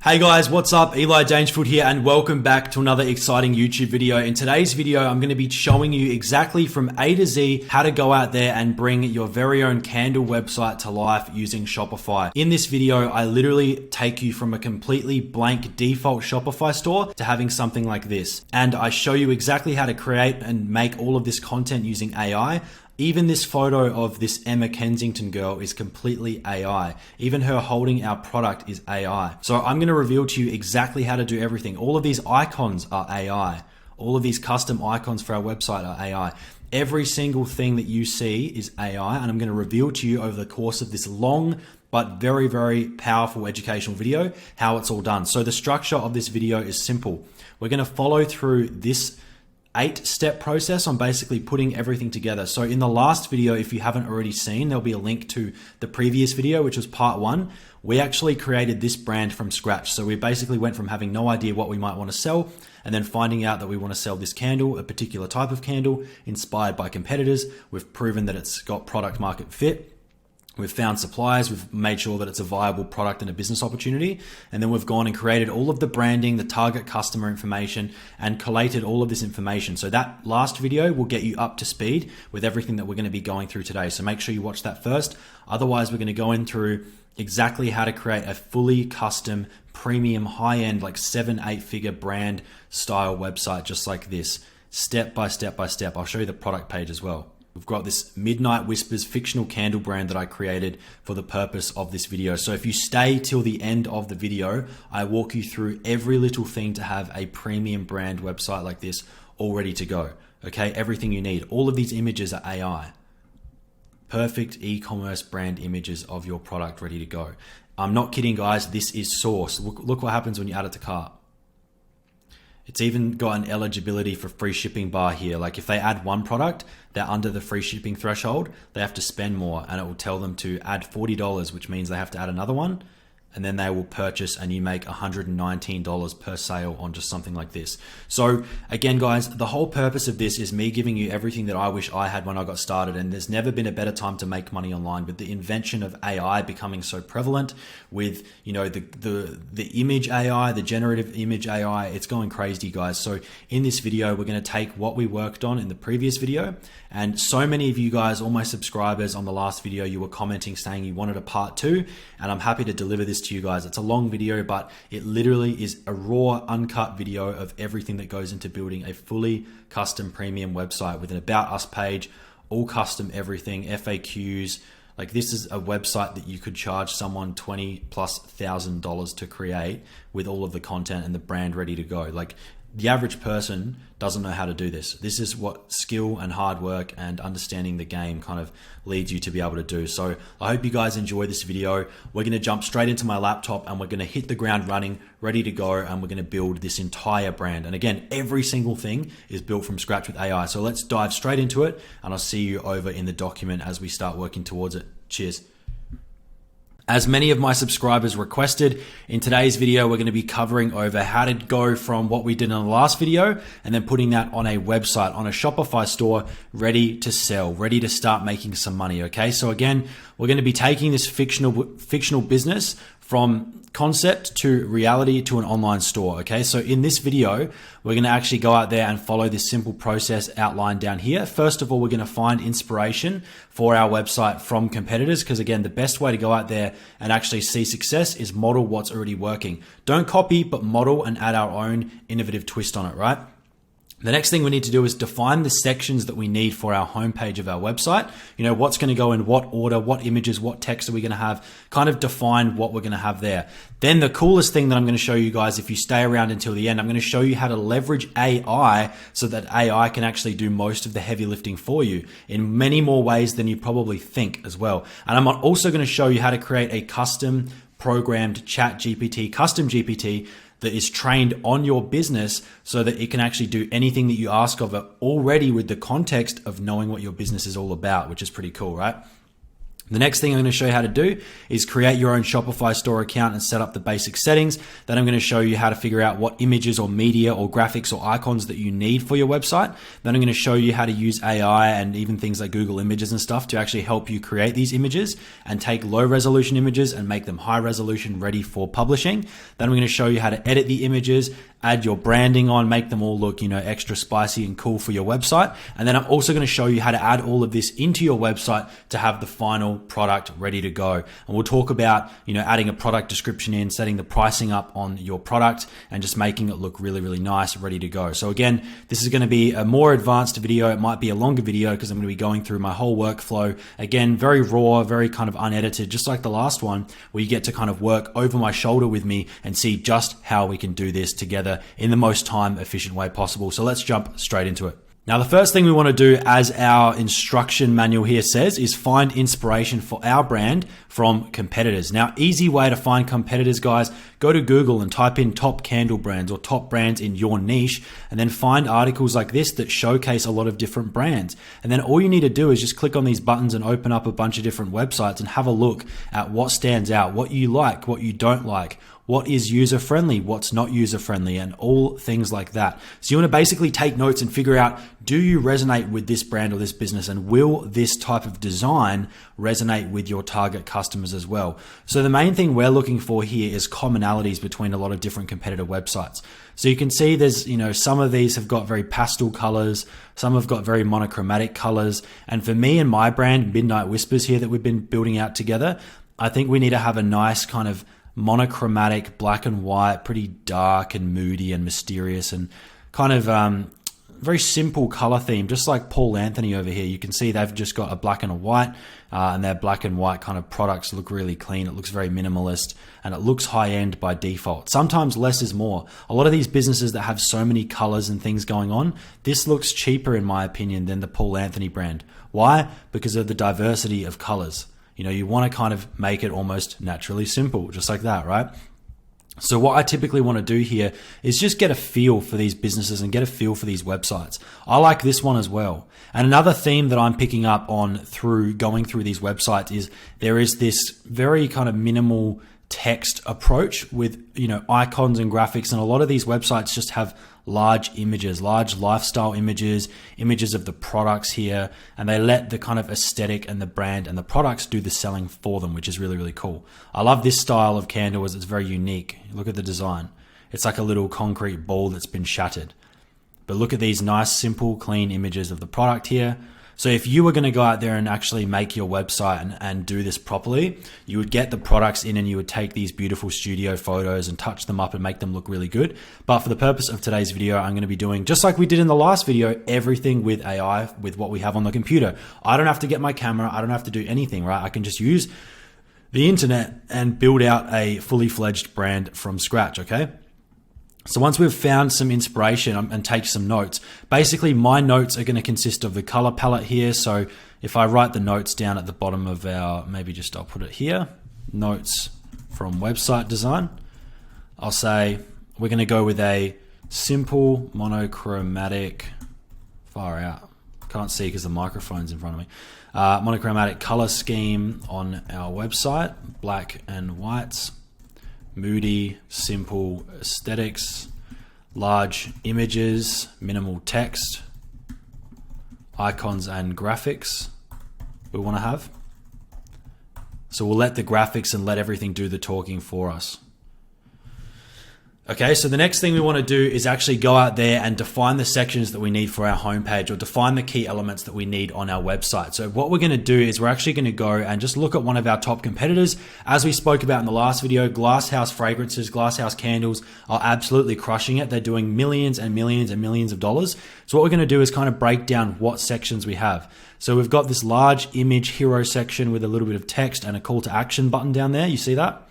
Hey guys, what's up? Eli Dangerfield here and welcome back to another exciting YouTube video. In today's video, I'm going to be showing you exactly from A to Z how to go out there and bring your very own candle website to life using Shopify. In this video, I literally take you from a completely blank default Shopify store to having something like this. And I show you exactly how to create and make all of this content using AI. Even this photo of this Emma Kensington girl is completely AI. Even her holding our product is AI. So I'm going to reveal to you exactly how to do everything. All of these icons are AI. All of these custom icons for our website are AI. Every single thing that you see is AI, and I'm going to reveal to you over the course of this long but very, very powerful educational video how it's all done. So the structure of this video is simple. We're going to follow through this 8-step process on basically putting everything together. So in the last video, if you haven't already seen, there'll be a link to the previous video, which was part 1. We actually created this brand from scratch. So we basically went from having no idea what we might want to sell and then finding out that we want to sell this candle, a particular type of candle inspired by competitors. We've proven that it's got product market fit. We've found suppliers, we've made sure that it's a viable product and a business opportunity. And then we've gone and created all of the branding, the target customer information, and collated all of this information. So that last video will get you up to speed with everything that we're going to be going through today. So make sure you watch that first. Otherwise, we're going to go in through exactly how to create a fully custom, premium, high-end, like 7-8 figure brand style website, just like this, step by step by step. I'll show you the product page as well. We've got this Midnight Whispers fictional candle brand that I created for the purpose of this video. So if you stay till the end of the video, I walk you through every little thing to have a premium brand website like this all ready to go. Okay, everything you need. All of these images are AI. Perfect e-commerce brand images of your product ready to go. I'm not kidding, guys. This is source. Look what happens when you add it to cart. It's even got an eligibility for free shipping bar here. Like if they add one product, they're under the free shipping threshold, they have to spend more, and it will tell them to add $40, which means they have to add another one. And then they will purchase and you make $119 per sale on just something like this. So again, guys, the whole purpose of this is me giving you everything that I wish I had when I got started. And there's never been a better time to make money online. With the invention of AI becoming so prevalent, with the image AI, the generative image AI, it's going crazy, guys. So in this video, we're going to take what we worked on in the previous video. And so many of you guys, all my subscribers on the last video, you were commenting saying you wanted a part 2, and I'm happy to deliver this to you guys. It's a long video, but it literally is a raw, uncut video of everything that goes into building a fully custom premium website with an About Us page, all custom everything, FAQs. Like this is a website that you could charge someone $20,000+ to create with all of the content and the brand ready to go. Like the average person doesn't know how to do this. This is what skill and hard work and understanding the game kind of leads you to be able to do. So I hope you guys enjoy this video. We're going to jump straight into my laptop and we're going to hit the ground running, ready to go, and we're going to build this entire brand. And again, every single thing is built from scratch with AI. So let's dive straight into it, and I'll see you over in the document as we start working towards it. Cheers. As many of my subscribers requested, in today's video, we're going to be covering over how to go from what we did in the last video and then putting that on a website, on a Shopify store, ready to sell, ready to start making some money. Okay. So again, we're going to be taking this fictional business from concept to reality to an online store. Okay. So in this video, we're going to actually go out there and follow this simple process outlined down here. First of all, we're going to find inspiration for our website from competitors, because again, the best way to go out there and actually see success is model what's already working. Don't copy, but model and add our own innovative twist on it, right? The next thing we need to do is define the sections that we need for our homepage of our website. You know, what's going to go in what order, what images, what text are we going to have, kind of define what we're going to have there. Then the coolest thing that I'm going to show you guys, if you stay around until the end, I'm going to show you how to leverage AI so that AI can actually do most of the heavy lifting for you in many more ways than you probably think as well. And I'm also going to show you how to create a custom programmed chat GPT, custom GPT, that is trained on your business so that it can actually do anything that you ask of it already with the context of knowing what your business is all about, which is pretty cool, right? The next thing I'm going to show you how to do is create your own Shopify store account and set up the basic settings. Then I'm going to show you how to figure out what images or media or graphics or icons that you need for your website. Then I'm going to show you how to use AI and even things like Google Images and stuff to actually help you create these images and take low resolution images and make them high resolution ready for publishing. Then I'm going to show you how to edit the images, add your branding on, make them all look, extra spicy and cool for your website. And then I'm also going to show you how to add all of this into your website to have the final product ready to go. And we'll talk about, adding a product description in, setting the pricing up on your product and just making it look really, really nice, ready to go. So again, this is going to be a more advanced video. It might be a longer video because I'm going to be going through my whole workflow. Again, very raw, very kind of unedited, just like the last one, where you get to kind of work over my shoulder with me and see just how we can do this together in the most time efficient way possible. So let's jump straight into it. Now, the first thing we want to do, as our instruction manual here says, is find inspiration for our brand from competitors. Now, easy way to find competitors, guys, go to Google and type in top candle brands or top brands in your niche, and then find articles like this that showcase a lot of different brands. And then all you need to do is just click on these buttons and open up a bunch of different websites and have a look at what stands out, what you like, what you don't like, what is user-friendly, what's not user-friendly, and all things like that. So you want to basically take notes and figure out, do you resonate with this brand or this business, and will this type of design resonate with your target customers as well? So the main thing we're looking for here is commonalities between a lot of different competitor websites. So you can see there's, some of these have got very pastel colors, some have got very monochromatic colors. And for me and my brand, Midnight Whispers here that we've been building out together, I think we need to have a nice kind of monochromatic, black and white, pretty dark and moody and mysterious and kind of very simple color theme, just like Paul Anthony over here. You can see they've just got a black and a white, and their black and white kind of products look really clean. It looks very minimalist and it looks high end by default. Sometimes less is more. A lot of these businesses that have so many colors and things going on, this looks cheaper in my opinion than the Paul Anthony brand. Why? Because of the diversity of colors. You want to kind of make it almost naturally simple, just like that, right? So what I typically want to do here is just get a feel for these businesses and get a feel for these websites. I like this one as well. And another theme that I'm picking up on through going through these websites is there is this very kind of minimal text approach with, icons and graphics. And a lot of these websites just have large images, large lifestyle images, images of the products here, and they let the kind of aesthetic and the brand and the products do the selling for them, which is really, really cool. I love this style of candle as it's very unique. Look at the design. It's like a little concrete ball that's been shattered. But look at these nice, simple, clean images of the product here. So if you were going to go out there and actually make your website and do this properly, you would get the products in and you would take these beautiful studio photos and touch them up and make them look really good. But for the purpose of today's video, I'm going to be doing, just like we did in the last video, everything with AI, with what we have on the computer. I don't have to get my camera. I don't have to do anything, right? I can just use the internet and build out a fully fledged brand from scratch, okay? So once we've found some inspiration and take some notes, basically my notes are going to consist of the color palette here. So if I write the notes down at the bottom of our, I'll put it here, notes from website design, I'll say we're going to go with a simple monochromatic, far out, can't see because the microphone's in front of me, monochromatic color scheme on our website, black and whites. Moody, simple aesthetics, large images, minimal text, icons and graphics we want to have. So we'll let the graphics and let everything do the talking for us. Okay, so the next thing we want to do is actually go out there and define the sections that we need for our homepage, or define the key elements that we need on our website. So what we're going to do is we're actually going to go and just look at one of our top competitors. As we spoke about in the last video, Glasshouse Fragrances, Glasshouse Candles are absolutely crushing it. They're doing millions and millions and millions of dollars. So what we're going to do is kind of break down what sections we have. So we've got this large image hero section with a little bit of text and a call to action button down there. You see that?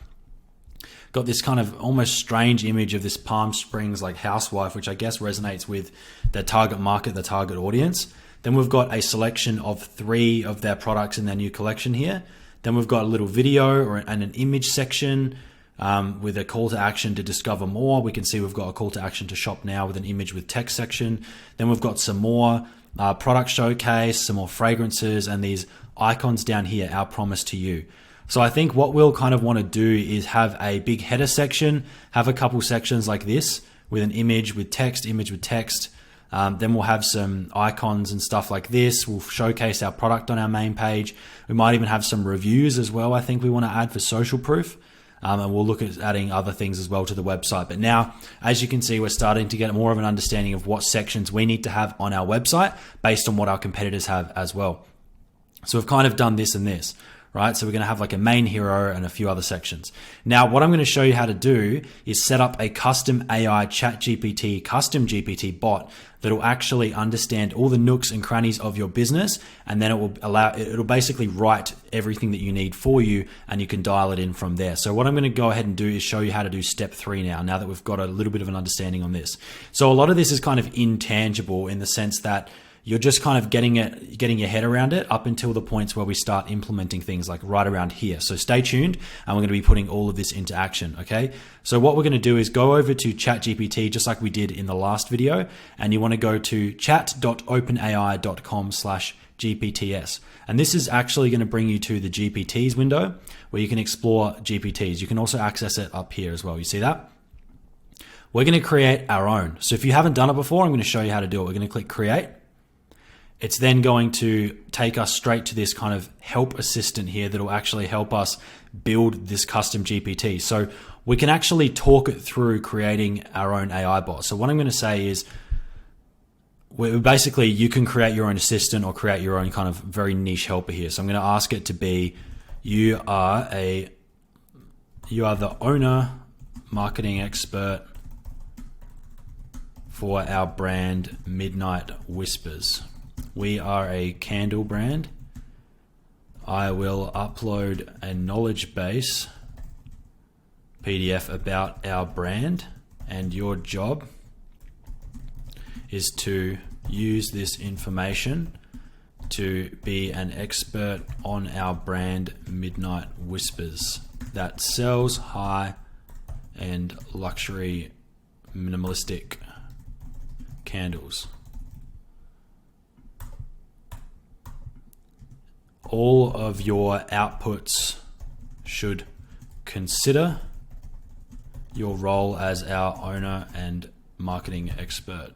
Got this kind of almost strange image of this Palm Springs like housewife, which I guess resonates with their target market, the target audience. Then we've got a selection of 3 of their products in their new collection here. Then we've got a little video and an image section with a call to action to discover more. We can see we've got a call to action to shop now with an image with text section. Then we've got some more product showcase, some more fragrances, and these icons down here, our promise to you. So I think what we'll kind of want to do is have a big header section, have a couple sections like this with an image with text, then we'll have some icons and stuff like this. We'll showcase our product on our main page. We might even have some reviews as well. I think we want to add for social proof. And we'll look at adding other things as well to the website. But now, as you can see, we're starting to get more of an understanding of what sections we need to have on our website based on what our competitors have as well. So we've kind of done this and this, right? So we're going to have like a main hero and a few other sections. Now, what I'm going to show you how to do is set up a custom AI ChatGPT, custom GPT bot that will actually understand all the nooks and crannies of your business. And then it'll basically write everything that you need for you, and you can dial it in from there. So what I'm going to go ahead and do is show you how to do step 3 now that we've got a little bit of an understanding on this. So a lot of this is kind of intangible in the sense that you're just kind of getting your head around it up until the points where we start implementing things like right around here. So stay tuned, and we're going to be putting all of this into action, okay? So what we're going to do is go over to ChatGPT, just like we did in the last video, and you want to go to chat.openai.com/GPTs. And this is actually going to bring you to the GPTs window where you can explore GPTs. You can also access it up here as well. You see that? We're going to create our own. So if you haven't done it before, I'm going to show you how to do it. We're going to click create. It's then going to take us straight to this kind of help assistant here that will actually help us build this custom GPT. So we can actually talk it through creating our own AI bot. So what I'm going to say is, basically you can create your own assistant or create your own kind of very niche helper here. So I'm going to ask it to be, you are the owner, marketing expert for our brand Midnight Whispers. We are a candle brand. I will upload a knowledge base PDF about our brand, and your job is to use this information to be an expert on our brand Midnight Whispers that sells high-end luxury minimalistic candles. All of your outputs should consider your role as our owner and marketing expert,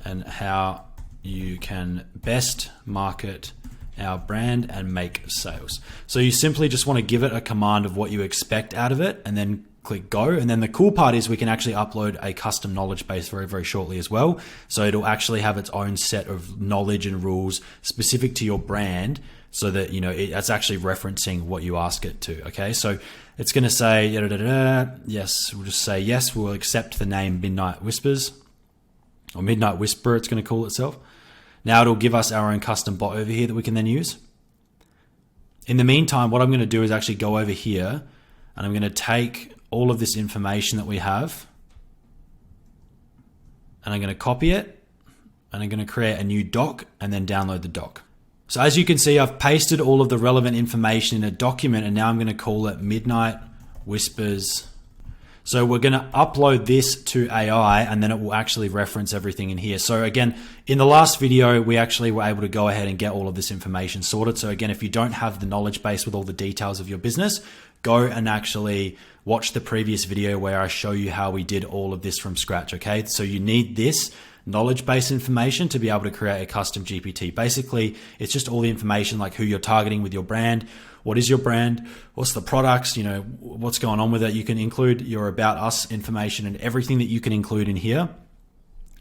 and how you can best market our brand and make sales. So you simply just want to give it a command of what you expect out of it, and then click go. And then the cool part is we can actually upload a custom knowledge base very, very shortly as well. So it'll actually have its own set of knowledge and rules specific to your brand, so that, you know, it's actually referencing what you ask it to. Okay, so it's going to say, yes, we'll just say, yes, we'll accept the name Midnight Whispers, or Midnight Whisperer, it's going to call itself. Now it'll give us our own custom bot over here that we can then use. In the meantime, what I'm going to do is actually go over here, and I'm going to take all of this information that we have, and I'm going to copy it, and I'm going to create a new doc and then download the doc. So as you can see, I've pasted all of the relevant information in a document, and now I'm going to call it Midnight Whispers. So we're going to upload this to AI, and then it will actually reference everything in here. So again, in the last video, we actually were able to go ahead and get all of this information sorted. So again, if you don't have the knowledge base with all the details of your business, go and actually watch the previous video where I show you how we did all of this from scratch, okay? So you need this knowledge base information to be able to create a custom GPT. Basically, it's just all the information like who you're targeting with your brand, what is your brand, what's the products, you know, what's going on with it. You can include your about us information, and everything that you can include in here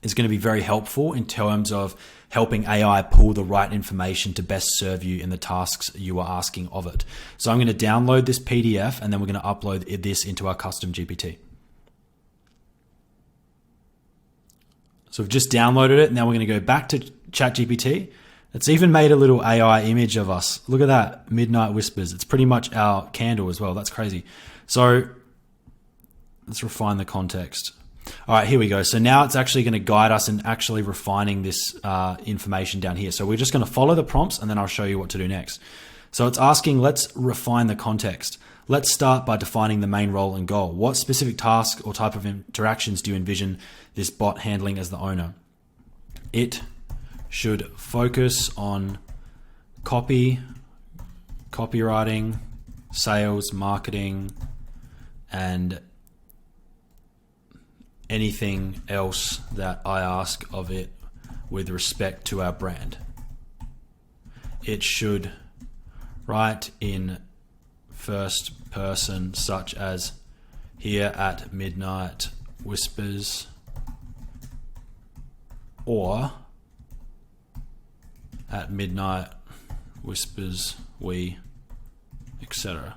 is going to be very helpful in terms of helping AI pull the right information to best serve you in the tasks you are asking of it. So I'm going to download this PDF, and then we're going to upload this into our custom GPT. So we've just downloaded it. Now we're going to go back to ChatGPT. It's even made a little AI image of us. Look at that, Midnight Whispers. It's pretty much our candle as well. That's crazy. So let's refine the context. All right, here we go. So now it's actually going to guide us in actually refining this information down here. So we're just going to follow the prompts, and then I'll show you what to do next. So it's asking, let's refine the context. Let's start by defining the main role and goal. What specific task or type of interactions do you envision this bot handling as the owner? It should focus on copywriting, sales, marketing, and anything else that I ask of it with respect to our brand. It should write in first person, such as here at midnight whispers, or at midnight whispers we, etc.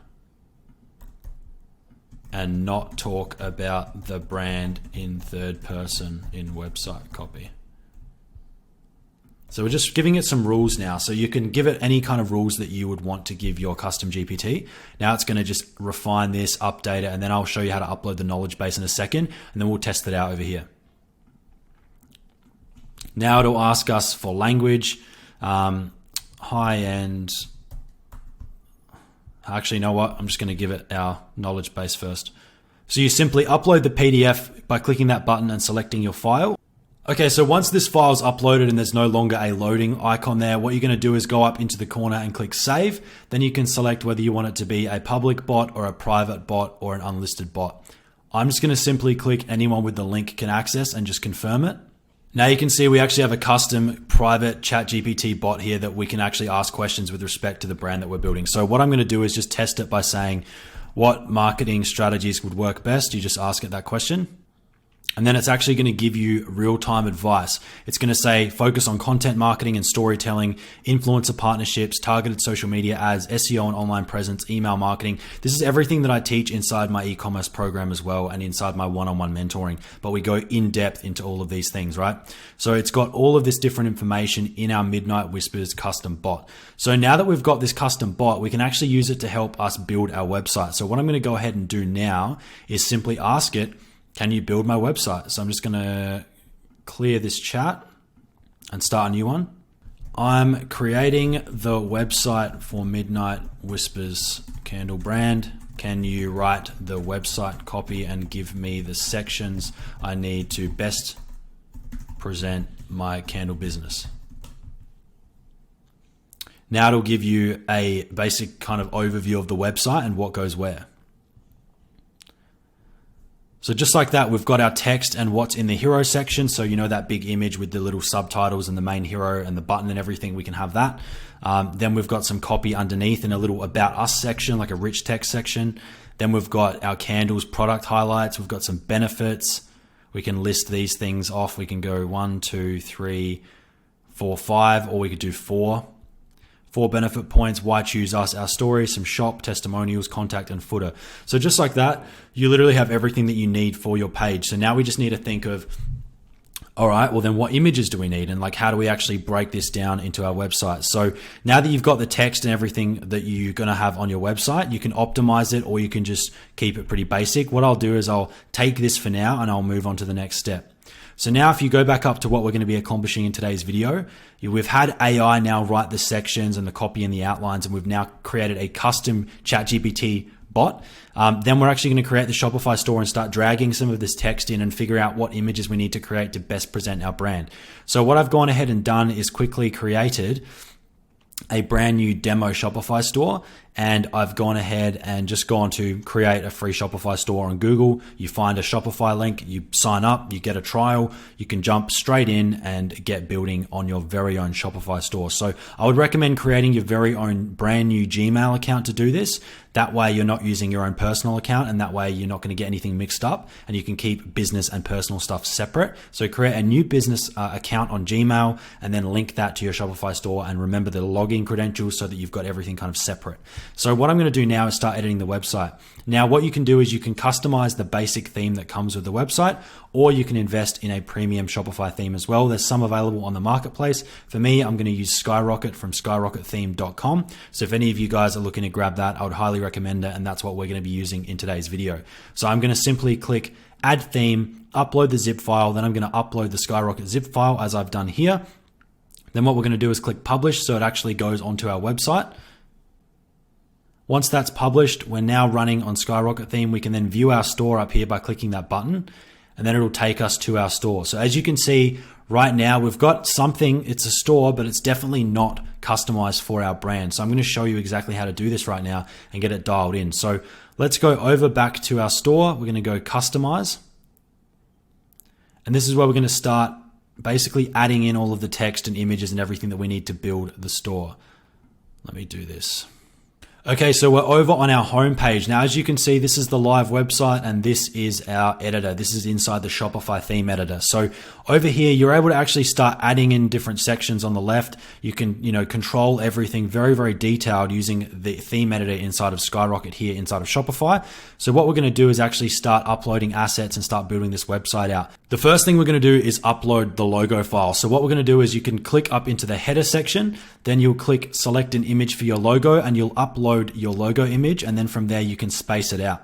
And not talk about the brand in third person in website copy. So we're just giving it some rules now. So you can give it any kind of rules that you would want to give your custom GPT. Now it's going to just refine this, update it, and then I'll show you how to upload the knowledge base in a second, and then we'll test it out over here. Now it'll ask us for language, high-end. Actually, you know what? I'm just going to give it our knowledge base first. So you simply upload the PDF by clicking that button and selecting your file. Okay, so once this file is uploaded and there's no longer a loading icon there, what you're going to do is go up into the corner and click save. Then you can select whether you want it to be a public bot or a private bot or an unlisted bot. I'm just going to simply click anyone with the link can access and just confirm it. Now you can see we actually have a custom private ChatGPT bot here that we can actually ask questions with respect to the brand that we're building. So what I'm going to do is just test it by saying, what marketing strategies would work best? You just ask it that question. And then it's actually going to give you real-time advice. It's going to say, focus on content marketing and storytelling, influencer partnerships, targeted social media ads, SEO and online presence, email marketing. This is everything that I teach inside my e-commerce program as well and inside my one-on-one mentoring. But we go in depth into all of these things, right? So it's got all of this different information in our Midnight Whispers custom bot. So now that we've got this custom bot, we can actually use it to help us build our website. So what I'm going to go ahead and do now is simply ask it, can you build my website? So I'm just going to clear this chat and start a new one. I'm creating the website for Midnight Whispers candle brand. Can you write the website copy and give me the sections I need to best present my candle business? Now it'll give you a basic kind of overview of the website and what goes where. So just like that, we've got our text and what's in the hero section. So you know that big image with the little subtitles and the main hero and the button and everything, we can have that. Then we've got some copy underneath in a little about us section, like a rich text section. Then we've got our candles product highlights. We've got some benefits. We can list these things off. We can go 1, 2, 3, 4, 5, or we could do 4. 4 benefit points, why choose us, our story, some shop, testimonials, contact, and footer. So just like that, you literally have everything that you need for your page. So now we just need to think of, all right, well then what images do we need? And like, how do we actually break this down into our website? So now that you've got the text and everything that you're going to have on your website, you can optimize it or you can just keep it pretty basic. What I'll do is I'll take this for now and I'll move on to the next step. So now if you go back up to what we're going to be accomplishing in today's video, we've had AI now write the sections and the copy and the outlines, and we've now created a custom ChatGPT bot. Then we're actually going to create the Shopify store and start dragging some of this text in and figure out what images we need to create to best present our brand. So what I've gone ahead and done is quickly created a brand new demo Shopify store, and I've gone ahead and just gone to create a free Shopify store on Google. You find a Shopify link, you sign up, you get a trial, you can jump straight in and get building on your very own Shopify store. So I would recommend creating your very own brand new Gmail account to do this. That way you're not using your own personal account, and that way you're not going to get anything mixed up, and you can keep business and personal stuff separate. So create a new business account on Gmail and then link that to your Shopify store, and remember the login credentials so that you've got everything kind of separate. So what I'm going to do now is start editing the website. Now what you can do is you can customize the basic theme that comes with the website, or you can invest in a premium Shopify theme as well. There's some available on the marketplace. For me, I'm going to use SkyRocket from SkyRocketTheme.com. So if any of you guys are looking to grab that, I would highly recommend it, and that's what we're going to be using in today's video. So I'm going to simply click Add Theme, upload the zip file, then I'm going to upload the SkyRocket zip file as I've done here. Then what we're going to do is click Publish so it actually goes onto our website. Once that's published, we're now running on SkyRocket Theme. We can then view our store up here by clicking that button, and then it'll take us to our store. So as you can see right now, we've got something, it's a store, but it's definitely not customized for our brand. So I'm going to show you exactly how to do this right now and get it dialed in. So let's go over back to our store. We're going to go customize. And this is where we're going to start basically adding in all of the text and images and everything that we need to build the store. Let me do this. Okay, so we're over on our home page. Now, as you can see, this is the live website and this is our editor. This is inside the Shopify theme editor. So over here, you're able to actually start adding in different sections on the left. You can, control everything very, very detailed using the theme editor inside of SkyRocket here inside of Shopify. So what we're going to do is actually start uploading assets and start building this website out. The first thing we're going to do is upload the logo file. So what we're going to do is you can click up into the header section, then you'll click select an image for your logo and you'll upload your logo image, and then from there you can space it out.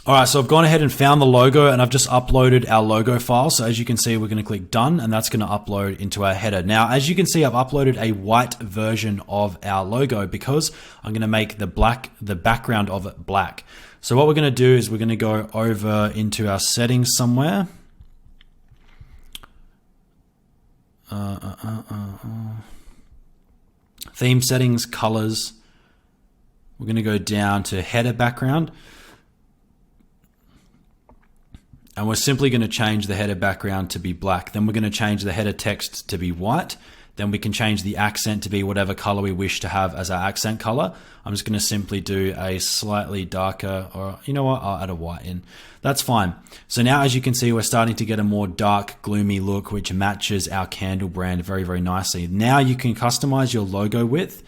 All right, so I've gone ahead and found the logo and I've just uploaded our logo file. So as you can see, we're going to click done and that's going to upload into our header. Now, as you can see, I've uploaded a white version of our logo because I'm going to make the background of it black. So what we're going to do is we're going to go over into our settings somewhere. Theme settings, colors. We're going to go down to header background. And we're simply going to change the header background to be black. Then we're going to change the header text to be white. Then we can change the accent to be whatever color we wish to have as our accent color. I'm just going to simply do a slightly darker, or you know what, I'll add a white in. That's fine. So now, as you can see, we're starting to get a more dark, gloomy look, which matches our candle brand very, very nicely. Now you can customize your logo width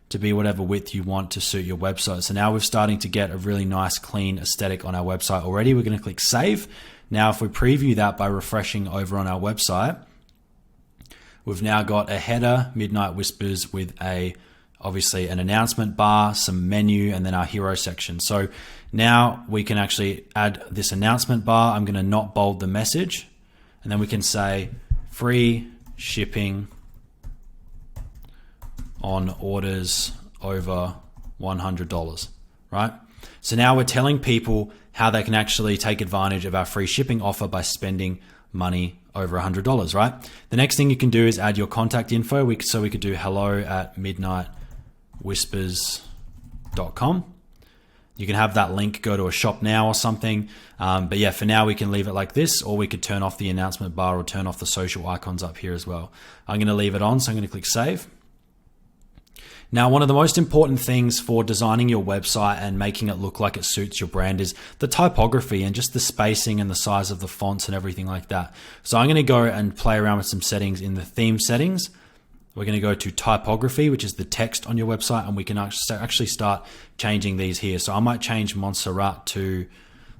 to be whatever width you want to suit your website. So now we're starting to get a really nice, clean aesthetic on our website already. We're going to click save. Now, if we preview that by refreshing over on our website, we've now got a header, Midnight Whispers, with obviously an announcement bar, some menu, and then our hero section. So now we can actually add this announcement bar. I'm going to not bold the message, and then we can say free shipping on orders over $100, right? So now we're telling people how they can actually take advantage of our free shipping offer by spending money over $100, right? The next thing you can do is add your contact info. So we could do hello@midnightwhispers.com. You can have that link go to a shop now or something. But yeah, for now we can leave it like this, or we could turn off the announcement bar or turn off the social icons up here as well. I'm going to leave it on, so I'm going to click save. Now, one of the most important things for designing your website and making it look like it suits your brand is the typography and just the spacing and the size of the fonts and everything like that. So I'm going to go and play around with some settings in the theme settings. We're going to go to typography, which is the text on your website, and we can actually start changing these here. So I might change Montserrat to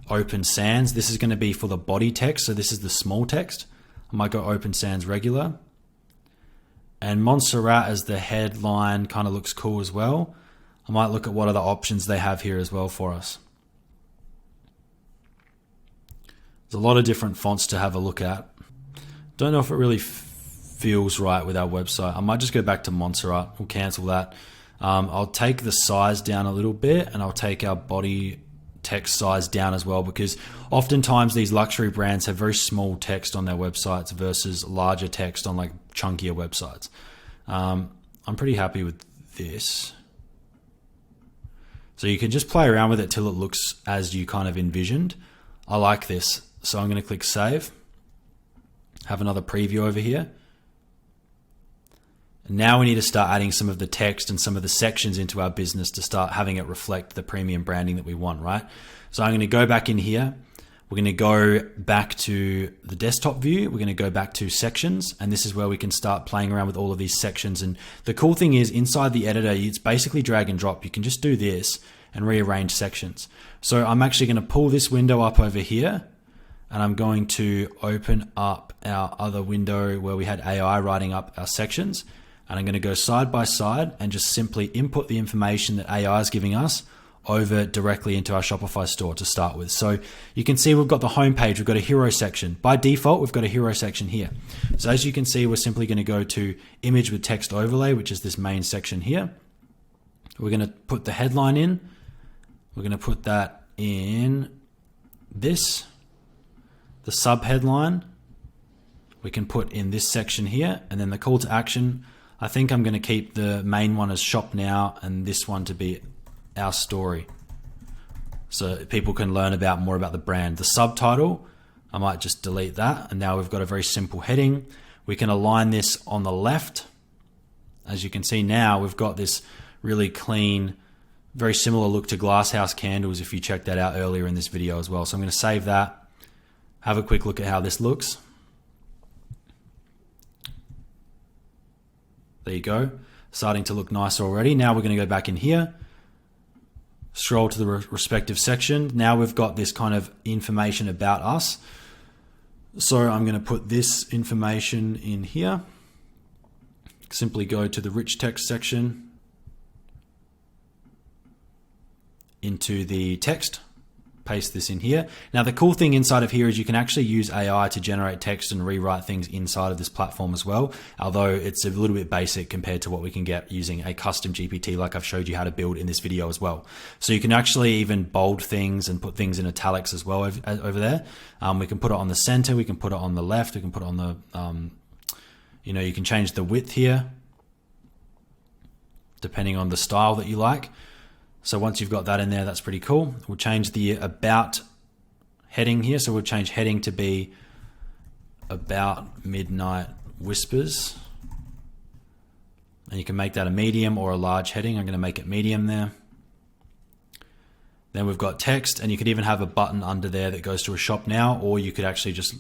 Open Sans. This is going to be for the body text. So this is the small text. I might go Open Sans regular. And Montserrat as the headline kind of looks cool as well. I might look at what other options they have here as well for us. There's a lot of different fonts to have a look at. Don't know if it really feels right with our website. I might just go back to Montserrat. We'll cancel that. I'll take the size down a little bit, and I'll take our body text size down as well, because oftentimes these luxury brands have very small text on their websites versus larger text on like chunkier websites. I'm pretty happy with this. So you can just play around with it till it looks as you kind of envisioned. I like this. So I'm going to click save. Have another preview over here. And now we need to start adding some of the text and some of the sections into our business to start having it reflect the premium branding that we want, right? So I'm going to go back in here. We're going to go back to the desktop view. We're going to go back to sections, and this is where we can start playing around with all of these sections. And the cool thing is inside the editor, it's basically drag and drop. You can just do this and rearrange sections. So I'm actually going to pull this window up over here, and I'm going to open up our other window where we had AI writing up our sections. And I'm going to go side by side and just simply input the information that AI is giving us over directly into our Shopify store to start with. So you can see we've got the home page, we've got a hero section. By default, we've got a hero section here. So as you can see, we're simply going to go to image with text overlay, which is this main section here. We're going to put the headline in. We're going to put that in this. The sub headline we can put in this section here, and then the call to action, I think I'm going to keep the main one as shop now and this one to be our story, so people can learn about more about the brand. The subtitle, I might just delete that, and now we've got a very simple heading. We can align this on the left. As you can see now, we've got this really clean, very similar look to Glasshouse candles if you checked that out earlier in this video as well. So I'm going to save that, have a quick look at how this looks. There you go, starting to look nice already. Now we're going to go back in here, scroll to the respective section. Now we've got this kind of information about us. So I'm going to put this information in here. Simply go to the rich text section, into the text, paste this in here. Now the cool thing inside of here is you can actually use AI to generate text and rewrite things inside of this platform as well, although it's a little bit basic compared to what we can get using a custom GPT like I've showed you how to build in this video as well. So you can actually even bold things and put things in italics as well over there. We can put it on the center, we can put it on the left, we can put it on the, you can change the width here depending on the style that you like. So once you've got that in there, that's pretty cool. We'll change the about heading here. So we'll change heading to be about midnight whispers. And you can make that a medium or a large heading. I'm going to make it medium there. Then we've got text, and you could even have a button under there that goes to a shop now, or you could actually just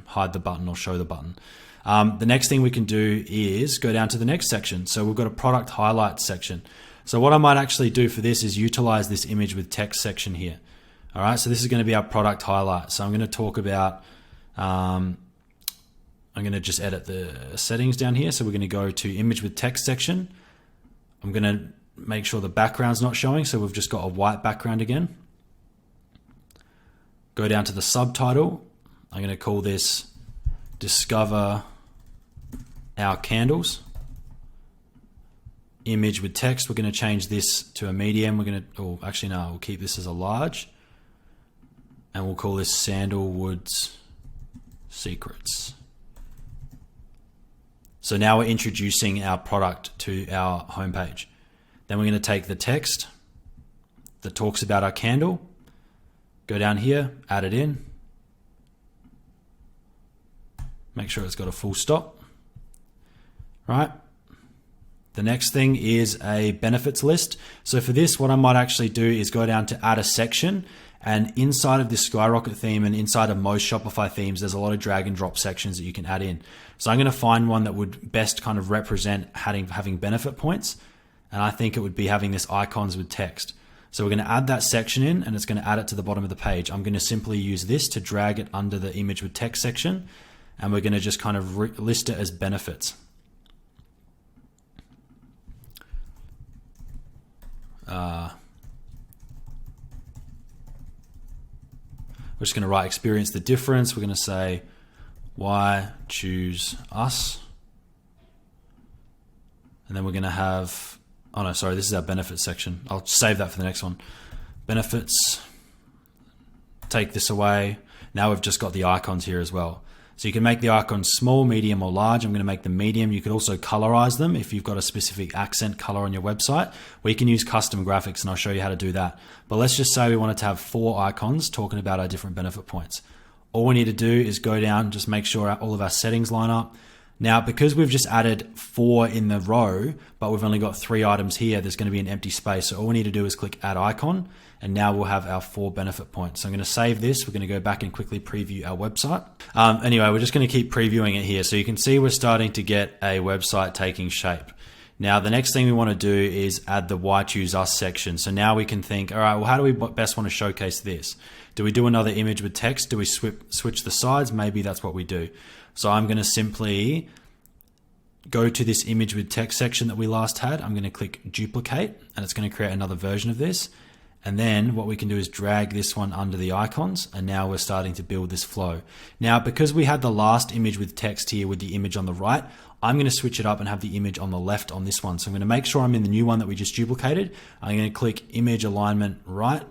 hide the button or show the button. The next thing we can do is go down to the next section. So we've got a product highlights section. So what I might actually do for this is utilize this image with text section here. All right, so this is going to be our product highlight. So I'm going to talk about, I'm going to just edit the settings down here. So we're going to go to image with text section. I'm going to make sure the background's not showing. So we've just got a white background again. Go down to the subtitle. I'm going to call this Discover Our Candles. Image with text, we're going to change this to a medium. We're going to, we'll keep this as a large, and we'll call this Sandalwood's Secrets. So now we're introducing our product to our homepage. Then we're going to take the text that talks about our candle, go down here, add it in, make sure it's got a full stop, right? The next thing is a benefits list. So for this, what I might actually do is go down to add a section, and inside of this SkyRocket theme and inside of most Shopify themes, there's a lot of drag and drop sections that you can add in. So I'm going to find one that would best kind of represent having benefit points. And I think it would be having this icons with text. So we're going to add that section in, and it's going to add it to the bottom of the page. I'm going to simply use this to drag it under the image with text section, and we're going to just kind of list it as benefits. We're just going to write experience the difference. We're going to say why choose us, and then we're going to have, this is our benefits section. I'll save that for the next one. Benefits, take this away. Now we've just got the icons here as well. So you can make the icons small, medium, or large. I'm going to make them medium. You could also colorize them if you've got a specific accent color on your website, or you can use custom graphics, and I'll show you how to do that. But let's just say we wanted to have 4 icons talking about our different benefit points. All we need to do is go down, just make sure all of our settings line up. Now, because we've just added 4 in the row, but we've only got 3 items here, there's going to be an empty space. So all we need to do is click add icon, and now we'll have our 4 benefit points. So I'm going to save this. We're going to go back and quickly preview our website. Anyway, we're just going to keep previewing it here. So you can see we're starting to get a website taking shape. Now, the next thing we want to do is add the YCH Us section. So now we can think, all right, well, how do we best want to showcase this? Do we do another image with text? Do we switch the sides? Maybe that's what we do. So I'm going to simply go to this image with text section that we last had. I'm going to click duplicate, and it's going to create another version of this. And then what we can do is drag this one under the icons, and now we're starting to build this flow. Now, because we had the last image with text here with the image on the right, I'm going to switch it up and have the image on the left on this one. So I'm going to make sure I'm in the new one that we just duplicated. I'm going to click image alignment right.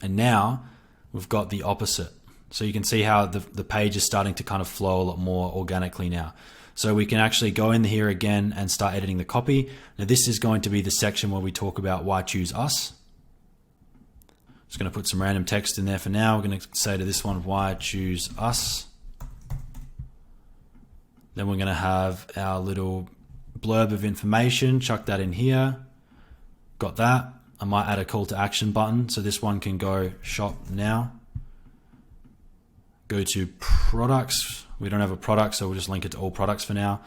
And now we've got the opposite. So you can see how the page is starting to kind of flow a lot more organically now. So we can actually go in here again and start editing the copy. Now this is going to be the section where we talk about why choose us. Just going to put some random text in there for now. We're going to say to this one, why choose us. Then we're going to have our little blurb of information, chuck that in here. Got that. I might add a call to action button. So this one can go shop now. Go to products. We don't have a product, so we'll just link it to all products for now.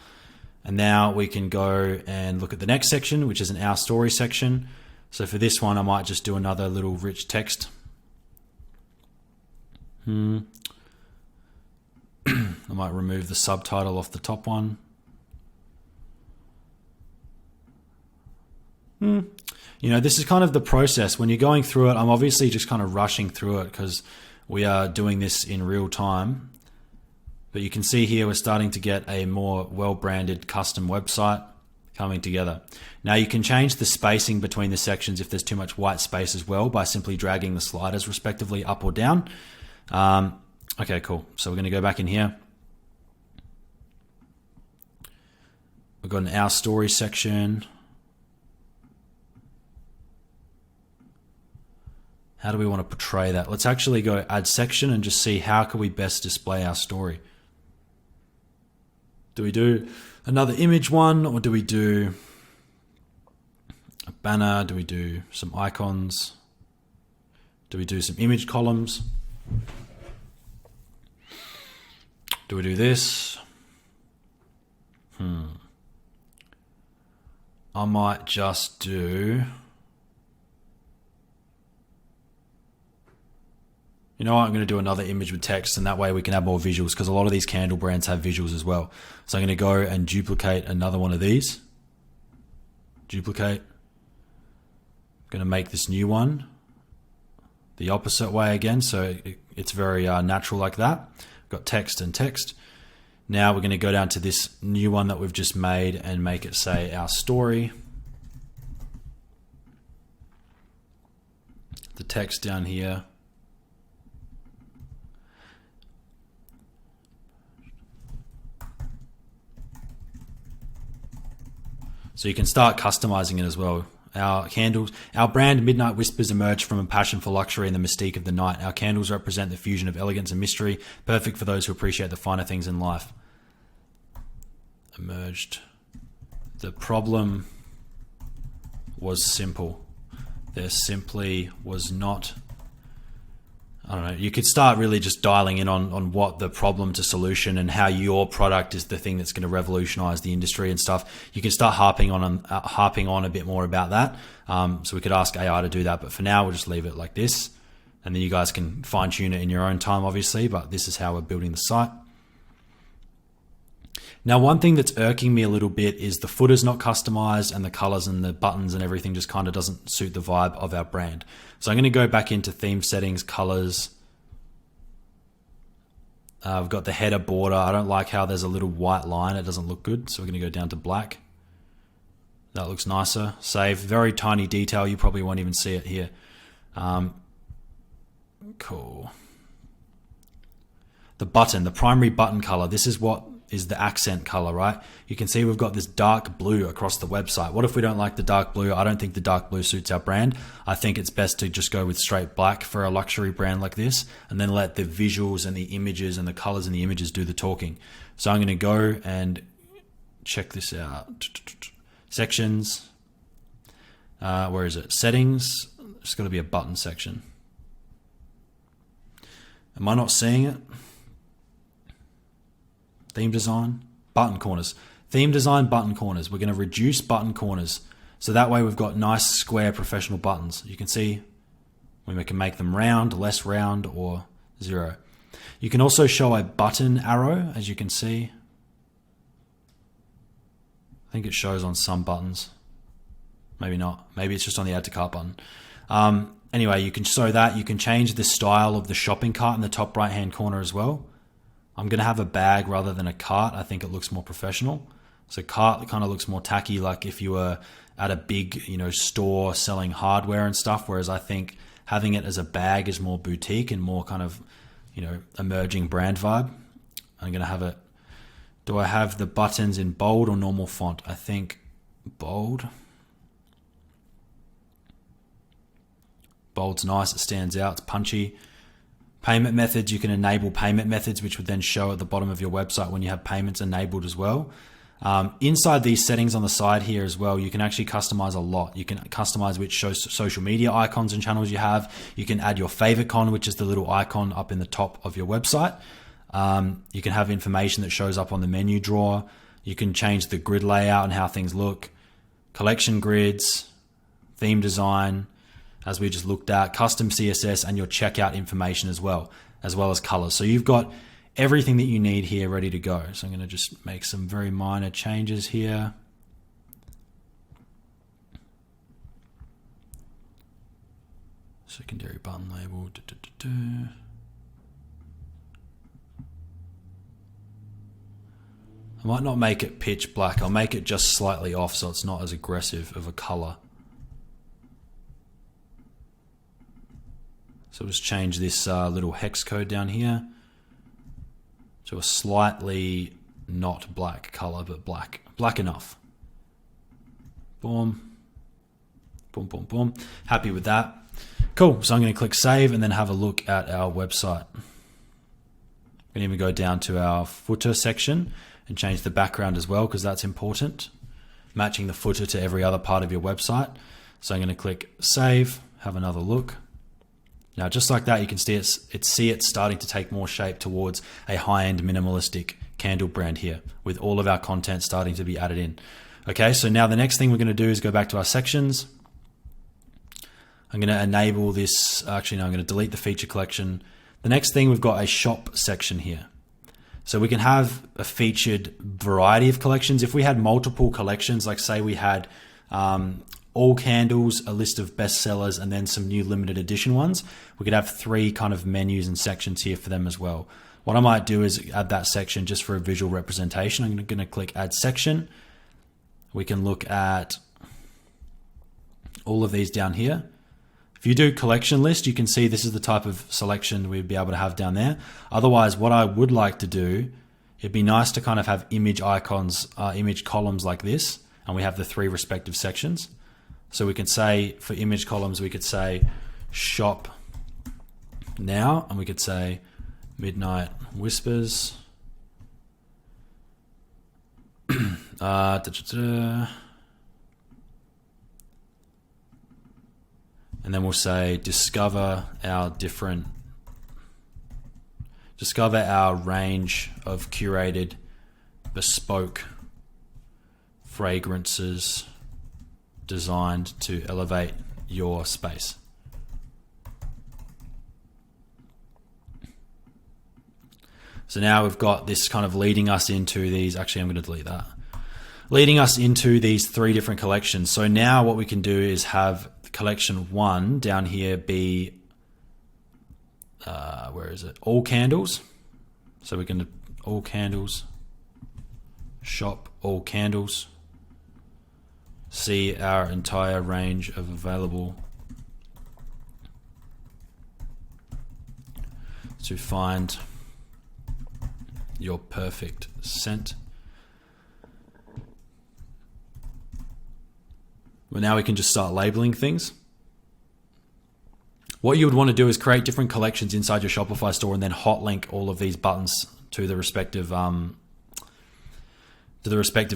And now we can go and look at the next section, which is an our story section. So for this one, I might just do another little rich text. I might remove the subtitle off the top one. You know, this is kind of the process. When you're going through it, I'm obviously just kind of rushing through it because we are doing this in real time. But you can see here we're starting to get a more well-branded custom website coming together. Now you can change the spacing between the sections if there's too much white space as well by simply dragging the sliders respectively up or down. Okay, cool. So we're going to go back in here. We've got an our story section. How do we want to portray that? Let's actually go add section and just see how can we best display our story. Do we do another image one, or do we do a banner? Do we do some icons? Do we do some image columns? Do we do this? I might just do... You know what, I'm going to do another image with text, and that way we can add more visuals because a lot of these candle brands have visuals as well. So I'm going to go and duplicate another one of these. Duplicate. I'm going to make this new one the opposite way again, so it's very natural like that. Got text and text. Now we're going to go down to this new one that we've just made and make it say our story. The text down here. So you can start customizing it as well. Our candles, our brand Midnight Whispers emerged from a passion for luxury and the mystique of the night. Our candles represent the fusion of elegance and mystery, perfect for those who appreciate the finer things in life. Emerged. The problem was simple. There simply was not... I don't know, you could start really just dialing in on what the problem to solution and how your product is the thing that's going to revolutionize the industry and stuff. You can start harping on a bit more about that. So we could ask AI to do that, but for now we'll just leave it like this. And then you guys can fine tune it in your own time, obviously, but this is how we're building the site. Now, one thing that's irking me a little bit is the footer's not customized and the colors and the buttons and everything just kind of doesn't suit the vibe of our brand. So I'm going to go back into theme settings, colors. I've got the header border. I don't like how there's a little white line. It doesn't look good. So we're going to go down to black. That looks nicer. Save. Very tiny detail. You probably won't even see it here. Cool. The button, the primary button color. This is what is the accent color, right? You can see we've got this dark blue across the website. What if we don't like the dark blue? I don't think the dark blue suits our brand. I think it's best to just go with straight black for a luxury brand like this, and then let the visuals and the images and the colors in the images do the talking. So I'm going to go and check this out. Sections. Where is it? Settings. It's got to be a button section. Am I not seeing it? Theme design, button corners. Theme design, button corners. We're going to reduce button corners. So that way we've got nice square professional buttons. You can see we can make them round, less round, or 0. You can also show a button arrow, as you can see. I think it shows on some buttons. Maybe not. Maybe it's just on the add to cart button. Anyway, you can show that. You can change the style of the shopping cart in the top right hand corner as well. I'm going to have a bag rather than a cart. I think it looks more professional. So cart kind of looks more tacky, like if you were at a big, store selling hardware and stuff. Whereas I think having it as a bag is more boutique and more kind of, emerging brand vibe. I'm going to have it. Do I have the buttons in bold or normal font? I think bold. Bold's nice. It stands out. It's punchy. Payment methods. You can enable payment methods, which would then show at the bottom of your website when you have payments enabled as well. Inside these settings on the side here as well, you can actually customize a lot. You can customize which social media icons and channels you have. You can add your favicon, which is the little icon up in the top of your website. You can have information that shows up on the menu drawer. You can change the grid layout and how things look. Collection grids, theme design, as we just looked at, custom CSS, and your checkout information as well as colors. So you've got everything that you need here ready to go. So I'm going to just make some very minor changes here. Secondary button label. I might not make it pitch black. I'll make it just slightly off so it's not as aggressive of a color. So just change this little hex code down here to a slightly not black color, but black enough. Boom. Boom, boom, boom. Happy with that. Cool. So I'm going to click save and then have a look at our website. We can even go down to our footer section and change the background as well, because that's important. Matching the footer to every other part of your website. So I'm going to click save, have another look. Now, just like that, you can see it starting to take more shape towards a high-end minimalistic candle brand here, with all of our content starting to be added in. Okay, so now the next thing we're going to do is go back to our sections. I'm going to enable this. Actually, no, I'm going to delete the feature collection. The next thing, we've got a shop section here. So we can have a featured variety of collections. If we had multiple collections, like say we had all candles, a list of bestsellers, and then some new limited edition ones, we could have 3 kind of menus and sections here for them as well. What I might do is add that section just for a visual representation. I'm going to click add section. We can look at all of these down here. If you do collection list, you can see this is the type of selection we'd be able to have down there. Otherwise, what I would like to do, it'd be nice to kind of have image icons, image columns like this, and we have the 3 respective sections. So we can say for image columns, we could say shop now, and we could say midnight whispers. And then we'll say discover our range of curated bespoke fragrances designed to elevate your space. So now we've got this kind of leading us into these. Actually, I'm going to delete that. Leading us into these 3 different collections. So now what we can do is have collection 1 down here be, where is it? All candles. So we can all candles, shop all candles, see our entire range of available to find your perfect scent. Well, now we can just start labeling things. What you would want to do is create different collections inside your Shopify store and then hot link all of these buttons to the respective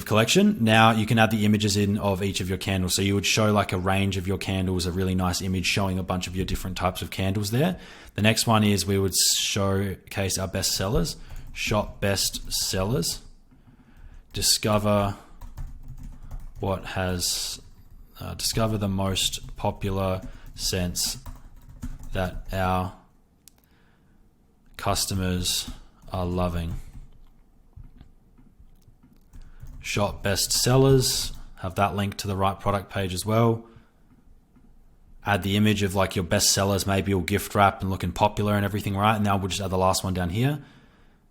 collection. Now you can add the images in of each of your candles. So you would show like a range of your candles, a really nice image showing a bunch of your different types of candles there. The next one is we would showcase our best sellers. Shop best sellers. Discover discover the most popular scents that our customers are loving. Shop best sellers, have that link to the right product page as well. add the image of like your best sellers, maybe your gift wrap and looking popular and everything, right? And now we'll just add the last one down here.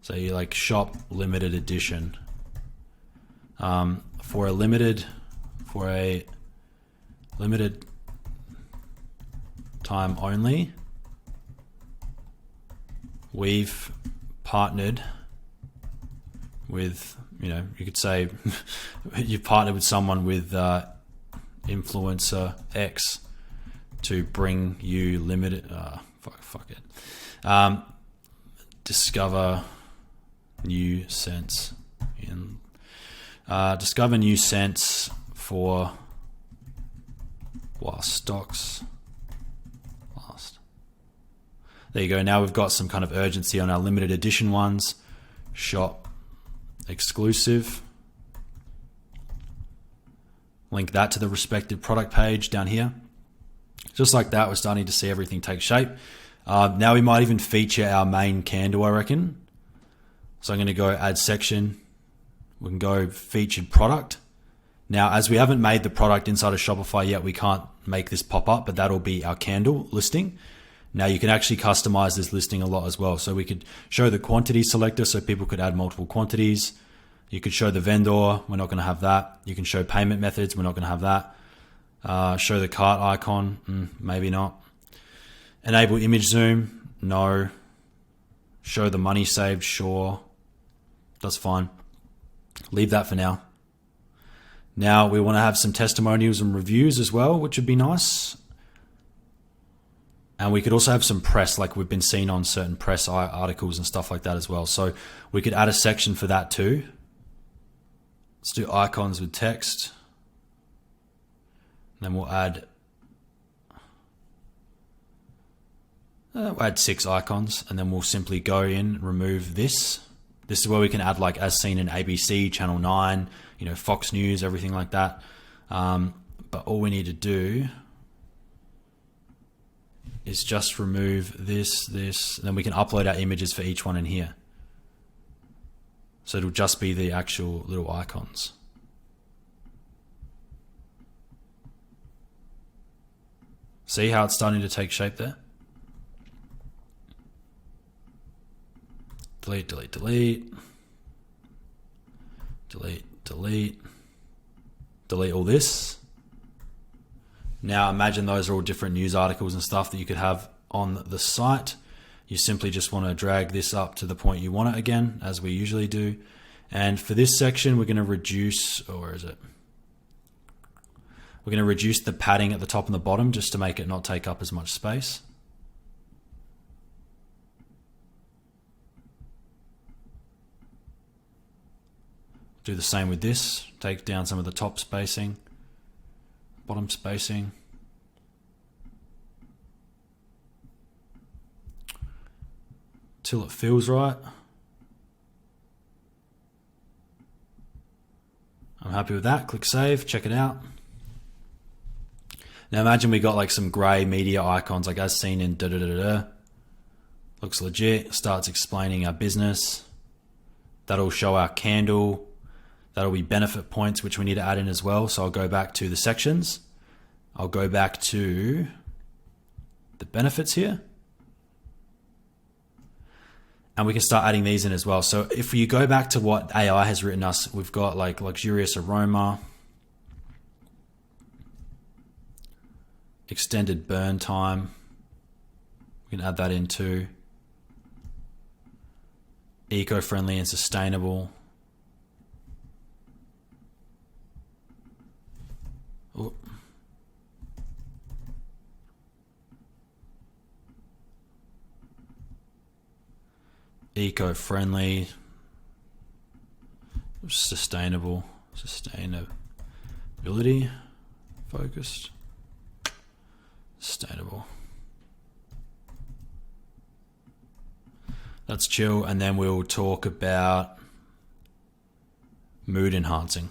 So you like shop limited edition. For a limited time only, we've partnered with, you could say you've partnered with someone with influencer X to bring you limited, fuck it. Discover new scents in, discover new scents for while stocks last. There you go. Now we've got some kind of urgency on our limited edition ones. Shop exclusive. Link that to the respective product page down here. Just like that, we're starting to see everything take shape. Now we might even feature our main candle, I reckon. So I'm going to go add section. We can go featured product. Now, as we haven't made the product inside of Shopify yet, we can't make this pop up, but that'll be our candle listing. Now you can actually customize this listing a lot as well. So we could show the quantity selector so people could add multiple quantities. You could show the vendor. We're not going to have that. You can show payment methods. We're not going to have that. Show the cart icon. Maybe not. Enable image zoom. No. Show the money saved. Sure. That's fine. Leave that for now. Now we want to have some testimonials and reviews as well, which would be nice. And we could also have some press, like we've been seen on certain press articles and stuff like that as well. So we could add a section for that too. Let's do icons with text. Then we'll add 6 icons, and then we'll simply go in, remove this. This is where we can add like as seen in ABC, Channel 9, Fox News, everything like that. But all we need to do is just remove this, and then we can upload our images for each one in here. So it'll just be the actual little icons. See how it's starting to take shape there? Delete, delete, delete. Delete, delete. Delete all this. Now imagine those are all different news articles and stuff that you could have on the site. You simply just want to drag this up to the point you want it again, as we usually do. And for this section, we're going to reduce, or where is it? We're going to reduce the padding at the top and the bottom just to make it not take up as much space. Do the same with this. Take down some of the top spacing, bottom spacing. Till it feels right. I'm happy with that. Click save, check it out. Now imagine we got like some gray media icons, like as seen in Looks legit. Starts explaining our business. That'll show our candle. That'll be benefit points, which we need to add in as well. So I'll go back to the sections. I'll go back to the benefits here. And we can start adding these in as well. So if you go back to what AI has written us, we've got like luxurious aroma, extended burn time. We can add that in too. Eco-friendly and sustainable. Oh. Eco-friendly, sustainable, sustainability, focused, sustainable. That's chill. And then we'll talk about mood enhancing.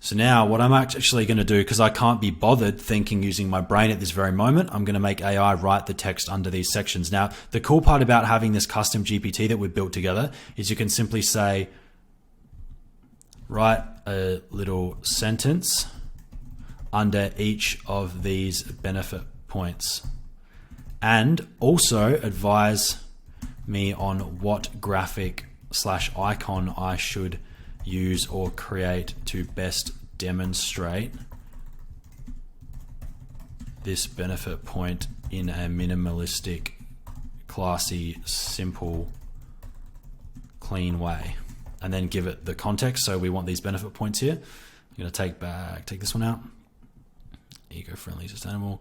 So now what I'm actually going to do, because I can't be bothered thinking using my brain at this very moment, I'm going to make AI write the text under these sections. Now, the cool part about having this custom GPT that we've built together is you can simply say, write a little sentence under each of these benefit points, and also advise me on what graphic / icon I should use or create to best demonstrate this benefit point in a minimalistic, classy, simple, clean way. And then give it the context. So we want these benefit points here. I'm going to take this one out. Eco-friendly, sustainable.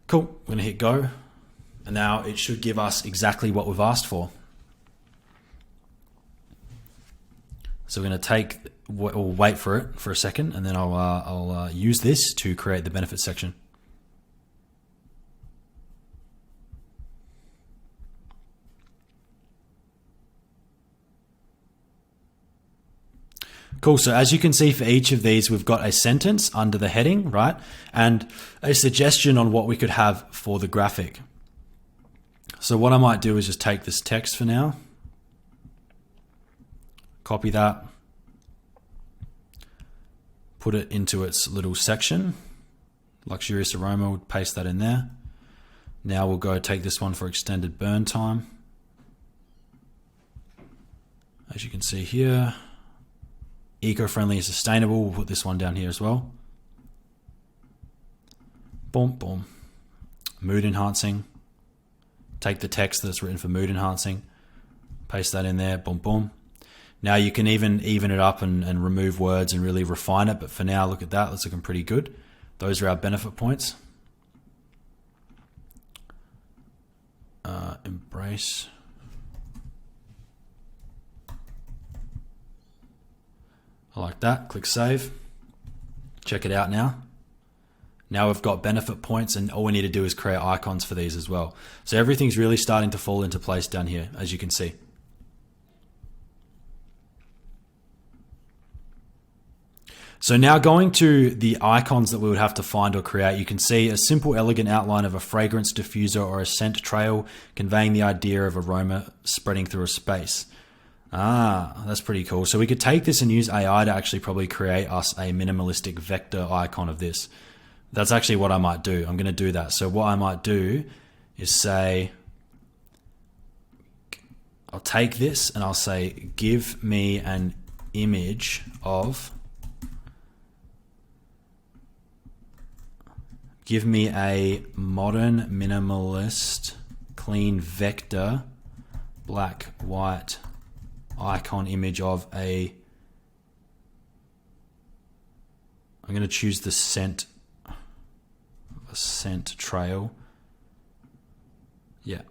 Cool. We're going to hit go. And now it should give us exactly what we've asked for. So we're going to we'll wait for it for a second, and then I'll use this to create the benefit section. Cool. So as you can see, for each of these, we've got a sentence under the heading, right? And a suggestion on what we could have for the graphic. So what I might do is just take this text for now, copy that, put it into its little section, luxurious aroma, we'll paste that in there. Now we'll go take this one for extended burn time. As you can see here, eco-friendly and sustainable. We'll put this one down here as well. Boom, boom. Mood enhancing. Take the text that's written for mood enhancing, paste that in there, boom, boom. Now you can even it up and remove words and really refine it. But for now, look at that. That's looking pretty good. Those are our benefit points. Embrace. I like that. Click save. Check it out now. Now we've got benefit points, and all we need to do is create icons for these as well. So everything's really starting to fall into place down here, as you can see. So now going to the icons that we would have to find or create, you can see a simple, elegant outline of a fragrance diffuser or a scent trail, conveying the idea of aroma spreading through a space. Ah, that's pretty cool. So we could take this and use AI to actually probably create us a minimalistic vector icon of this. That's actually what I might do. I'm going to do that. So what I might do is say, I'll take this and I'll say, give me an image of, give me a modern minimalist clean vector black white icon image of I'm going to choose the scent trail. Yeah.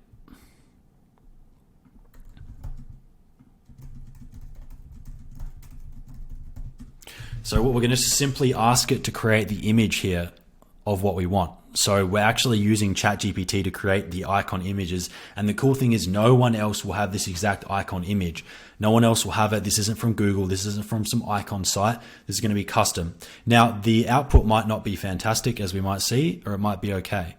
So what we're going to simply ask it to create the image here of what we want. So we're actually using ChatGPT to create the icon images. And the cool thing is no one else will have this exact icon image. No one else will have it. This isn't from Google. This isn't from some icon site. This is going to be custom. Now, the output might not be fantastic, as we might see, or it might be okay.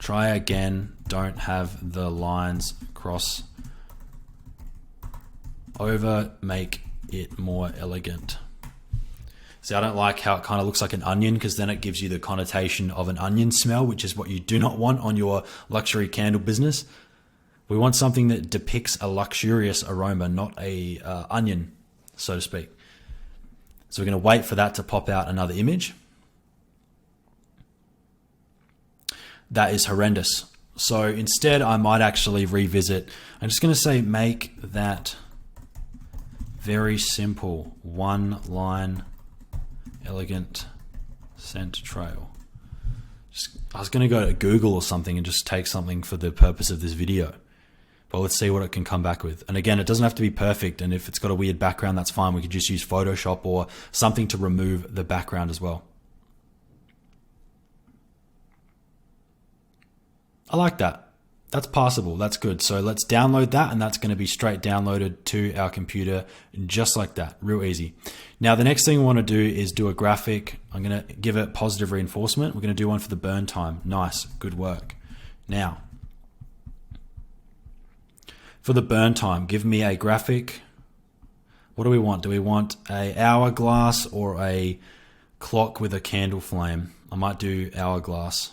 Try again. Don't have the lines cross over. Make it more elegant. See, I don't like how it kind of looks like an onion, because then it gives you the connotation of an onion smell, which is what you do not want on your luxury candle business. We want something that depicts a luxurious aroma, not a onion, so to speak. So we're going to wait for that to pop out another image. That is horrendous. So instead, I might actually revisit. I'm just going to say, make that very simple, one line, elegant scent trail. I was going to go to Google or something and just take something for the purpose of this video. But let's see what it can come back with. And again, it doesn't have to be perfect. And if it's got a weird background, that's fine. We could just use Photoshop or something to remove the background as well. I like that. That's passable. That's good. So let's download that, and that's going to be straight downloaded to our computer just like that. Real easy. Now, the next thing we want to do is do a graphic. I'm going to give it positive reinforcement. We're going to do one for the burn time. Nice. Good work. Now, for the burn time, give me a graphic What do we want? Do we want a hourglass or a clock with a candle flame? I might do hourglass.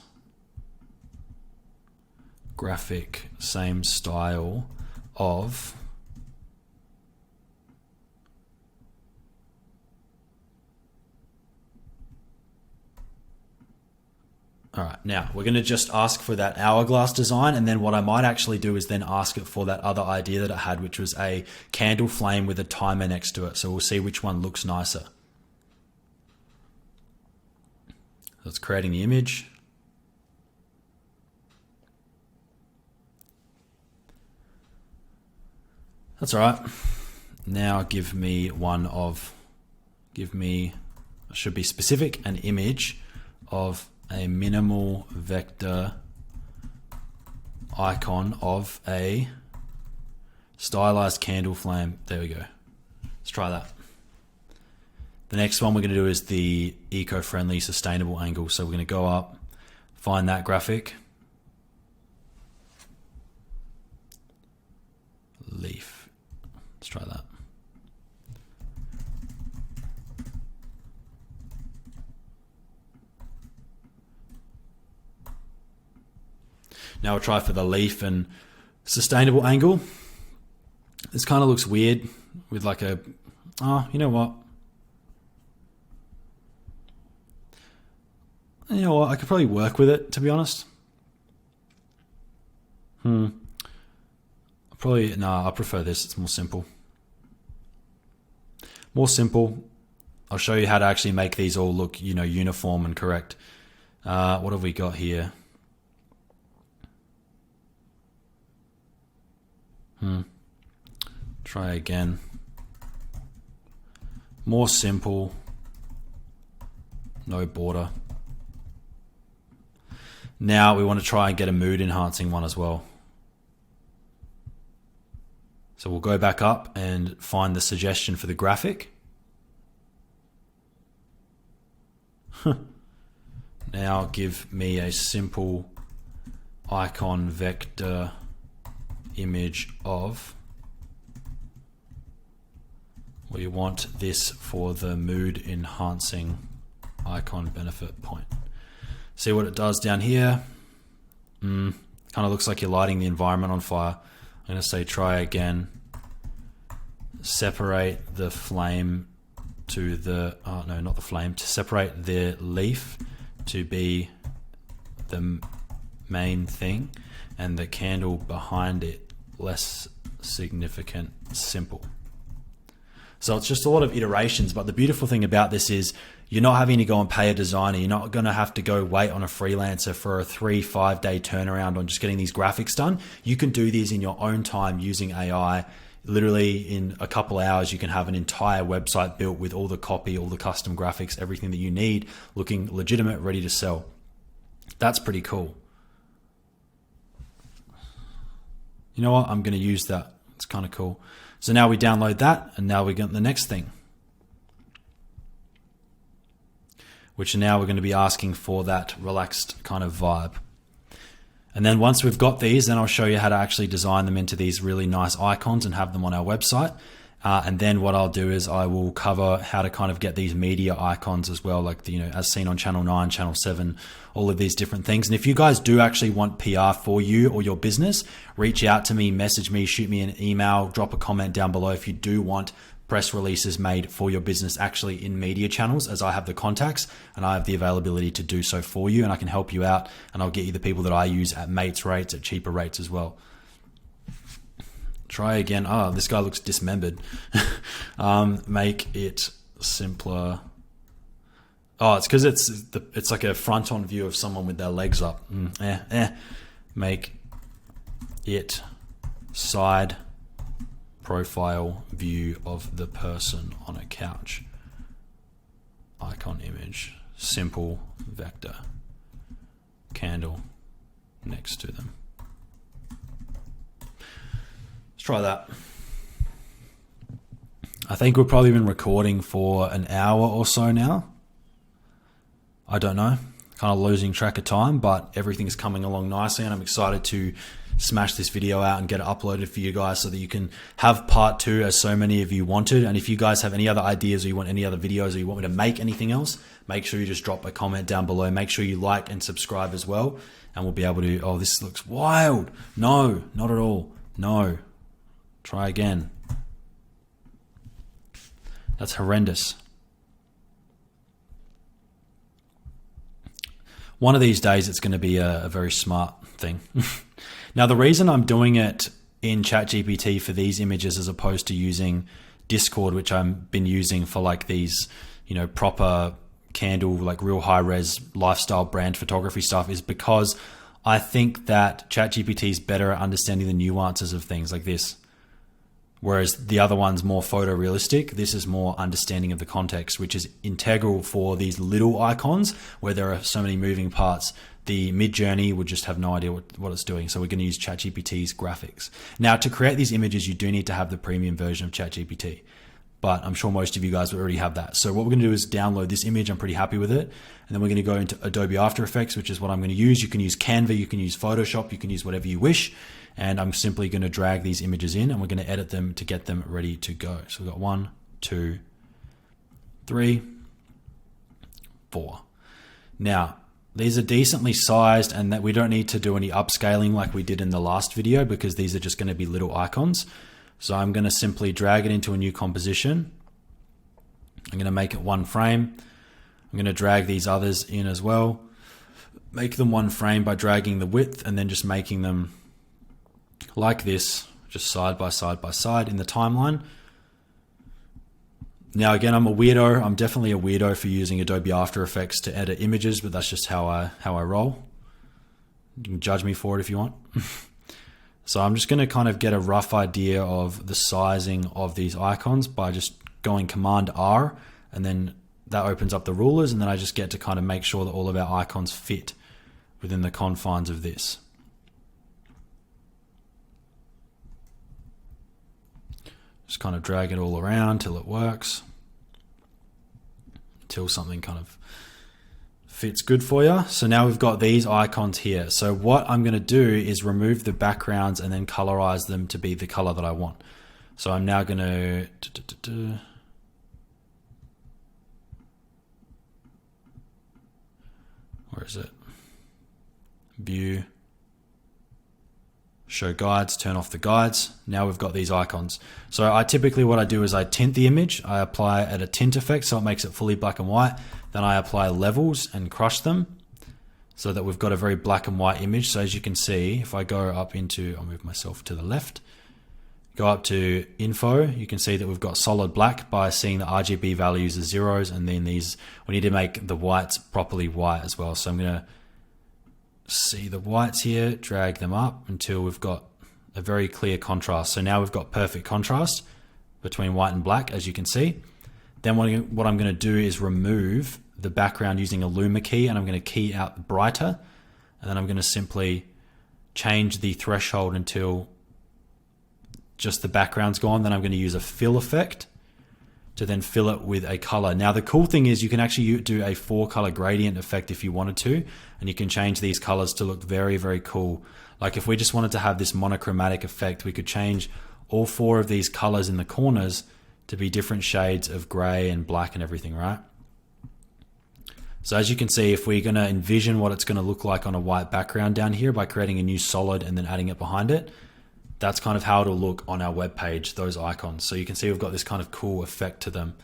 Graphic, same style of all right, now we're going to just ask for that hourglass design, and then what I might actually do is then ask it for that other idea that I had, which was a candle flame with a timer next to it. So we'll see which one looks nicer. So it's creating the image. That's all right. Now give me it should be specific, an image of a minimal vector icon of a stylized candle flame. There we go. Let's try that. The next one we're going to do is the eco-friendly sustainable angle. So we're going to go up, find that graphic. Leaf. Let's try that. Now we'll try for the leaf and sustainable angle. This kind of looks weird with like a, oh, you know what? You know what? I could probably work with it, to be honest. I prefer this. It's more simple. More simple. I'll show you how to actually make these all look, uniform and correct. What have we got here? Try again. More simple. No border. Now we want to try and get a mood enhancing one as well. So we'll go back up and find the suggestion for the graphic. Now give me a simple icon vector image of, we want this for the mood enhancing icon benefit point. See what it does down here. Kind of looks like you're lighting the environment on fire. I'm going to say try again. Separate the flame to the, not the flame, to separate the leaf to be the main thing and the candle behind it less significant, simple. So it's just a lot of iterations, but the beautiful thing about this is you're not having to go and pay a designer. You're not going to have to go wait on a freelancer for a 3-5 day turnaround on just getting these graphics done. You can do these in your own time using AI. Literally in a couple hours, you can have an entire website built with all the copy, all the custom graphics, everything that you need, looking legitimate, ready to sell. That's pretty cool. You know what? I'm going to use that. It's kind of cool. So now we download that, and now we get the next thing, which now we're going to be asking for that relaxed kind of vibe. And then once we've got these, then I'll show you how to actually design them into these really nice icons and have them on our website. And then what I'll do is I will cover how to kind of get these media icons as well, like as seen on channel 9, channel 7, all of these different things. And if you guys do actually want PR for you or your business, reach out to me, message me, shoot me an email, drop a comment down below if you do want press releases made for your business actually in media channels, as I have the contacts and I have the availability to do so for you, and I can help you out, and I'll get you the people that I use at mates rates, at cheaper rates as well. Try again. Oh, this guy looks dismembered. Make it simpler. Oh, it's because it's like a front-on view of someone with their legs up. Make it side profile view of the person on a couch. Icon image. Simple vector. Candle next to them. Try that. I think we've probably been recording for an hour or so now. I don't know. kind of losing track of time, but everything's coming along nicely, and I'm excited to smash this video out and get it uploaded for you guys so that you can have part 2 as so many of you wanted. And if you guys have any other ideas, or you want any other videos, or you want me to make anything else, make sure you just drop a comment down below. Make sure you like and subscribe as well, and we'll be able to, oh, this looks wild. No, not at all. No, try again. That's horrendous. One of these days it's going to be a very smart thing. Now, the reason I'm doing it in ChatGPT for these images as opposed to using Discord, which I've been using for like these, you know, proper candle, like real high res lifestyle brand photography stuff, is because I think that ChatGPT is better at understanding the nuances of things like this. Whereas the other one's more photorealistic. This is more understanding of the context, which is integral for these little icons where there are so many moving parts. The Mid-Journey would just have no idea what it's doing. So we're going to use ChatGPT's graphics. Now, to create these images, you do need to have the premium version of ChatGPT, but I'm sure most of you guys will already have that. So what we're going to do is download this image. I'm pretty happy with it. And then we're going to go into Adobe After Effects, which is what I'm going to use. You can use Canva, you can use Photoshop, you can use whatever you wish. And I'm simply going to drag these images in, and we're going to edit them to get them ready to go. So we've got 1, 2, 3, 4. Now, these are decently sized, and that we don't need to do any upscaling like we did in the last video, because these are just going to be little icons. So I'm going to simply drag it into a new composition. I'm going to make it 1 frame. I'm going to drag these others in as well. Make them 1 frame by dragging the width, and then just making them like this, just side by side by side in the timeline. Now, again, I'm a weirdo. I'm definitely a weirdo for using Adobe After Effects to edit images, but that's just how I roll. You can judge me for it if you want. So I'm just going to kind of get a rough idea of the sizing of these icons by just going Command R, and then that opens up the rulers, and then I just get to kind of make sure that all of our icons fit within the confines of this. Just kind of drag it all around till it works, until something kind of fits good for you. So now we've got these icons here. So what I'm going to do is remove the backgrounds and then colorize them to be the color that I want. So I'm now going to where is it? View. Show guides, turn off the guides. Now we've got these icons. So I typically, what I do is I tint the image. I apply at a tint effect so it makes it fully black and white. Then I apply levels and crush them so that we've got a very black and white image. So as you can see, if I go up into, I'll move myself to the left, go up to info, you can see that we've got solid black by seeing the RGB values as zeros. And then these, we need to make the whites properly white as well. So I'm going to see the whites here, drag them up until we've got a very clear contrast. So now we've got perfect contrast between white and black, as you can see. Then what I'm going to do is remove the background using a luma key, and I'm going to key out brighter, and then I'm going to simply change the threshold until just the background's gone. Then I'm going to use a fill effect to then fill it with a color. Now, the cool thing is you can actually do a 4-color gradient effect if you wanted to, and you can change these colors to look very, very cool. Like if we just wanted to have this monochromatic effect, we could change all 4 of these colors in the corners to be different shades of gray and black and everything, right? So as you can see, if we're going to envision what it's going to look like on a white background down here by creating a new solid and then adding it behind it, that's kind of how it'll look on our web page, those icons. So you can see we've got this kind of cool effect to them.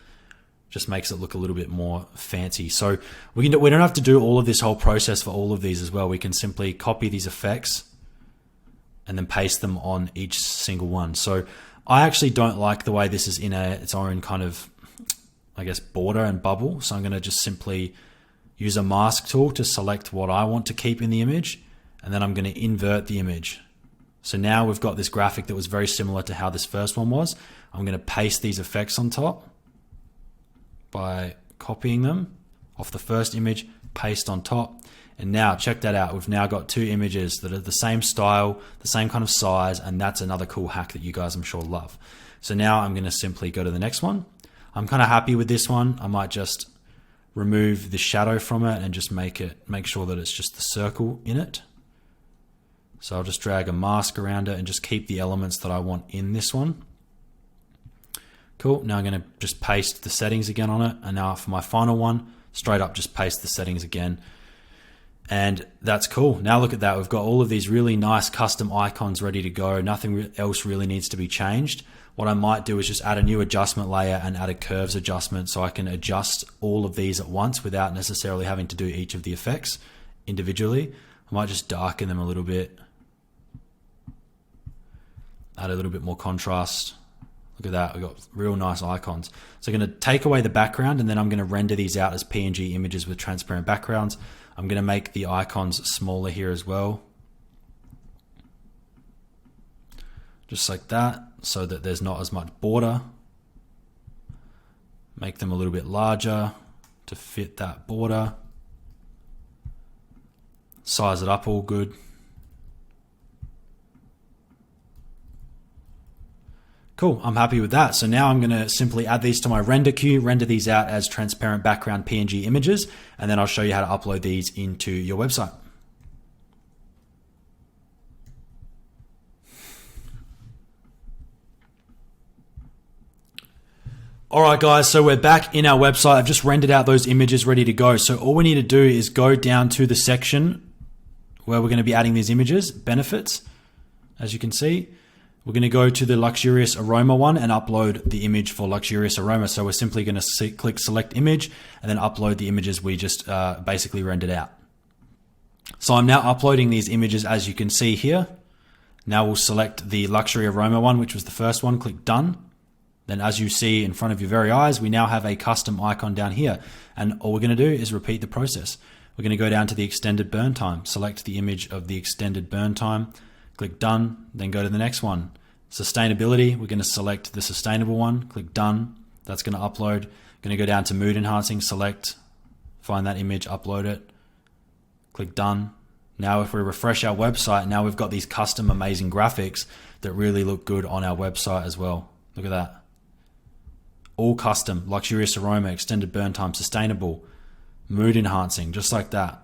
Just makes it look a little bit more fancy. So we don't have to do all of this whole process for all of these as well. We can simply copy these effects and then paste them on each single one. So I actually don't like the way this is in its own kind of, I guess, border and bubble. So I'm going to just simply use a mask tool to select what I want to keep in the image. And then I'm going to invert the image. So now we've got this graphic that was very similar to how this first one was. I'm going to paste these effects on top by copying them off the first image, paste on top. And now check that out. We've now got 2 images that are the same style, the same kind of size, and that's another cool hack that you guys I'm sure love. So now I'm going to simply go to the next one. I'm kind of happy with this one. I might just remove the shadow from it and just make sure that it's just the circle in it. So I'll just drag a mask around it and just keep the elements that I want in this one. Cool, now I'm gonna just paste the settings again on it. And now for my final one, straight up just paste the settings again. And that's cool. Now look at that. We've got all of these really nice custom icons ready to go. Nothing else really needs to be changed. What I might do is just add a new adjustment layer and add a curves adjustment so I can adjust all of these at once without necessarily having to do each of the effects individually. I might just darken them a little bit. Add a little bit more contrast. Look at that, we've got real nice icons. So I'm going to take away the background and then I'm going to render these out as PNG images with transparent backgrounds. I'm going to make the icons smaller here as well. Just like that, so that there's not as much border. Make them a little bit larger to fit that border. Size it up all good. Cool, I'm happy with that. So now I'm going to simply add these to my render queue, render these out as transparent background PNG images, and then I'll show you how to upload these into your website. All right, guys, so we're back in our website. I've just rendered out those images ready to go. So all we need to do is go down to the section where we're going to be adding these images, benefits, as you can see. We're going to go to the luxurious aroma one and upload the image for luxurious aroma. So we're simply going to click select image and then upload the images we just basically rendered out. So I'm now uploading these images as you can see here. Now we'll select the luxury aroma one, which was the first one, click done. Then as you see in front of your very eyes, we now have a custom icon down here. And all we're going to do is repeat the process. We're going to go down to the extended burn time, select the image of the extended burn time, click done, then go to the next one. Sustainability, we're going to select the sustainable one, click done. That's going to upload. Going to go down to mood enhancing, select, find that image, upload it, click done. Now if we refresh our website, now we've got these custom amazing graphics that really look good on our website as well. Look at that. All custom, luxurious aroma, extended burn time, sustainable, mood enhancing, just like that.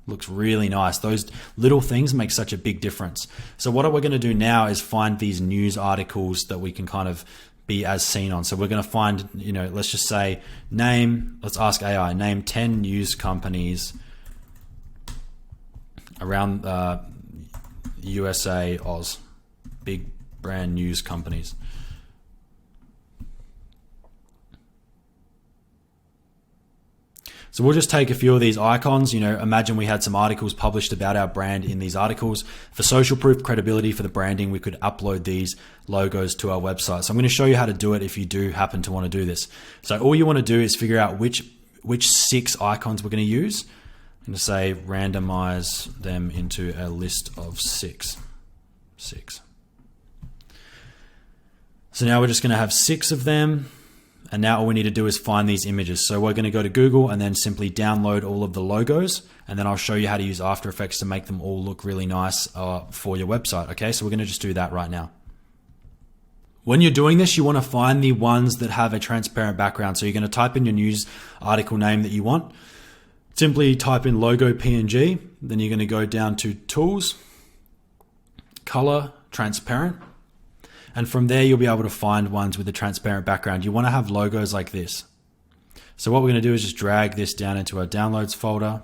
Looks really nice. Those little things make such a big difference. So what we're going to do now is find these news articles that we can kind of be as seen on. So we're going to find, let's just say let's ask AI, name 10 news companies around USA, Oz, big brand news companies. So we'll just take a few of these icons. Imagine we had some articles published about our brand in these articles. For social proof, credibility, for the branding, we could upload these logos to our website. So I'm going to show you how to do it if you do happen to want to do this. So all you want to do is figure out which 6 icons we're going to use. I'm going to say randomize them into a list of 6. So now we're just going to have 6 of them. And now all we need to do is find these images. So we're going to go to Google and then simply download all of the logos. And then I'll show you how to use After Effects to make them all look really nice for your website. Okay, so we're going to just do that right now. When you're doing this, you want to find the ones that have a transparent background. So you're going to type in your news article name that you want. Simply type in logo PNG. Then you're going to go down to Tools, Color, Transparent. And from there, you'll be able to find ones with a transparent background. You want to have logos like this. So what we're going to do is just drag this down into our downloads folder.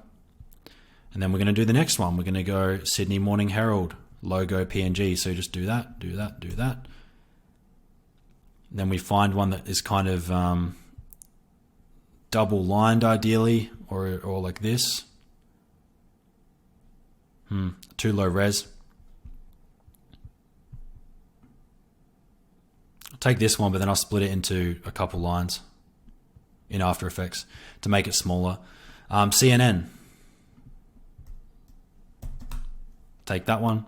And then we're going to do the next one. We're going to go Sydney Morning Herald, logo PNG. So just do that, do that, do that. Then we find one that is kind of double lined ideally, or like this. Too low res. Take this one, but then I'll split it into a couple lines in After Effects to make it smaller. CNN. Take that one.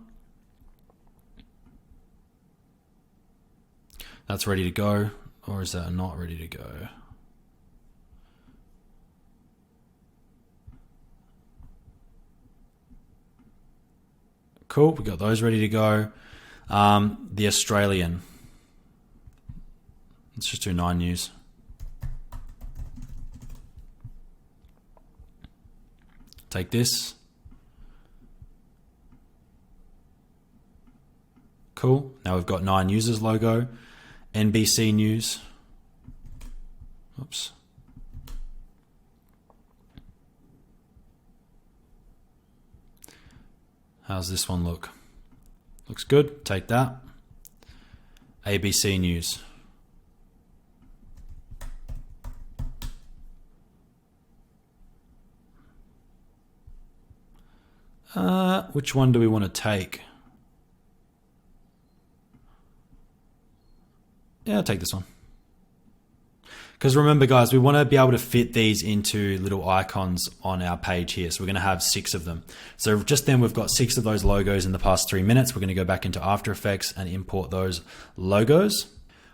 That's ready to go, or is that not ready to go? Cool, we got those ready to go. The Australian. Let's just do 9 News. take this. Cool. Now we've got 9 users logo, NBC News. Oops. How's this one look? Looks good. Take that. ABC News. Which one do we want to take? Yeah, I'll take this one. Because remember, guys, we want to be able to fit these into little icons on our page here. So we're going to have 6 of them. So just then we've got 6 of those logos in the past 3 minutes. We're going to go back into After Effects and import those logos.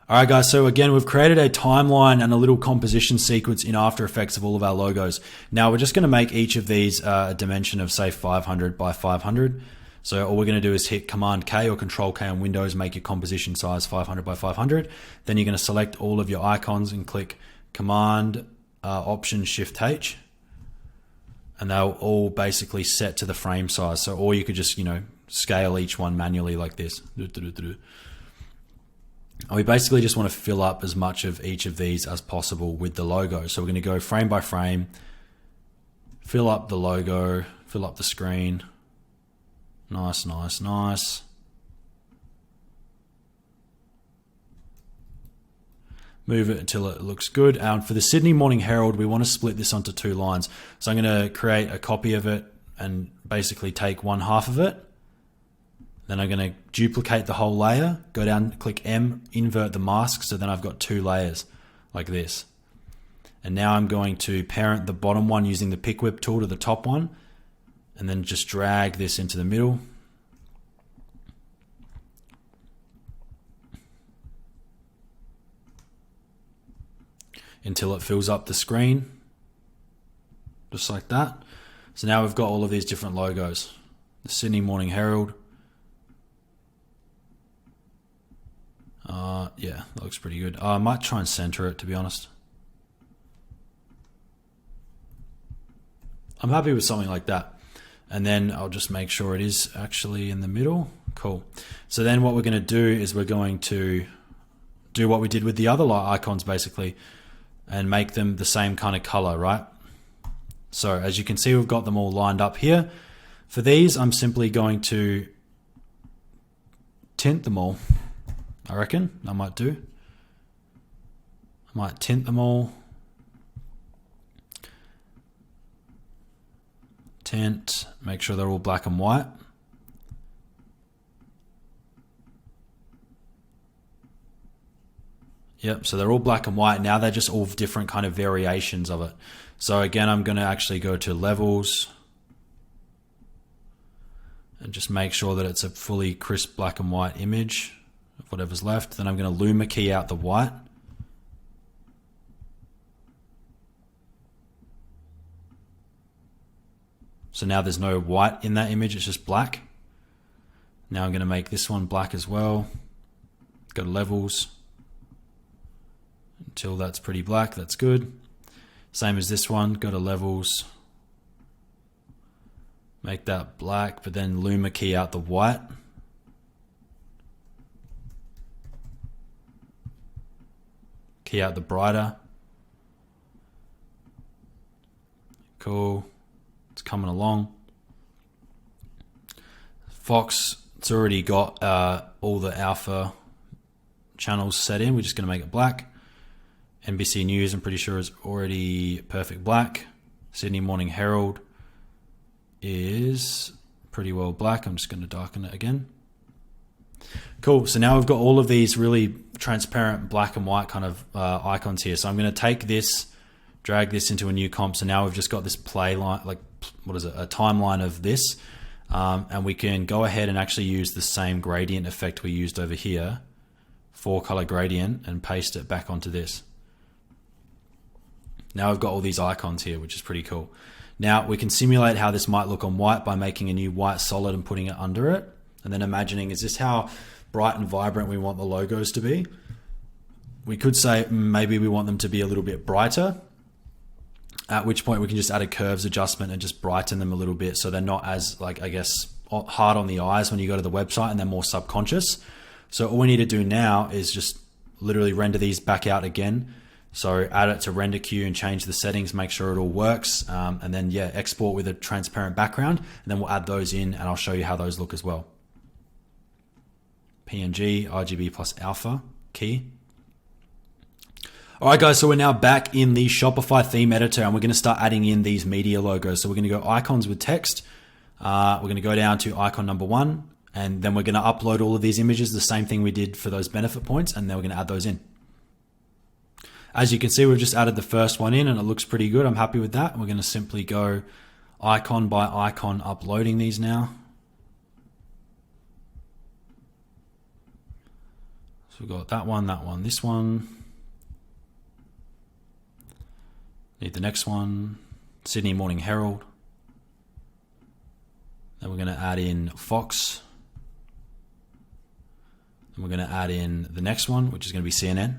All right, guys. So again, we've created a timeline and a little composition sequence in After Effects of all of our logos. Now we're just going to make each of these a dimension of say 500 by 500. So all we're going to do is hit Command K or Control K on Windows, make your composition size 500 by 500. Then you're going to select all of your icons and click Command Option Shift H, and they'll all basically set to the frame size. So, or you could just, scale each one manually like this. And we basically just want to fill up as much of each of these as possible with the logo. So we're going to go frame by frame, fill up the logo, fill up the screen. Nice, nice, nice. Move it until it looks good. And for the Sydney Morning Herald, we want to split this onto 2 lines. So I'm going to create a copy of it and basically take 1/2 of it. Then I'm going to duplicate the whole layer, go down, click M, invert the mask. So then I've got 2 layers like this. And now I'm going to parent the bottom one using the pick whip tool to the top one. And then just drag this into the middle. Until it fills up the screen. Just like that. So now we've got all of these different logos. The Sydney Morning Herald. Yeah, that looks pretty good. I might try and center it, to be honest. I'm happy with something like that. And then I'll just make sure it is actually in the middle. Cool. So then what we're going to do is we're going to do what we did with the other icons basically and make them the same kind of color, right? So as you can see, we've got them all lined up here. For these, I'm simply going to tint them all. I reckon I might do. I might tint them all. Tint, make sure they're all black and white. Yep, so they're all black and white. Now they're just all different kind of variations of it. So again, I'm going to actually go to levels and just make sure that it's a fully crisp black and white image of whatever's left. Then I'm going to Luma key out the white. So now there's no white in that image, it's just black. Now I'm going to make this one black as well. Go to levels. Until that's pretty black, that's good. Same as this one, go to levels. Make that black, but then Luma key out the white. Key out the brighter. Cool. It's coming along. Fox, it's already got all the alpha channels set in. We're just going to make it black. NBC News, I'm pretty sure, is already perfect black. Sydney Morning Herald is pretty well black. I'm just going to darken it again. Cool. So now we've got all of these really transparent black and white kind of icons here. So I'm going to take this, drag this into a new comp. So now we've just got this play line, like what is it, a timeline of this. And we can go ahead and actually use the same gradient effect we used over here, 4-color gradient, and paste it back onto this. Now I've got all these icons here, which is pretty cool. Now we can simulate how this might look on white by making a new white solid and putting it under it. And then imagining, is this how bright and vibrant we want the logos to be? We could say maybe we want them to be a little bit brighter. at which point we can just add a curves adjustment and just brighten them a little bit so they're not as, like, I guess, hard on the eyes when you go to the website, and they're more subconscious. So all we need to do now is just literally render these back out again. So add it to render queue and change the settings, make sure it all works. And then export with a transparent background, and then we'll add those in and I'll show you how those look as well. PNG, RGB plus alpha key. All right, guys, so we're now back in the Shopify theme editor, and we're going to start adding in these media logos. So we're going to go icons with text. We're going to go down to icon number 1, and then we're going to upload all of these images, the same thing we did for those benefit points, and then we're going to add those in. As you can see, we've just added the first one in and it looks pretty good. I'm happy with that. We're going to simply go icon by icon uploading these now. So we've got that one, this one. Need the next one, Sydney Morning Herald. Then we're going to add in Fox. And we're going to add in the next one, which is going to be CNN.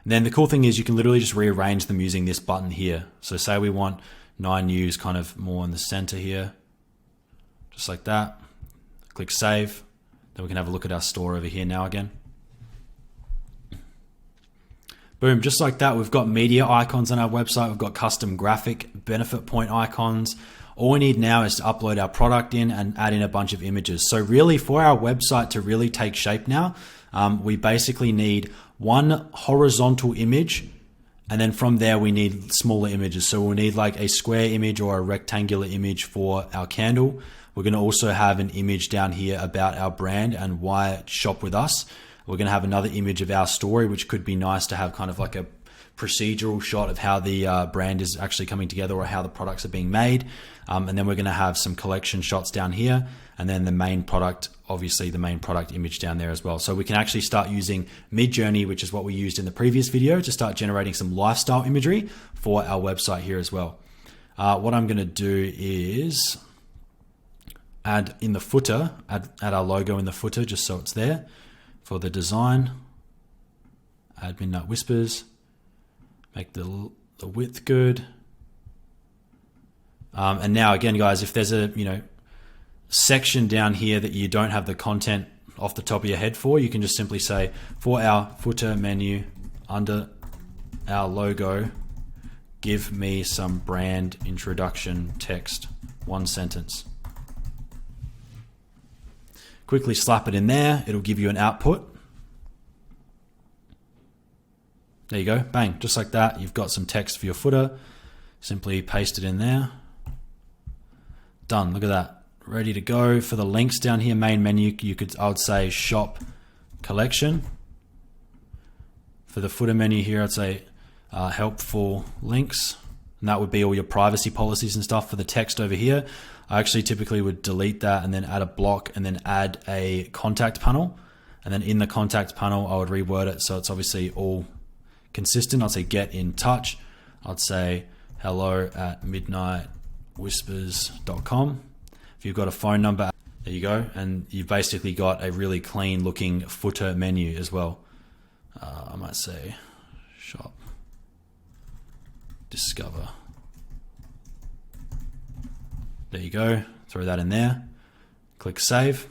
And then the cool thing is you can literally just rearrange them using this button here. So say we want 9 News kind of more in the center here, just like that. Click save. Then we can have a look at our store over here now again. Boom, just like that, we've got media icons on our website. We've got custom graphic benefit point icons. All we need now is to upload our product in and add in a bunch of images. So really, for our website to really take shape now, we basically need one horizontal image, and then from there we need smaller images. So we'll need like a square image or a rectangular image for our candle. We're going to also have an image down here about our brand and why shop with us. We're going to have another image of our story, which could be nice to have kind of like a procedural shot of how the brand is actually coming together or how the products are being made. And then we're going to have some collection shots down here, and then the main product, obviously the main product image down there as well. So we can actually start using Midjourney, which is what we used in the previous video, to start generating some lifestyle imagery for our website here as well. What I'm going to do is add in the footer, add our logo in the footer just so it's there for the design. Add Midnight Whispers, make the width good. And now again, guys, if there's a section down here that you don't have the content off the top of your head for, you can just simply say, for our footer menu under our logo, give me some brand introduction text, 1 sentence. Quickly slap it in there. It'll give you an output. There you go, bang, just like that. You've got some text for your footer. Simply paste it in there. Done, look at that. Ready to go. For the links down here, main menu, I would say shop collection. For the footer menu here, I'd say helpful links. And that would be all your privacy policies and stuff. For the text over here, I actually typically would delete that and then add a block and then add a contact panel. And then in the contact panel, I would reword it so it's obviously all consistent. I'd say get in touch. I'd say hello@midnightwhispers.com. If you've got a phone number, there you go. And you've basically got a really clean looking footer menu as well. I might say shop, discover. There you go. Throw that in there. Click save.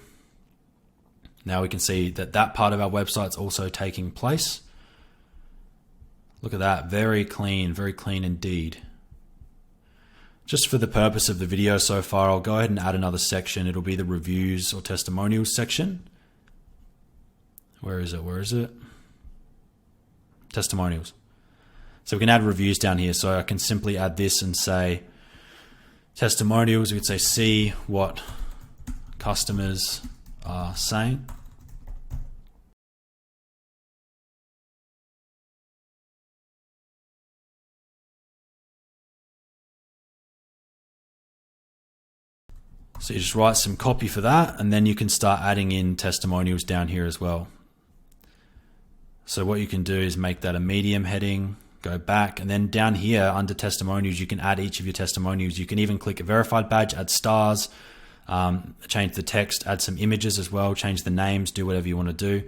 Now we can see that that part of our website's also taking place. Look at that, very clean indeed. Just for the purpose of the video so far, I'll go ahead and add another section. It'll be the reviews or testimonials section. Where is it? Testimonials. So we can add reviews down here. So I can simply add this and say testimonials. We could say see what customers are saying. So you just write some copy for that, and then you can start adding in testimonials down here as well. So what you can do is make that a medium heading, go back, and then down here under testimonials, you can add each of your testimonials. You can even click a verified badge, add stars, change the text, add some images as well, change the names, do whatever you want to do.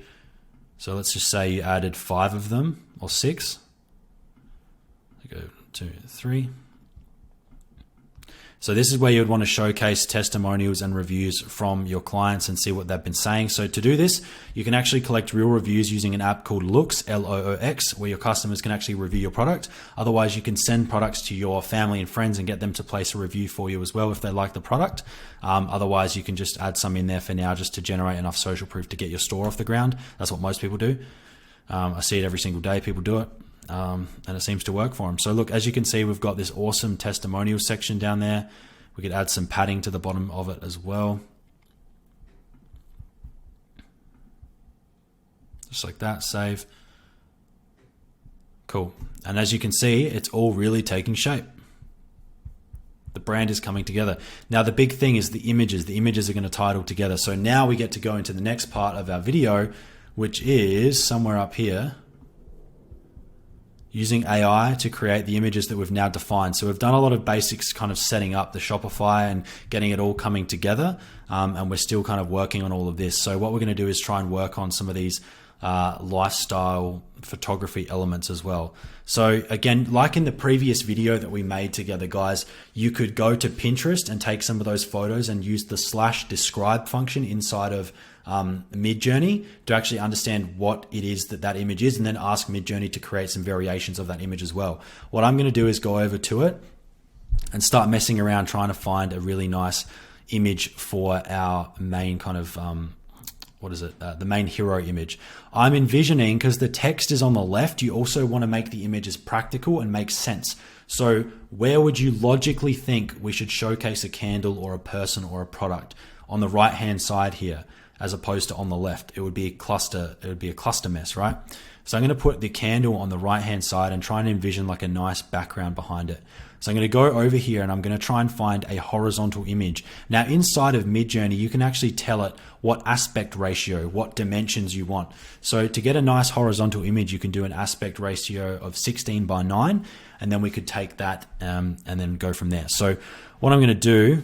So let's just say you added 5 of them or 6. Go 2, 3. So this is where you would want to showcase testimonials and reviews from your clients and see what they've been saying. So to do this, you can actually collect real reviews using an app called Loox, Loox, where your customers can actually review your product. Otherwise, you can send products to your family and friends and get them to place a review for you as well if they like the product. Otherwise, you can just add some in there for now just to generate enough social proof to get your store off the ground. That's what most people do. I see it every single day. People do it. And it seems to work for them. So look, as you can see, we've got this awesome testimonial section down there. We could add some padding to the bottom of it as well. Just like that, save. Cool. And as you can see, it's all really taking shape. The brand is coming together. Now, the big thing is the images. The images are going to tie it all together. So now we get to go into the next part of our video, which is somewhere up here. Using AI to create the images that we've now defined. So we've done a lot of basics kind of setting up the Shopify and getting it all coming together. And we're still kind of working on all of this. So what we're going to do is try and work on some of these lifestyle photography elements as well. So again, like in the previous video that we made together, guys, you could go to Pinterest and take some of those photos and use the /describe function inside of Midjourney to actually understand what it is that image is, and then ask Midjourney to create some variations of that image as well. What I'm going to do is go over to it and start messing around trying to find a really nice image for our main kind of the main hero image. I'm envisioning, because the text is on the left, you also want to make the images practical and make sense. So where would you logically think we should showcase a candle or a person or a product? On the right hand side here, as opposed to on the left. It would be a cluster mess, right? So I'm going to put the candle on the right hand side and try and envision like a nice background behind it. So I'm going to go over here and I'm going to try and find a horizontal image. Now inside of Midjourney, you can actually tell it what aspect ratio, what dimensions you want. So to get a nice horizontal image, you can do an aspect ratio of 16:9, and then we could take that and then go from there. So what I'm going to do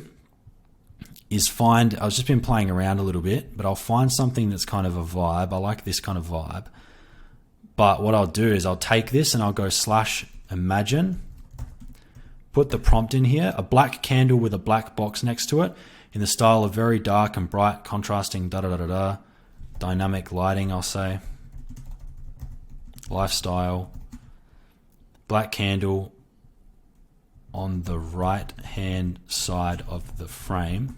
is find, I've just been playing around a little bit, but I'll find something that's kind of a vibe. I like this kind of vibe. But what I'll do is I'll take this and I'll go /imagine, put the prompt in here, a black candle with a black box next to it in the style of very dark and bright, contrasting, dynamic lighting, I'll say. Lifestyle, black candle on the right hand side of the frame.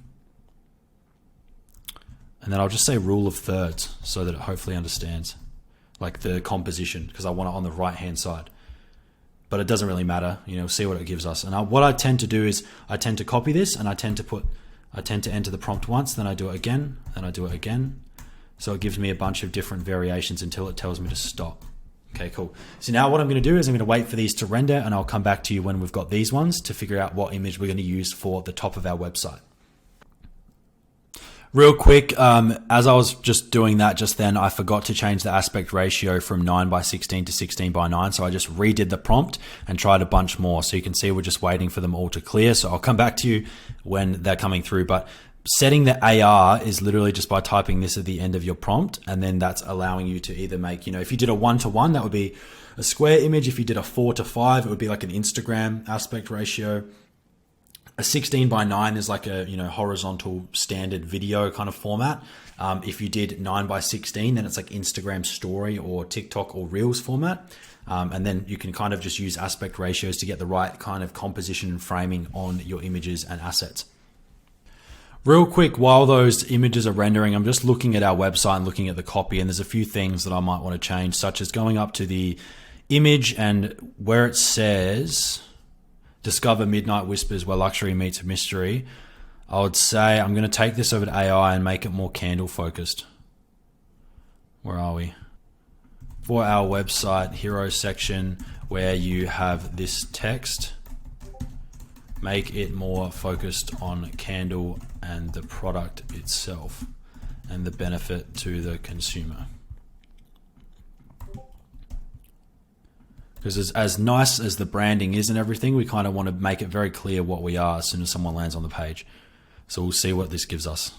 And then I'll just say rule of thirds so that it hopefully understands like the composition, because I want it on the right hand side. But it doesn't really matter, see what it gives us. And what I tend to do is I tend to copy this and I tend to enter the prompt once, then I do it again, then I do it again. So it gives me a bunch of different variations until it tells me to stop. Okay, cool. So now what I'm going to do is I'm going to wait for these to render, and I'll come back to you when we've got these ones to figure out what image we're going to use for the top of our website. Real quick, as I was just doing that just then, I forgot to change the aspect ratio from 9:16 to 16:9. So I just redid the prompt and tried a bunch more. So you can see we're just waiting for them all to clear. So I'll come back to you when they're coming through. But setting the AR is literally just by typing this at the end of your prompt. And then that's allowing you to either make, if you did a 1:1, that would be a square image. If you did a 4:5, it would be like an Instagram aspect ratio. A 16:9 is like a horizontal standard video kind of format. If you did 9:16, then it's like Instagram story or TikTok or Reels format. And then you can kind of just use aspect ratios to get the right kind of composition and framing on your images and assets. Real quick, while those images are rendering, I'm just looking at our website and looking at the copy, and there's a few things that I might want to change, such as going up to the image and where it says discover midnight whispers where luxury meets mystery. I would say I'm going to take this over to AI and make it more candle focused. Where are we? For our website hero section where you have this text, make it more focused on candle and the product itself and the benefit to the consumer. Because as nice as the branding is and everything, we kind of want to make it very clear what we are as soon as someone lands on the page. So we'll see what this gives us.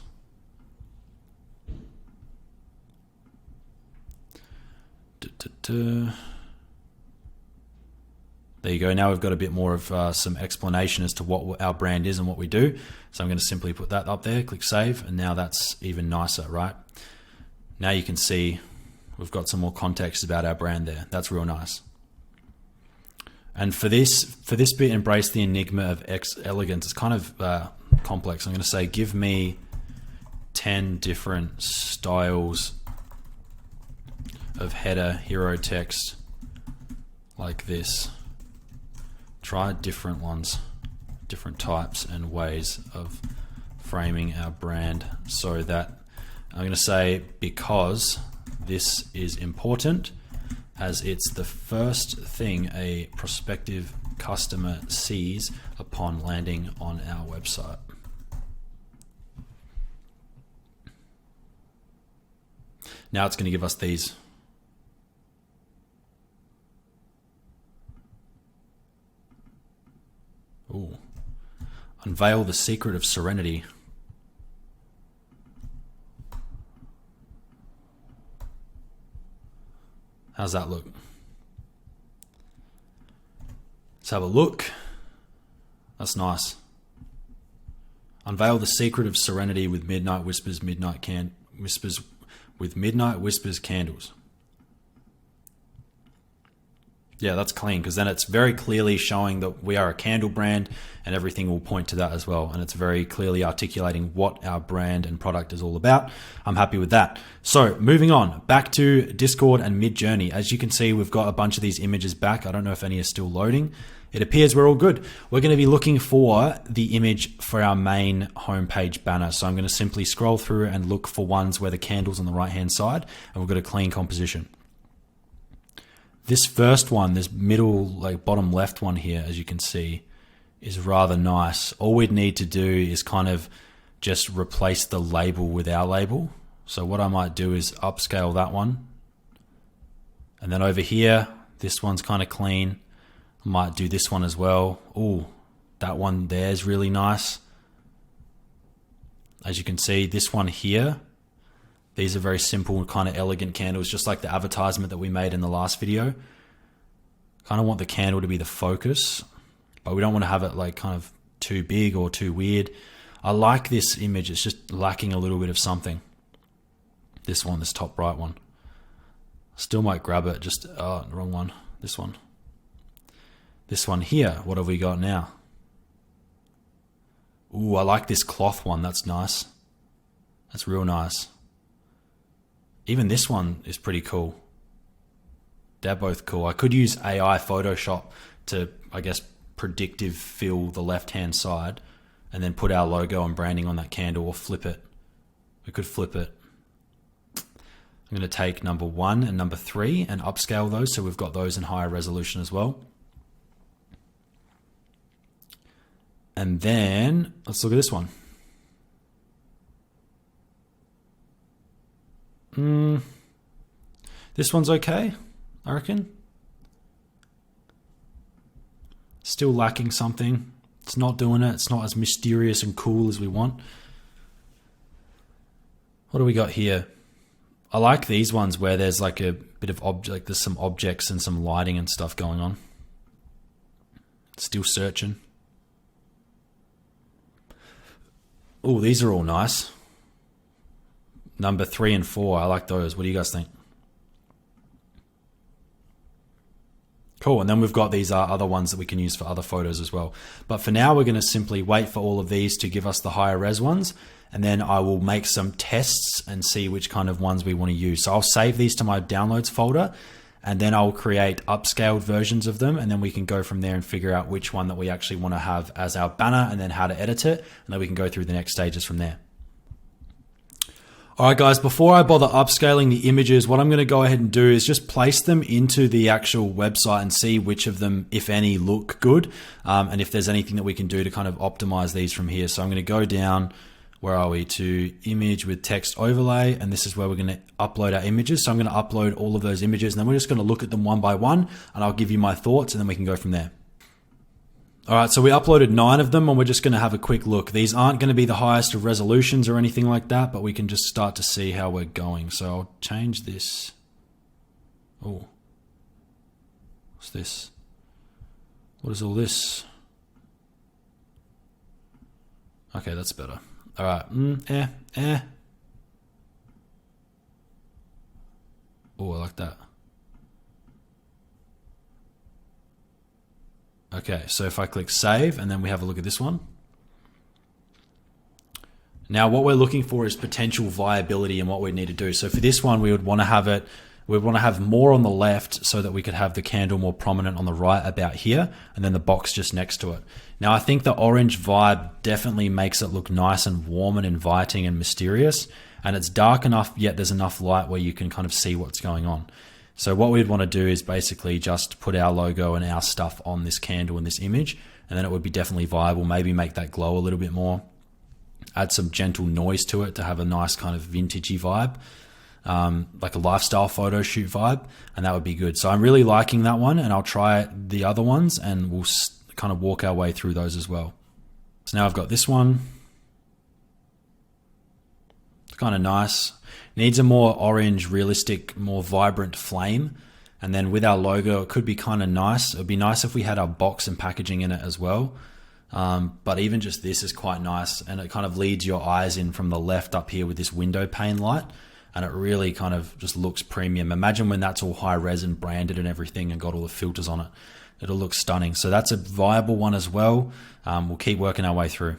There There you go. Now we've got a bit more of some explanation as to what our brand is and what we do. So I'm going to simply put that up there, click save, and now that's even nicer, right? Now you can see we've got some more context about our brand there. That's real nice. And for this bit, embrace the enigma of elegance. It's kind of complex. I'm going to say, give me 10 different styles of header hero text like this. Try different ones, different types and ways of framing our brand, so that I'm going to say, because this is important, as it's the first thing a prospective customer sees upon landing on our website. Now it's going to give us these. Ooh. Unveil the secret of serenity. How's that look? Let's have a look. That's nice. Unveil the secret of serenity with midnight whispers, with midnight whispers candles. Yeah, that's clean, because then it's very clearly showing that we are a candle brand, and everything will point to that as well. And it's very clearly articulating what our brand and product is all about. I'm happy with that. So moving on, back to Discord and Midjourney. As you can see, we've got a bunch of these images back. I don't know if any are still loading. It appears we're all good. We're going to be looking for the image for our main homepage banner. So I'm going to simply scroll through and look for ones where the candle's on the right-hand side, and we've got a clean composition. This first one, this middle, like bottom left one here, as you can see, is rather nice. All we'd need to do is kind of just replace the label with our label. So what I might do is upscale that one. And then over here, this one's kind of clean. I might do this one as well. Ooh, that one there is really nice. As you can see, this one here, these are very simple, kind of elegant candles, just like the advertisement that we made in the last video. Kind of want the candle to be the focus, but we don't want to have it like kind of too big or too weird. I like this image. It's just lacking a little bit of something. This one, this top right one. Still might grab it, just, wrong one. This one. This one here, what have we got now? Ooh, I like this cloth one. That's nice. That's real nice. Even this one is pretty cool. They're both cool. I could use AI Photoshop to, I guess, predictive fill the left-hand side and then put our logo and branding on that candle, or flip it. We could flip it. I'm going to take number 1 and number 3 and upscale those, so we've got those in higher resolution as well. And then let's look at this one. This one's okay, I reckon. Still lacking something. It's not doing it. It's not as mysterious and cool as we want. What do we got here? I like these ones where there's like a bit of object, there's some objects and some lighting and stuff going on. Still searching. Oh, these are all nice. Number 3 and 4, I like those. What do you guys think? Cool, and then we've got these other ones that we can use for other photos as well. But for now, we're going to simply wait for all of these to give us the higher res ones, and then I will make some tests and see which kind of ones we want to use. So I'll save these to my downloads folder, and then I'll create upscaled versions of them, and then we can go from there and figure out which one that we actually want to have as our banner, and then how to edit it, and then we can go through the next stages from there. All right, guys, before I bother upscaling the images, what I'm going to go ahead and do is just place them into the actual website and see which of them, if any, look good, and if there's anything that we can do to kind of optimize these from here. So I'm going to go down, where are we, to image with text overlay, and this is where we're going to upload our images. So I'm going to upload all of those images, and then we're just going to look at them one by one, and I'll give you my thoughts, and then we can go from there. All right, so we uploaded 9 of them, and we're just going to have a quick look. These aren't going to be the highest of resolutions or anything like that, but we can just start to see how we're going. So I'll change this. Oh, what's this? What is all this? Okay, that's better. All right. Oh, I like that. Okay, so if I click save and then we have a look at this one. Now what we're looking for is potential viability and what we need to do. So for this one, we would want to have it, we would want to have more on the left so that we could have the candle more prominent on the right about here, and then the box just next to it. Now I think the orange vibe definitely makes it look nice and warm and inviting and mysterious, and it's dark enough yet there's enough light where you can kind of see what's going on. So what we'd want to do is basically just put our logo and our stuff on this candle in this image, and then it would be definitely viable. Maybe make that glow a little bit more. Add some gentle noise to it to have a nice kind of vintagey vibe, like a lifestyle photo shoot vibe, and that would be good. So I'm really liking that one, and I'll try the other ones and we'll kind of walk our way through those as well. So now I've got this one. It's kind of nice. Needs a more orange, realistic, more vibrant flame. And then with our logo, it could be kind of nice. It would be nice if we had our box and packaging in it as well. But even just this is quite nice, and it kind of leads your eyes in from the left up here with this window pane light, and it really kind of just looks premium. Imagine when that's all high res and branded and everything and got all the filters on it. It'll look stunning. So that's a viable one as well. We'll keep working our way through.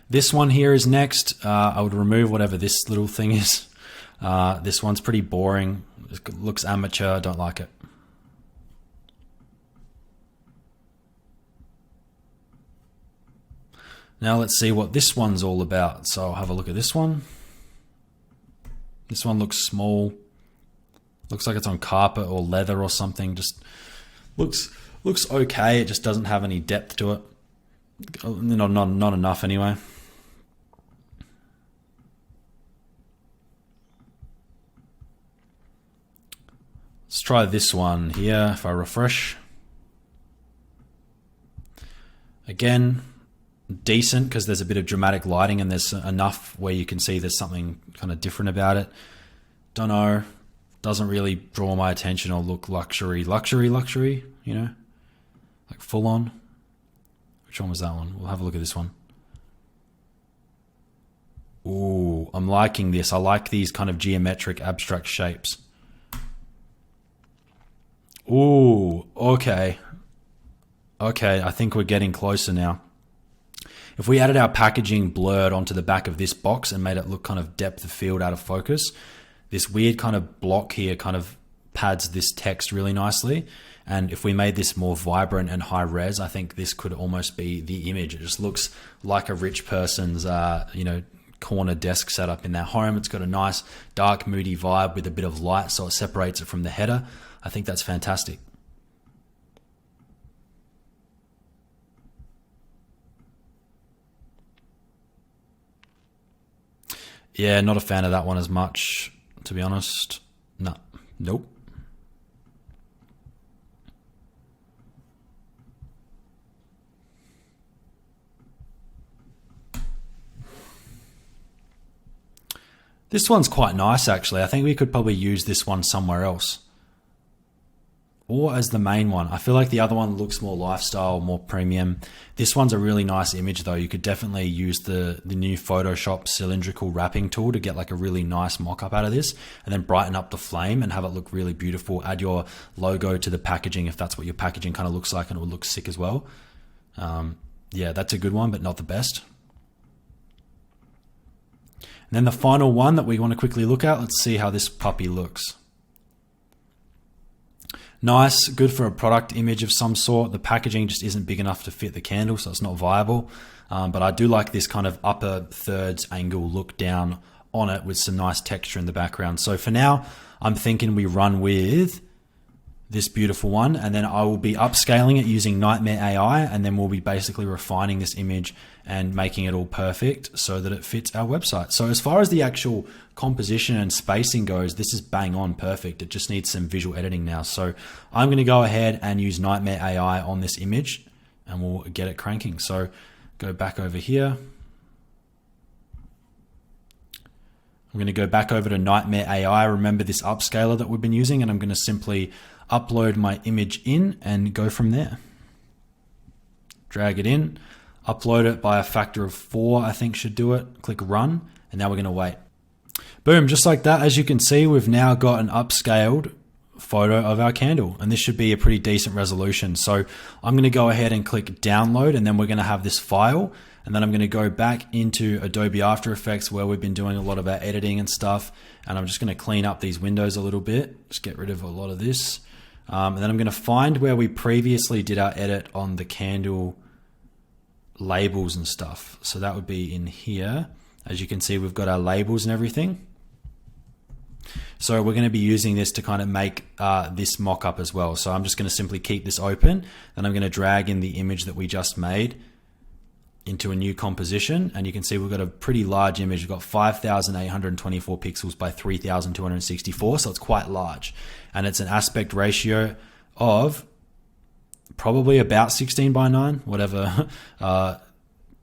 This one here is next. I would remove whatever this little thing is. This one's pretty boring. It looks amateur. I don't like it. Now let's see what this one's all about. So I'll have a look at this one. This one looks small. Looks like it's on carpet or leather or something. Just looks okay. It just doesn't have any depth to it. Not enough anyway. Let's try this one here. If I refresh. Again, decent because there's a bit of dramatic lighting and there's enough where you can see there's something kind of different about it. Don't know, doesn't really draw my attention or look luxury, you know, like full on. Which one was that one? We'll have a look at this one. Ooh, I'm liking this. I like these kind of geometric abstract shapes. Ooh, okay. Okay, I think we're getting closer now. If we added our packaging blurred onto the back of this box and made it look kind of depth of field out of focus, this weird kind of block here kind of pads this text really nicely. And if we made this more vibrant and high res, I think this could almost be the image. It just looks like a rich person's, corner desk setup in their home. It's got a nice dark, moody vibe with a bit of light, so it separates it from the header. I think that's fantastic. Yeah, not a fan of that one as much, to be honest. No, nope. This one's quite nice, actually. I think we could probably use this one somewhere else. Or as the main one. I feel like the other one looks more lifestyle, more premium. This one's a really nice image though. You could definitely use the new Photoshop cylindrical wrapping tool to get like a really nice mock-up out of this, and then brighten up the flame and have it look really beautiful. Add your logo to the packaging if that's what your packaging kind of looks like, and it would look sick as well. Yeah, that's a good one, but not the best. And then the final one that we want to quickly look at, let's see how this puppy looks. Nice, good for a product image of some sort. The packaging just isn't big enough to fit the candle, so it's not viable. But I do like this kind of upper thirds angle look down on it with some nice texture in the background. So for now, I'm thinking we run with this beautiful one, and then I will be upscaling it using Nightmare AI, and then we'll be basically refining this image and making it all perfect so that it fits our website. So as far as the actual composition and spacing goes, this is bang on perfect. It just needs some visual editing now. So I'm going to go ahead and use Nightmare AI on this image and we'll get it cranking. So go back over here. I'm going to go back over to Nightmare AI. Remember this upscaler that we've been using, and I'm going to simply upload my image in and go from there. Drag it in, upload it by a factor of 4, I think should do it. Click run, and now we're going to wait. Boom, just like that. As you can see, we've now got an upscaled photo of our candle, and this should be a pretty decent resolution. So I'm going to go ahead and click download, and then we're going to have this file, and then I'm going to go back into Adobe After Effects where we've been doing a lot of our editing and stuff, and I'm just going to clean up these windows a little bit, just get rid of a lot of this, and then I'm going to find where we previously did our edit on the candle labels and stuff. So that would be in here. As you can see, we've got our labels and everything. So we're going to be using this to kind of make this mock-up as well. So I'm just going to simply keep this open, and I'm going to drag in the image that we just made into a new composition. And you can see we've got a pretty large image. We've got 5,824 pixels by 3,264. So it's quite large. And it's an aspect ratio of probably about 16 by 9, whatever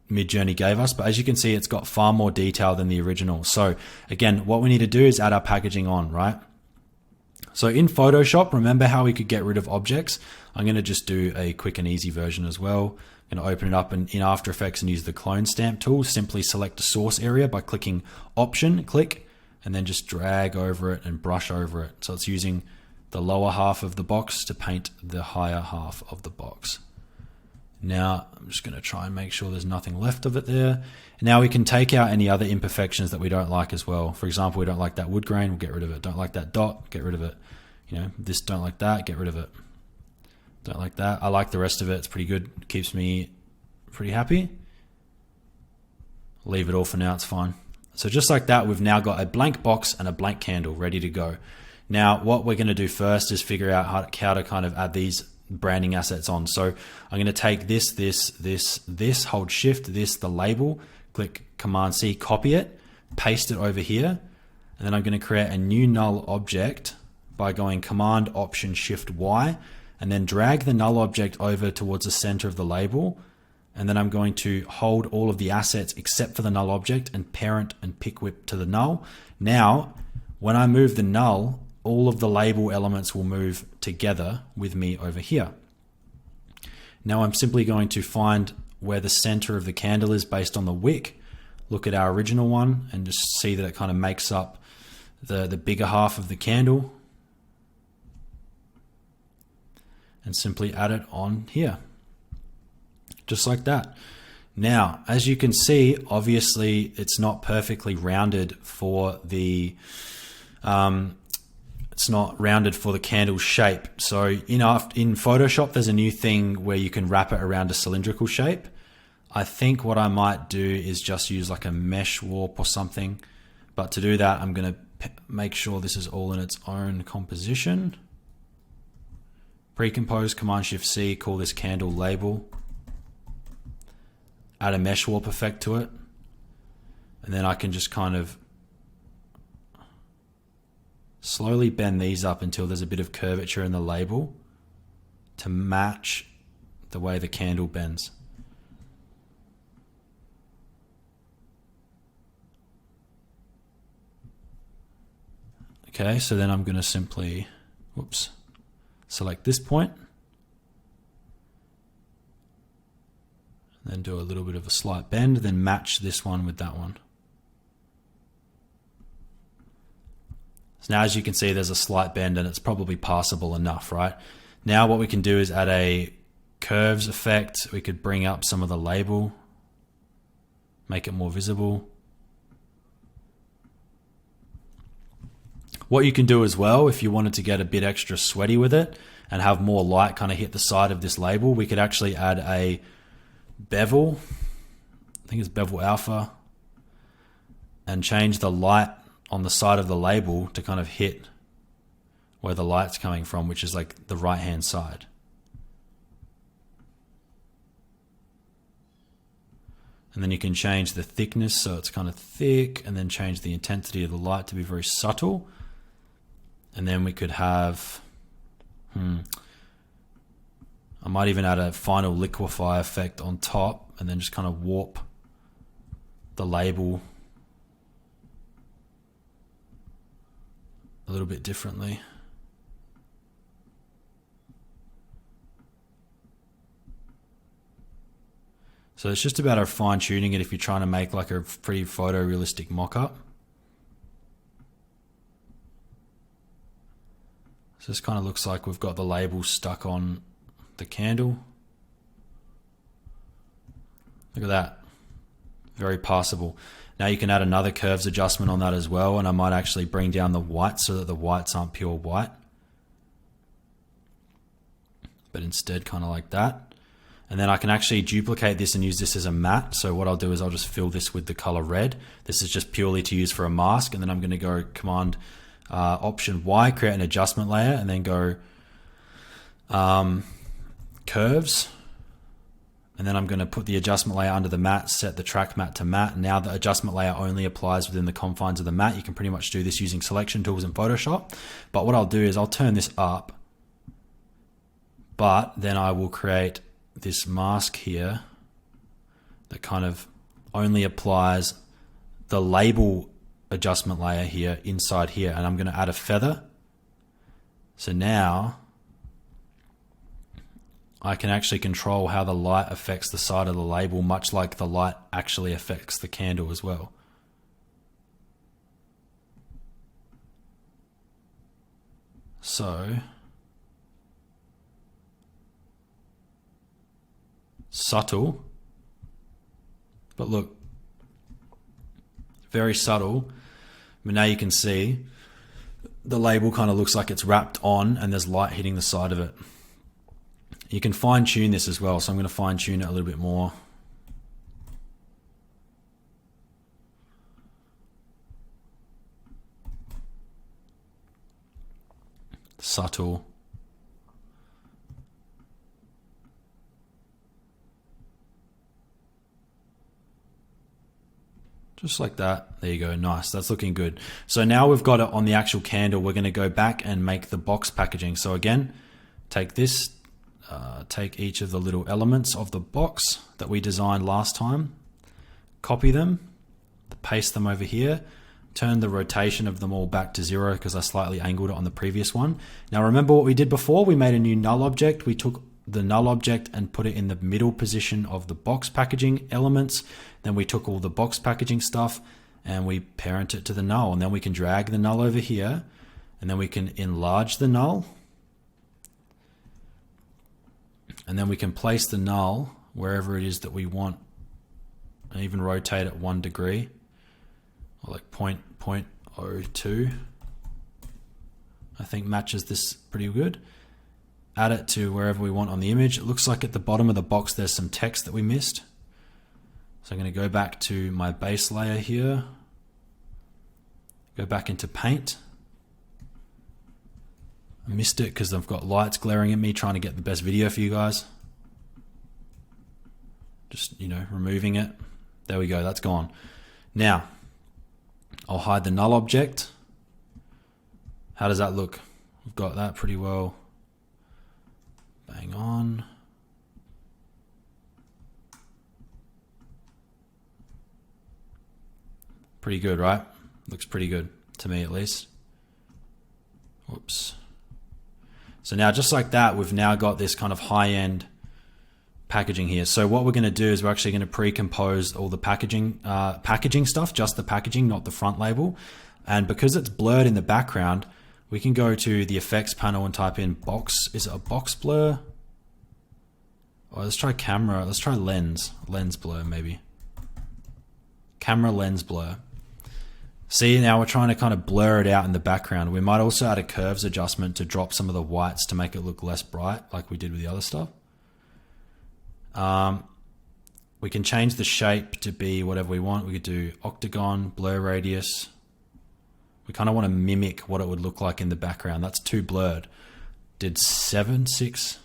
Midjourney gave us. But as you can see, it's got far more detail than the original. So again, what we need to do is add our packaging on, right? So in Photoshop, remember how we could get rid of objects? I'm going to just do a quick and easy version as well. I'm going to open it up in After Effects and use the clone stamp tool. Simply select the source area by clicking Option, click, and then just drag over it and brush over it. So it's using the lower half of the box to paint the higher half of the box. Now I'm just going to try and make sure there's nothing left of it there. Now we can take out any other imperfections that we don't like as well. For example, we don't like that wood grain, we'll get rid of it. Don't like that dot, get rid of it. You know, this don't like that, get rid of it. Don't like that. I like the rest of it. It's pretty good. It keeps me pretty happy. Leave it all for now, it's fine. So just like that, we've now got a blank box and a blank candle ready to go. Now, what we're going to do first is figure out how to kind of add these branding assets on. So I'm going to take this, hold shift, the label, click Command C, copy it, paste it over here, and then I'm going to create a new null object by going Command Option Shift Y, and then drag the null object over towards the center of the label. And then I'm going to hold all of the assets except for the null object and parent and pick whip to the null. Now, when I move the null, all of the label elements will move together with me over here. Now I'm simply going to find where the center of the candle is based on the wick. Look at our original one and just see that it kind of makes up the bigger half of the candle. And simply add it on here. Just like that. Now, as you can see, obviously it's not perfectly rounded for the candle shape. So in Photoshop, there's a new thing where you can wrap it around a cylindrical shape. I think what I might do is just use like a mesh warp or something. But to do that, I'm going to make sure this is all in its own composition. Pre-compose, Command Shift C, call this candle label. Add a mesh warp effect to it. And then I can just kind of slowly bend these up until there's a bit of curvature in the label to match the way the candle bends. Okay, so then I'm going to simply, select this point, then do a little bit of a slight bend, then match this one with that one. So now as you can see, there's a slight bend and it's probably passable enough, right? Now what we can do is add a curves effect. We could bring up some of the label, make it more visible. What you can do as well, if you wanted to get a bit extra sweaty with it and have more light kind of hit the side of this label, we could actually add a bevel, I think it's bevel alpha, and change the light on the side of the label to kind of hit where the light's coming from, which is like the right hand side. And then you can change the thickness so it's kind of thick, and then change the intensity of the light to be very subtle. And then we could have, I might even add a final liquefy effect on top and then just kind of warp the label a little bit differently. So it's just about fine tuning it if you're trying to make like a pretty photorealistic mock-up. So this kind of looks like we've got the label stuck on the candle. Look at that. Very passable. Now you can add another curves adjustment on that as well, and I might actually bring down the whites so that the whites aren't pure white, but instead kind of like that. And then I can actually duplicate this and use this as a matte. So what I'll do is I'll just fill this with the color red. This is just purely to use for a mask, and then I'm going to go Command Option Y, create an adjustment layer, and then go curves. And then I'm going to put the adjustment layer under the matte, set the track matte to matte. Now the adjustment layer only applies within the confines of the matte. You can pretty much do this using selection tools in Photoshop. But what I'll do is I'll turn this up, but then I will create this mask here that kind of only applies the label adjustment layer here inside here. And I'm going to add a feather. So now I can actually control how the light affects the side of the label, much like the light actually affects the candle as well. So, subtle, but look, very subtle. But now you can see the label kind of looks like it's wrapped on and there's light hitting the side of it. You can fine tune this as well, so I'm going to fine tune it a little bit more. Subtle. Just like that. There you go. Nice. That's looking good. So now we've got it on the actual candle. We're going to go back and make the box packaging. So again, take this. Take each of the little elements of the box that we designed last time, copy them, paste them over here, turn the rotation of them all back to 0 because I slightly angled it on the previous one. Now remember what we did before? We made a new null object. We took the null object and put it in the middle position of the box packaging elements. Then we took all the box packaging stuff and we parent it to the null. And then we can drag the null over here and then we can enlarge the null. And then we can place the null wherever it is that we want and even rotate it 1 degree, or like 0.02. I think matches this pretty good. Add it to wherever we want on the image. It looks like at the bottom of the box there's some text that we missed. So I'm going to go back to my base layer here, go back into Paint. I missed it because I've got lights glaring at me trying to get the best video for you guys. Just, removing it. There we go, that's gone. Now, I'll hide the null object. How does that look? We've got that pretty well. Bang on. Pretty good, right? Looks pretty good to me at least. Whoops. So now just like that, we've now got this kind of high-end packaging here. So what we're going to do is we're actually going to pre-compose all the packaging stuff, just the packaging, not the front label. And because it's blurred in the background, we can go to the effects panel and type in box. Is it a box blur? Oh, let's try camera. Let's try lens blur maybe. Camera lens blur. See, now we're trying to kind of blur it out in the background. We might also add a curves adjustment to drop some of the whites to make it look less bright like we did with the other stuff. We can change the shape to be whatever we want. We could do octagon, blur radius. We kind of want to mimic what it would look like in the background. That's too blurred. Did 7, 6.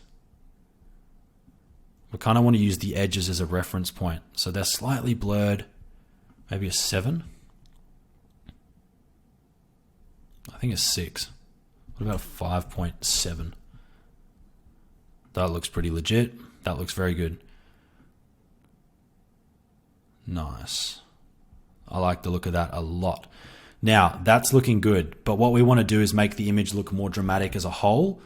We kind of want to use the edges as a reference point. So they're slightly blurred. Maybe a 7. I think it's 6. What about 5.7? That looks pretty legit. That looks very good. Nice. I like the look of that a lot. Now, that's looking good, but what we want to do is make the image look more dramatic as a whole,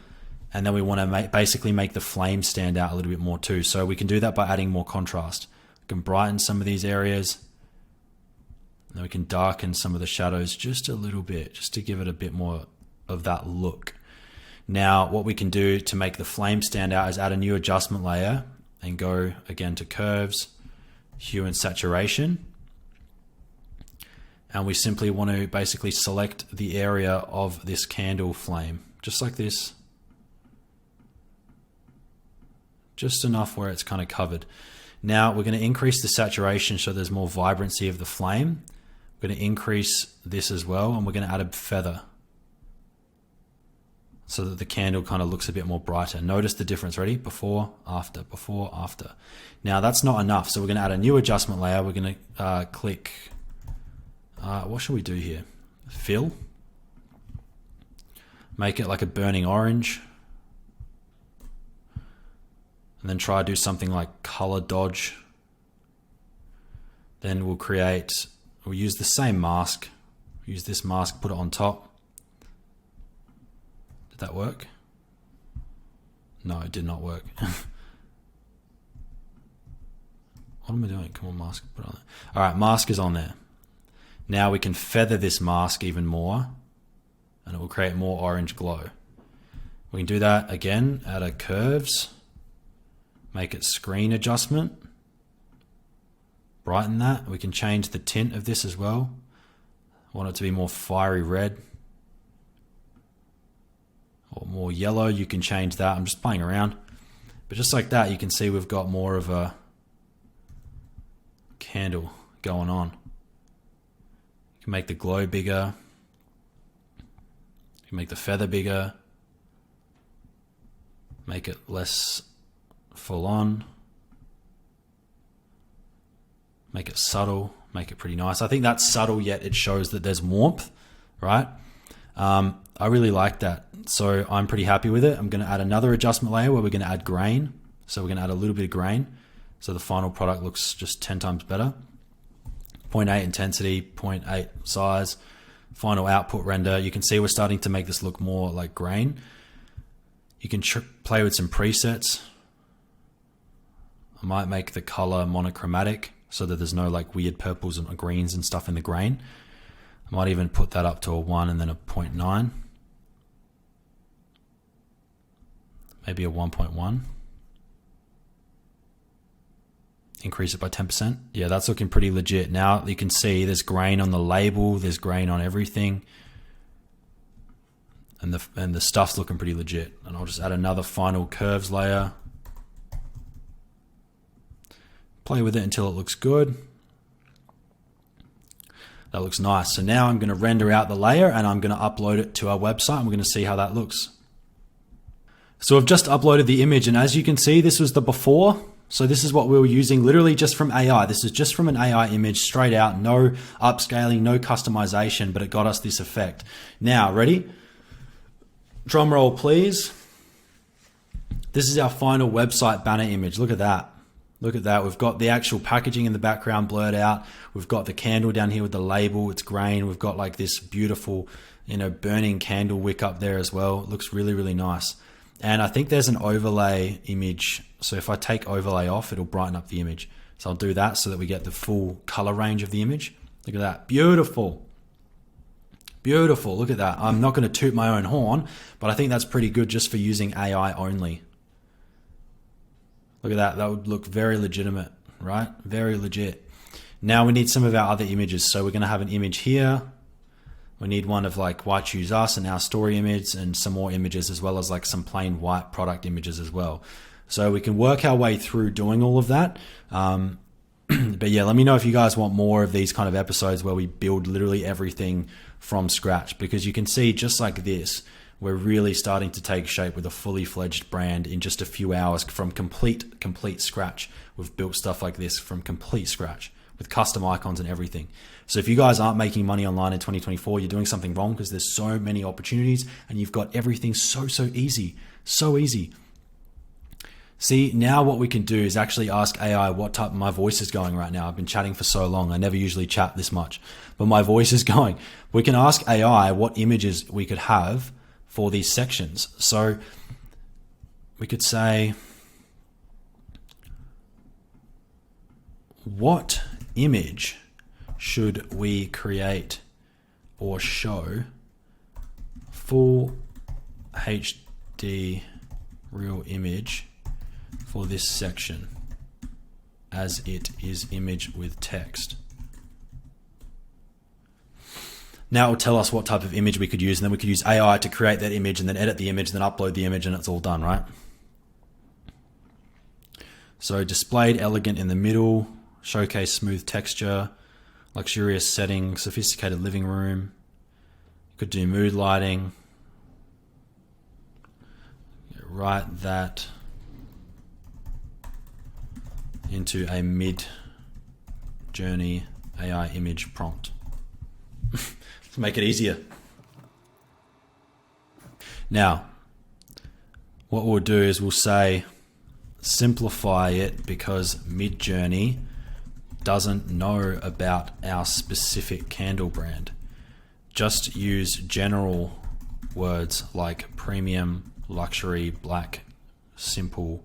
and then we want to basically make the flame stand out a little bit more too. So we can do that by adding more contrast. can brighten some of these areas. And then we can darken some of the shadows just a little bit, just to give it a bit more of that look. Now, what we can do to make the flame stand out is add a new adjustment layer and go again to curves, hue and saturation. And we simply want to basically select the area of this candle flame, just like this. Just enough where it's kind of covered. Now we're going to increase the saturation so there's more vibrancy of the flame. We're going to increase this as well, and we're going to add a feather so that the candle kind of looks a bit more brighter. Notice the difference. Ready? Before, after, before, after. Now that's not enough, so we're going to add a new adjustment layer. We're going to click, what should we do here? Fill. Make it like a burning orange. And then try to do something like color dodge. Then we'll use the same mask. Use this mask, put it on top. Did that work? No, it did not work. What am I doing? Come on, mask, put it on there. All right, mask is on there. Now we can feather this mask even more, and it will create more orange glow. We can do that again, add a curves. Make it screen adjustment. Brighten that. We can change the tint of this as well. I want it to be more fiery red. Or more yellow, you can change that. I'm just playing around. But just like that, you can see we've got more of a candle going on. You can make the glow bigger. You can make the feather bigger. Make it less full on, make it subtle, make it pretty nice. I think that's subtle, yet it shows that there's warmth, right? I really like that, so I'm pretty happy with it. I'm going to add another adjustment layer where we're going to add grain. So we're going to add a little bit of grain, so the final product looks just 10 times better. 0.8 intensity, 0.8 size, final output render. You can see we're starting to make this look more like grain. You can play with some presets. I might make the color monochromatic so that there's no like weird purples and greens and stuff in the grain. I might even put that up to a 1 and then a 0.9. Maybe a 1.1. Increase it by 10%. Yeah, that's looking pretty legit. Now you can see there's grain on the label, there's grain on everything. And the stuff's looking pretty legit. And I'll just add another final curves layer. Play with it until it looks good. That looks nice. So now I'm going to render out the layer and I'm going to upload it to our website and we're going to see how that looks. So I've just uploaded the image, and as you can see, this was the before. So this is what we were using literally just from AI. This is just from an AI image straight out, no upscaling, no customization, but it got us this effect. Now, ready? Drum roll, please. This is our final website banner image. Look at that. Look at that. We've got the actual packaging in the background blurred out. We've got the candle down here with the label. It's grain. We've got like this beautiful, burning candle wick up there as well. It looks really, really nice. And I think there's an overlay image. So if I take overlay off, it'll brighten up the image. So I'll do that so that we get the full color range of the image. Look at that. Beautiful. Beautiful. Look at that. I'm not going to toot my own horn, but I think that's pretty good just for using AI only. Look at that. That would look very legitimate, right? Very legit. Now we need some of our other images. So we're going to have an image here. We need one of like YCH Us and our story image, and some more images, as well as like some plain white product images as well. So we can work our way through doing all of that. But yeah, let me know if you guys want more of these kind of episodes where we build literally everything from scratch, because you can see just like this, we're really starting to take shape with a fully fledged brand in just a few hours from complete scratch. We've built stuff like this from complete scratch with custom icons and everything. So if you guys aren't making money online in 2024, you're doing something wrong, because there's so many opportunities and you've got everything so easy, so easy. See, now what we can do is actually ask AI what type my voice is going right now. I've been chatting for so long. I never usually chat this much, but my voice is going. We can ask AI what images we could have for these sections. So we could say, what image should we create or show full HD real image for this section as it is image with text? Now it'll tell us what type of image we could use, and then we could use AI to create that image and then edit the image and then upload the image, and it's all done, right? So displayed elegant in the middle, showcase smooth texture, luxurious setting, sophisticated living room. You could do mood lighting. Write that into a mid-journey AI image prompt. To make it easier. Now, what we'll do is we'll say simplify it because Midjourney doesn't know about our specific candle brand. Just use general words like premium, luxury, black, simple,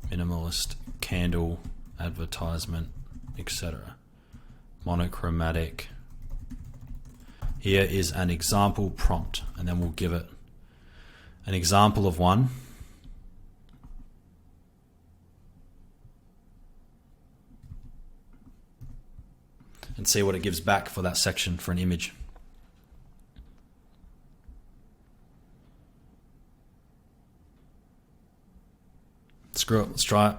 minimalist, candle, advertisement, etc. Monochromatic. Here is an example prompt, and then we'll give it an example of one. And see what it gives back for that section for an image. Screw it, let's try it.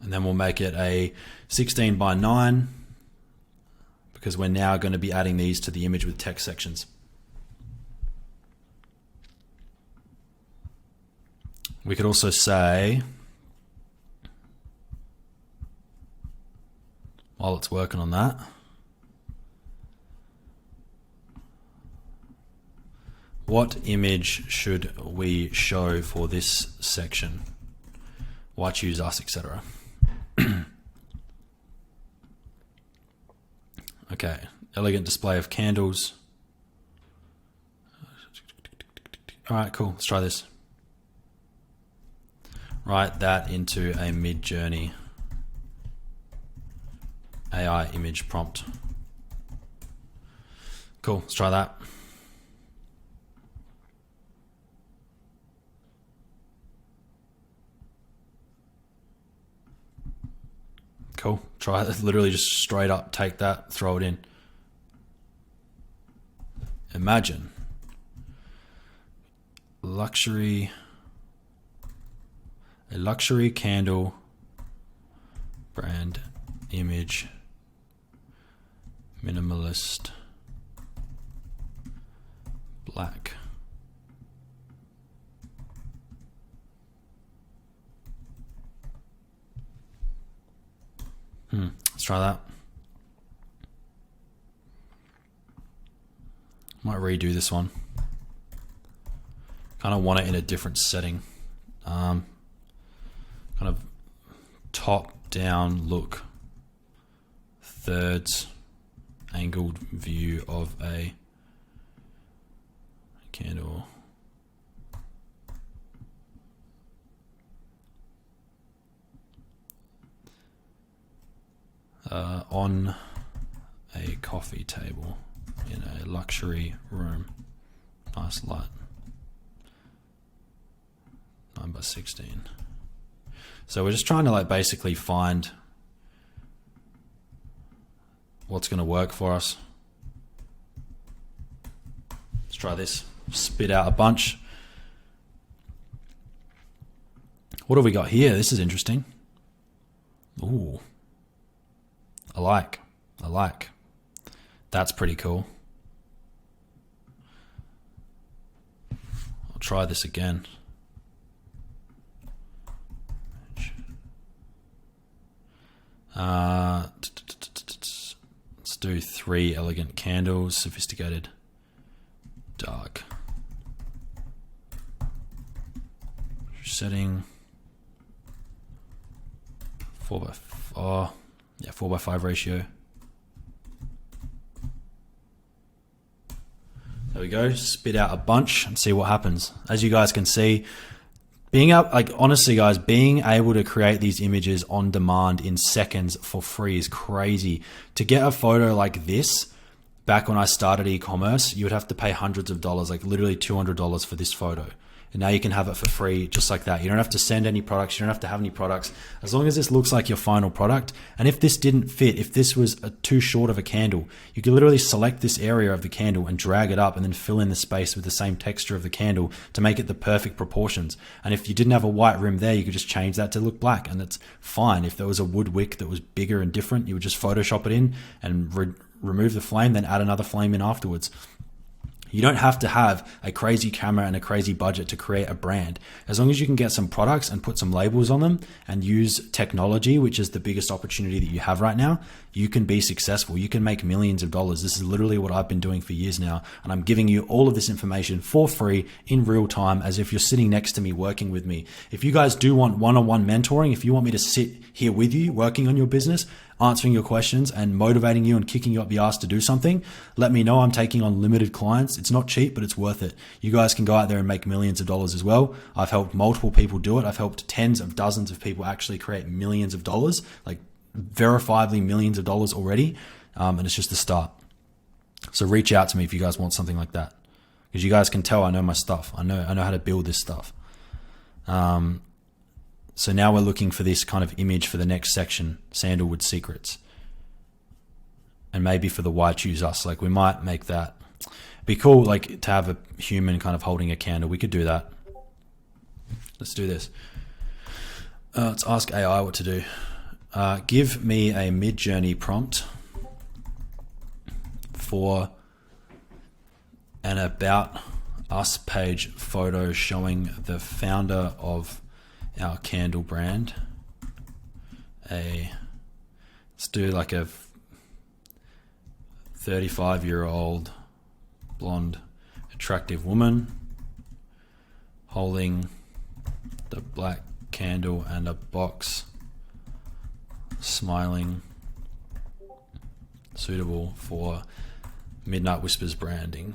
And then we'll make it a 16 by 9 because we're now going to be adding these to the image with text sections. We could also say, while it's working on that, what image should we show for this section? YCH Us, etc. Okay, elegant display of candles. All right, cool. Let's try this. Write that into a mid-journey AI image prompt. Cool, let's try that. Cool, try it. Literally just straight up take that, throw it in. Imagine a luxury candle brand image, minimalist, black. Let's try that. Might redo this one. Kind of want it in a different setting. Kind of top down look. Thirds angled view of a candle. On a coffee table in a luxury room. Nice light. 9 by 16. So we're just trying to like basically find what's going to work for us. Let's try this. Spit out a bunch. What have we got here? This is interesting. Ooh. I like. That's pretty cool. I'll try this again. Let's do 3 elegant candles, sophisticated, dark. Setting 4 by 5 ratio. There we go. Spit out a bunch and see what happens. As you guys can see, being up, like honestly guys, being able to create these images on demand in seconds for free is crazy. To get a photo like this, back when I started e-commerce, you would have to pay hundreds of dollars, like literally $200 for this photo. And now you can have it for free just like that. You don't have to send any products. You don't have to have any products. As long as this looks like your final product. And if this didn't fit, if this was too short of a candle, you could literally select this area of the candle and drag it up and then fill in the space with the same texture of the candle to make it the perfect proportions. And if you didn't have a white rim there, you could just change that to look black, and that's fine. If there was a wood wick that was bigger and different, you would just Photoshop it in and remove the flame, then add another flame in afterwards. You don't have to have a crazy camera and a crazy budget to create a brand. As long as you can get some products and put some labels on them and use technology, which is the biggest opportunity that you have right now, you can be successful. You can make millions of dollars. This is literally what I've been doing for years now. And I'm giving you all of this information for free in real time, as if you're sitting next to me working with me. If you guys do want one-on-one mentoring, if you want me to sit here with you working on your business, answering your questions and motivating you and kicking you up the ass to do something, let me know. I'm taking on limited clients. It's not cheap, but it's worth it. You guys can go out there and make millions of dollars as well. I've helped multiple people do it. I've helped tens of dozens of people actually create millions of dollars, like verifiably millions of dollars already. And it's just the start. So reach out to me if you guys want something like that, because you guys can tell I know my stuff. I know how to build this stuff. So now we're looking for this kind of image for the next section, Sandalwood Secrets. And maybe for the YCH Us, like we might make that. Be cool, like to have a human kind of holding a candle. We could do that. Let's do this. Let's ask AI what to do. Give me a mid-journey prompt for an About Us page photo showing the founder of our candle brand. Let's do like a 35-year-old blonde attractive woman holding the black candle and a box, smiling, suitable for Midnight Whispers branding.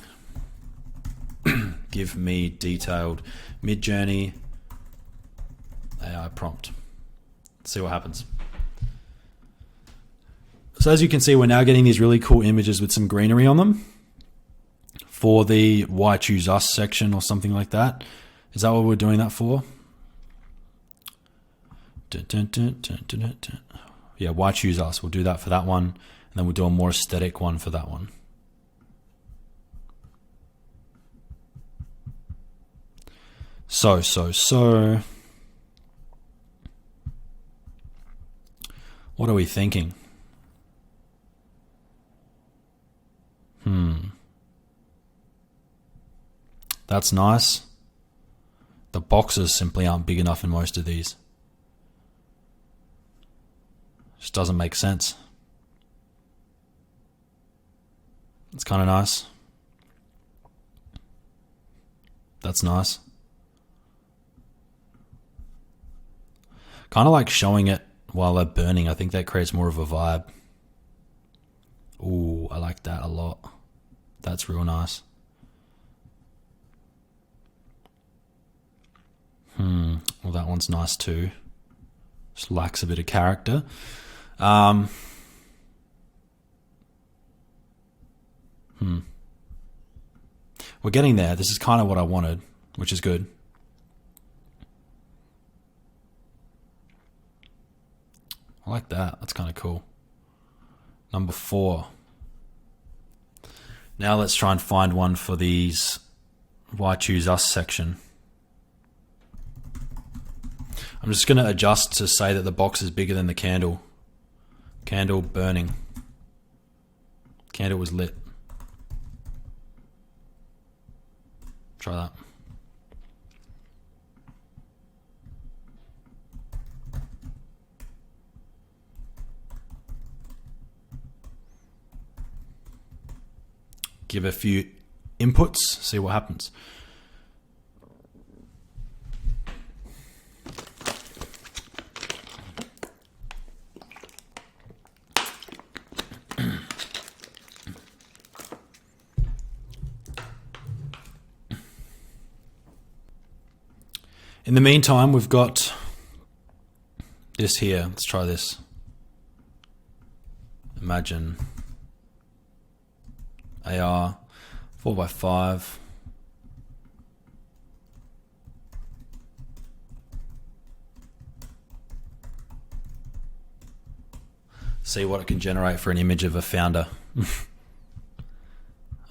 Give me detailed mid-journey AI prompt. Let's see what happens. So as you can see, we're now getting these really cool images with some greenery on them for the YCH Us section or something like that. Is that what we're doing that for? Yeah, YCH Us. We'll do that for that one, and then we'll do a more aesthetic one for that one. So. What are we thinking? That's nice. The boxes simply aren't big enough in most of these. Just doesn't make sense. It's kind of nice. That's nice. Kind of like showing it while they're burning. I think that creates more of a vibe. Ooh, I like that a lot. That's real nice. Well, that one's nice too. Just lacks a bit of character. We're getting there. This is kind of what I wanted, which is good. I like that. That's kind of cool. Number 4. Now let's try and find one for these YCH Us section. I'm just going to adjust to say that the box is bigger than the candle. Candle burning. Candle was lit. Try that. Give a few inputs, see what happens. In the meantime, we've got this here. Let's try this. Imagine AR 4x5. See what it can generate for an image of a founder.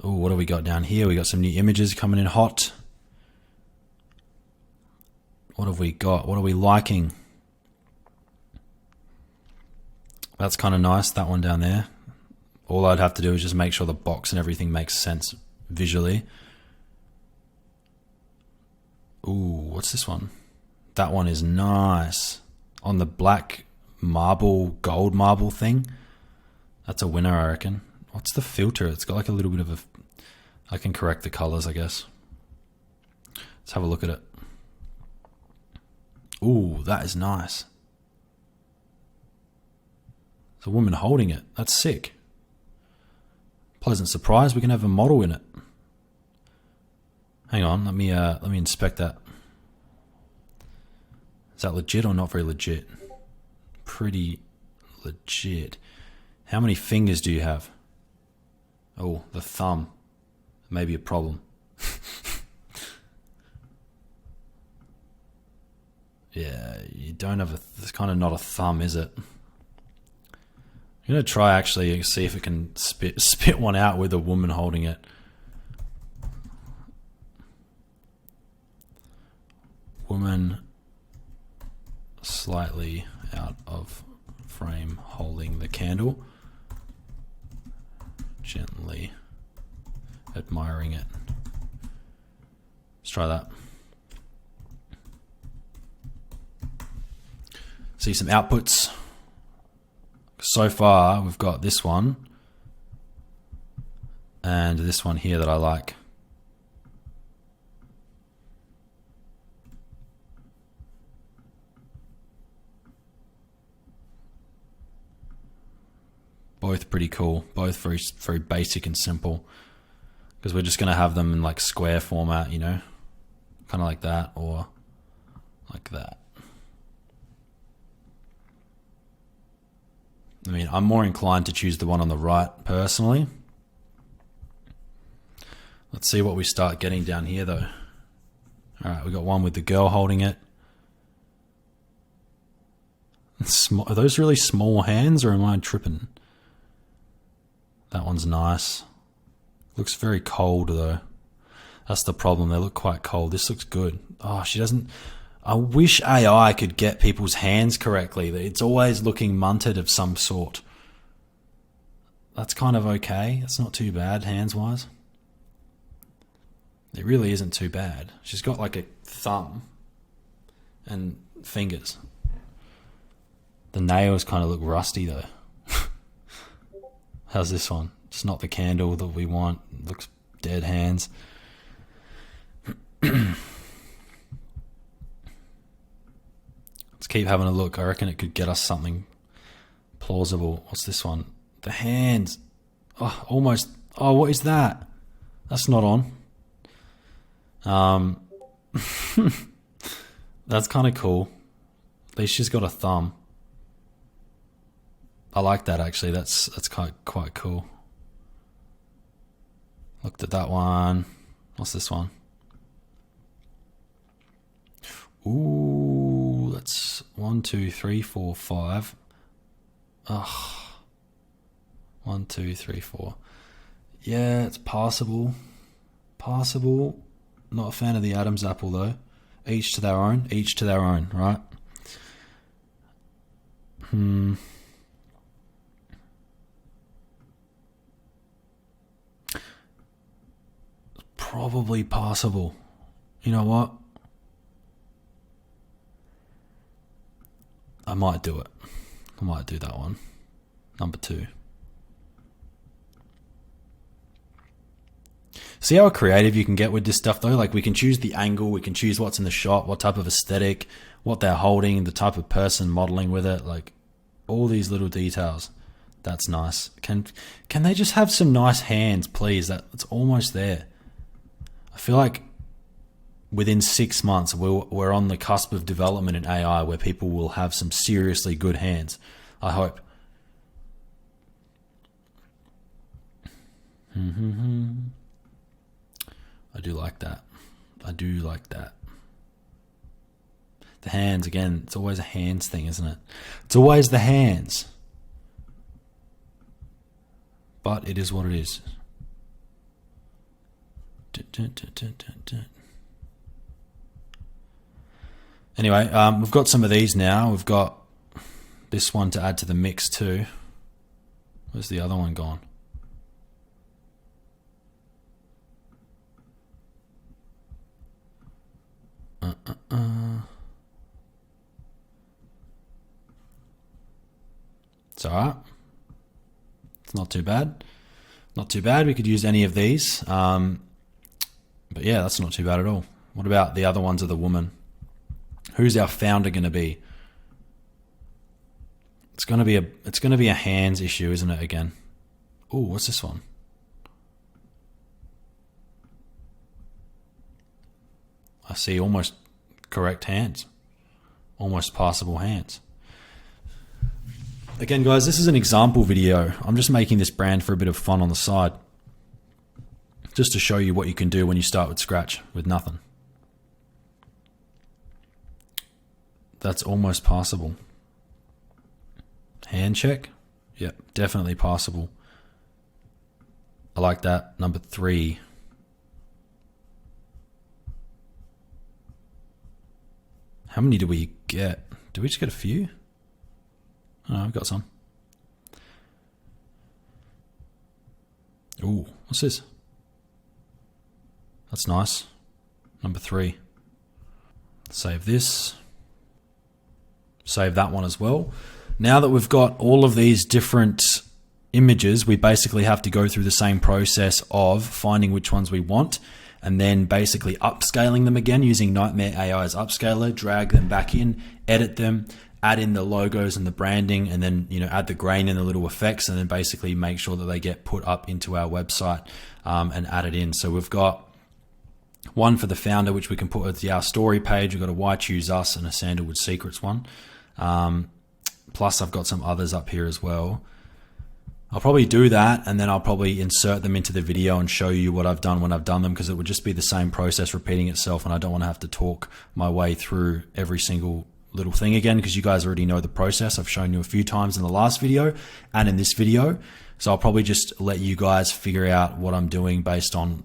Oh, what do we got down here? We got some new images coming in hot. What have we got? What are we liking? That's kind of nice, that one down there. All I'd have to do is just make sure the box and everything makes sense visually. Ooh, what's this one? That one is nice. On the black marble, gold marble thing. That's a winner, I reckon. What's the filter? It's got like a little bit of a... I can correct the colors, I guess. Let's have a look at it. Ooh, that is nice. There's a woman holding it. That's sick. Pleasant surprise. We can have a model in it. Hang on, let me inspect that. Is that legit or not very legit? Pretty legit. How many fingers do you have? Oh, the thumb. Maybe a problem. Yeah, you don't have it's kind of not a thumb, is it? I'm going to try actually see if it can spit one out with a woman holding it. Woman slightly out of frame holding the candle. Gently admiring it. Let's try that. See some outputs. So far, we've got this one and this one here that I like. Both pretty cool. Both very, very basic and simple. Because we're just going to have them in like square format, you know, kind of like that or like that. I mean, I'm more inclined to choose the one on the right personally. Let's see what we start getting down here though. All right, we got one with the girl holding it. Are those really small hands or am I tripping? That one's nice. Looks very cold though. That's the problem. They look quite cold. This looks good. Oh, she doesn't... I wish AI could get people's hands correctly. It's always looking munted of some sort. That's kind of okay. It's not too bad hands-wise. It really isn't too bad. She's got like a thumb and fingers. The nails kind of look rusty though. How's this one? It's not the candle that we want. It looks dead hands. Let's keep having a look. I reckon it could get us something plausible. What's this one? The hands. Oh, almost. Oh, what is that? That's not on. That's kind of cool. At least she's got a thumb. I like that actually. That's quite cool. Looked at that one. What's this one? Ooh, that's 1, 2, 3, 4, 5. Ugh. 1, 2, 3, 4. Yeah, it's passable. Passable. Not a fan of the Adam's apple though. Each to their own. Each to their own, right? Probably passable. You know what? I might do it. I might do that one. Number 2. See how creative you can get with this stuff though? Like we can choose the angle, we can choose what's in the shot, what type of aesthetic, what they're holding, the type of person modeling with it, like all these little details. That's nice. Can they just have some nice hands, please? That's almost there. I feel like within 6 months, we're on the cusp of development in AI where people will have some seriously good hands. I hope. I do like that. I do like that. The hands, again, it's always a hands thing, isn't it? It's always the hands. But it is what it is. Anyway, we've got some of these now. We've got this one to add to the mix too. Where's the other one gone? It's alright. It's not too bad. Not too bad. We could use any of these. But yeah, that's not too bad at all. What about the other ones of the woman? Who's our founder going to be? It's going to be a hands issue, isn't it, again? Ooh, what's this one? I see almost correct hands. Almost passable hands. Again, guys, this is an example video. I'm just making this brand for a bit of fun on the side. Just to show you what you can do when you start with scratch, with nothing. That's almost passable. Hand check? Yep, definitely passable. I like that. Number 3. How many do we get? Do we just get a few? Oh, I've got some. Ooh, what's this? That's nice. Number 3. Save this. Save that one as well. Now that we've got all of these different images, we basically have to go through the same process of finding which ones we want and then basically upscaling them again using Nightmare AI's upscaler, drag them back in, edit them, add in the logos and the branding, and then add the grain and the little effects, and then basically make sure that they get put up into our website and added in. So we've got one for the founder, which we can put at our story page. We've got a YCH Us and a Sandalwood Secrets one. Plus I've got some others up here as well. I'll probably do that, and then I'll probably insert them into the video and show you what I've done when I've done them, because it would just be the same process repeating itself, and I don't want to have to talk my way through every single little thing again, because you guys already know the process. I've shown you a few times in the last video and in this video. So I'll probably just let you guys figure out what I'm doing based on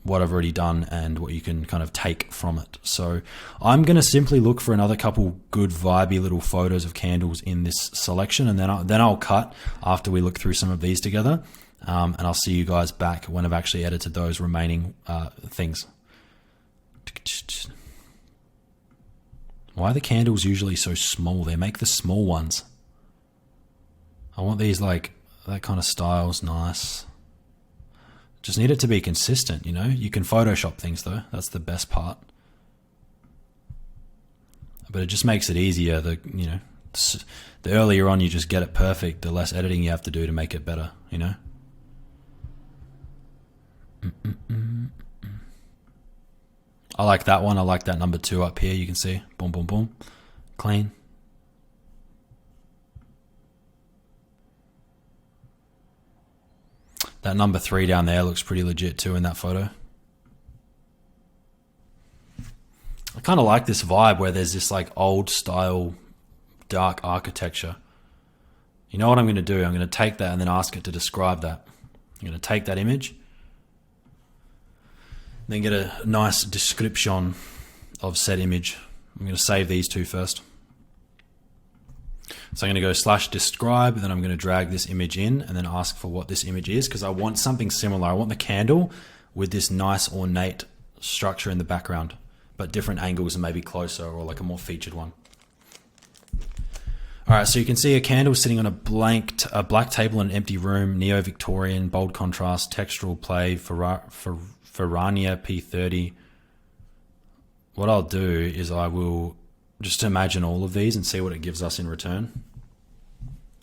what I've already done and what you can kind of take from it. So I'm going to simply look for another couple good vibey little photos of candles in this selection, and then I'll cut after we look through some of these together, and I'll see you guys back when I've actually edited those remaining things. Why are the candles usually so small? They make the small ones. I want these like that kind of style's nice. Just need it to be consistent, You can Photoshop things though. That's the best part. But it just makes it easier. The earlier on you just get it perfect, the less editing you have to do to make it better, I like that one. I like that number 2 up here. You can see, boom, boom, boom, clean. That number 3 down there looks pretty legit too in that photo. I kind of like this vibe where there's this like old style dark architecture. You know what I'm going to do? I'm going to take that and then ask it to describe that. I'm going to take that image, then get a nice description of said image. I'm going to save these 2 first. So I'm going to go /describe, then I'm going to drag this image in and then ask for what this image is, because I want something similar. I want the candle with this nice ornate structure in the background, but different angles and maybe closer, or like a more featured one. All right, so you can see a candle sitting on a black table in an empty room, neo-Victorian, bold contrast, textural play, Ferrania P30. What I'll do is I will just imagine all of these and see what it gives us in return.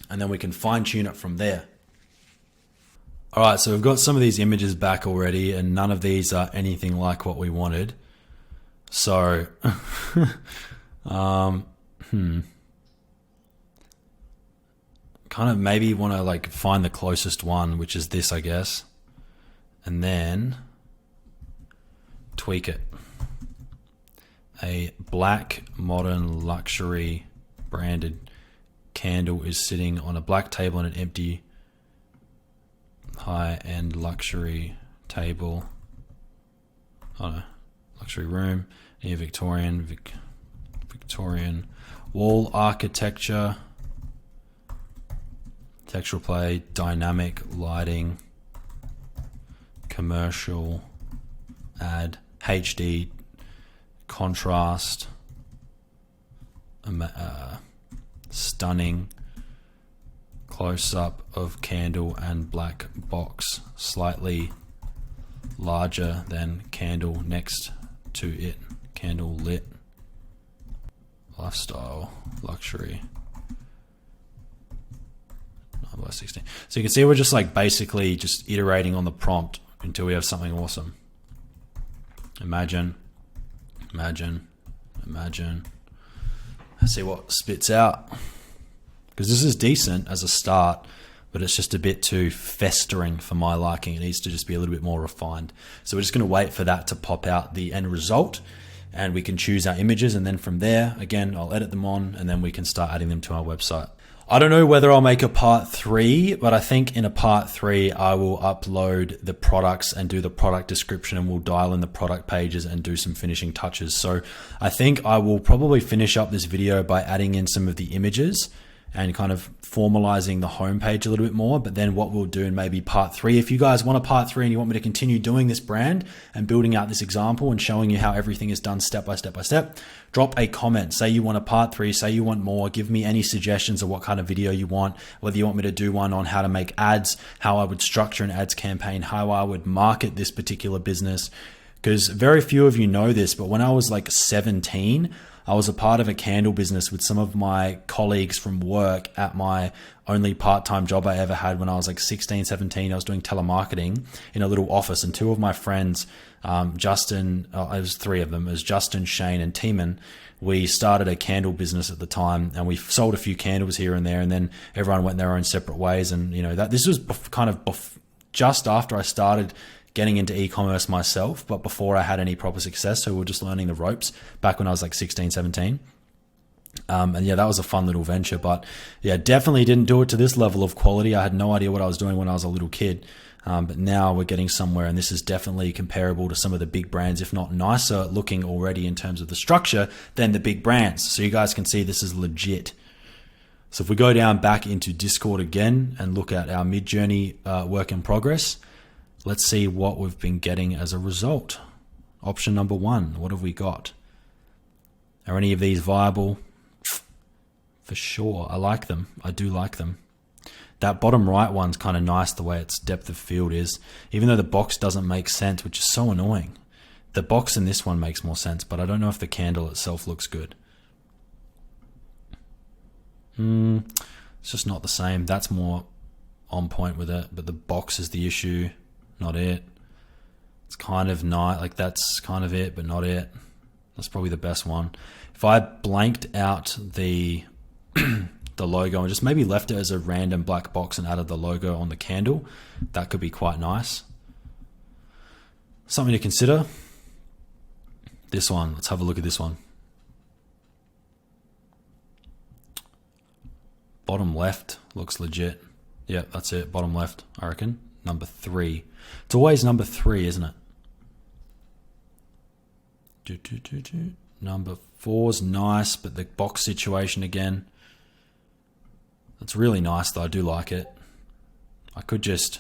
And then we can fine tune it from there. All right, so we've got some of these images back already, and none of these are anything like what we wanted. So, kind of maybe want to like find the closest one, which is this, I guess, and then tweak it. A black modern luxury branded candle is sitting on a black table in an empty high-end luxury table. Oh no, luxury room near Victorian wall architecture, textural play, dynamic lighting, commercial ad, HD contrast, stunning close-up of candle and black box, slightly larger than candle next to it, candle lit, lifestyle, luxury, 9x16. So you can see we're just like basically just iterating on the prompt until we have something awesome. Imagine. Let's see what spits out. Because this is decent as a start, but it's just a bit too festering for my liking. It needs to just be a little bit more refined. So we're just going to wait for that to pop out the end result, and we can choose our images, and then from there, again, I'll edit them on, and then we can start adding them to our website. I don't know whether I'll make a part 3, but I think in a part 3, I will upload the products and do the product description, and we'll dial in the product pages and do some finishing touches. So I think I will probably finish up this video by adding in some of the images and kind of formalizing the homepage a little bit more. But then what we'll do in maybe part 3, if you guys want a part 3 and you want me to continue doing this brand and building out this example and showing you how everything is done step by step by step, drop a comment. Say you want a part 3, say you want more, give me any suggestions of what kind of video you want, whether you want me to do one on how to make ads, how I would structure an ads campaign, how I would market this particular business. Because very few of you know this, but when I was like 17, I was a part of a candle business with some of my colleagues from work at my only part-time job I ever had when I was like 16, 17. I was doing telemarketing in a little office, and two of my friends, Justin, it was 3 of them, it was Justin, Shane, and Teeman. We started a candle business at the time, and we sold a few candles here and there, and then everyone went their own separate ways. And you know, that this was just after I started getting into e-commerce myself, but before I had any proper success. So we were just learning the ropes back when I was like 16, 17. And yeah, that was a fun little venture, but yeah, definitely didn't do it to this level of quality. I had no idea what I was doing when I was a little kid. But now we're getting somewhere, and this is definitely comparable to some of the big brands, if not nicer looking already in terms of the structure than the big brands. So you guys can see this is legit. So if we go down back into Discord again and look at our Midjourney work in progress, let's see what we've been getting as a result. Option number 1, what have we got? Are any of these viable? For sure, I like them. I do like them. That bottom right one's kind of nice the way its depth of field is, even though the box doesn't make sense, which is so annoying. The box in this one makes more sense, but I don't know if the candle itself looks good. It's just not the same. That's more on point with it, but the box is the issue. Not it. It's kind of not like that's kind of it, but not it. That's probably the best one. If I blanked out the the logo and just maybe left it as a random black box and added the logo on the candle, that could be quite nice. Something to consider. This one. Let's have a look at this one. Bottom left looks legit. Yeah, that's it. Bottom left, I reckon. Number 3. It's always number 3, isn't it? Number 4's nice, but the box situation again. It's really nice though. I do like it. I could just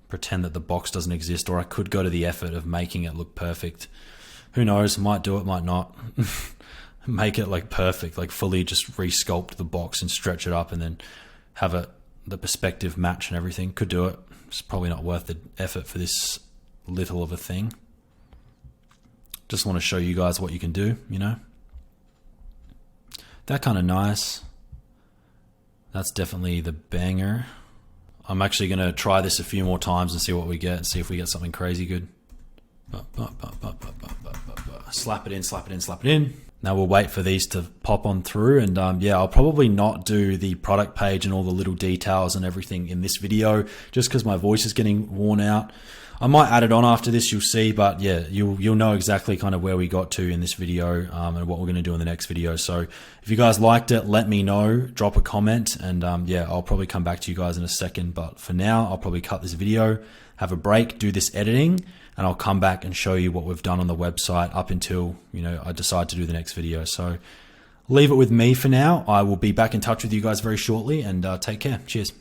pretend that the box doesn't exist, or I could go to the effort of making it look perfect. Who knows? Might do it, might not. Make it like perfect, like fully just re-sculpt the box and stretch it up and then have it the perspective match and everything. Could do it. It's probably not worth the effort for this little of a thing. Just want to show you guys what you can do, you know. That kind of nice. That's definitely the banger. I'm actually going to try this a few more times and see what we get, and see if we get something crazy good. slap it in, slap it in, slap it in. Now we'll wait for these to pop on through, and yeah, I'll probably not do the product page and all the little details and everything in this video just because my voice is getting worn out. I might add it on after this, you'll see, but yeah, you'll know exactly kind of where we got to in this video and what we're going to do in the next video. So if you guys liked it, let me know, drop a comment, and yeah, I'll probably come back to you guys in a second. But for now, I'll probably cut this video, have a break, do this editing, and I'll come back and show you what we've done on the website up until, you know, I decide to do the next video. So leave it with me for now. I will be back in touch with you guys very shortly, and take care. Cheers.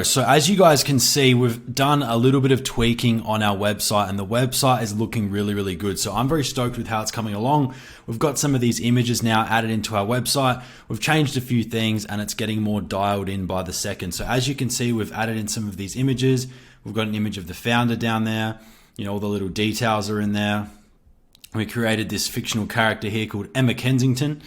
So as you guys can see, we've done a little bit of tweaking on our website, and the website is looking really, really good. So I'm very stoked with how it's coming along. We've got some of these images now added into our website. We've changed a few things and it's getting more dialed in by the second. So as you can see, we've added in some of these images. We've got an image of the founder down there. You know, all the little details are in there. We created this fictional character here called Emma Kensington.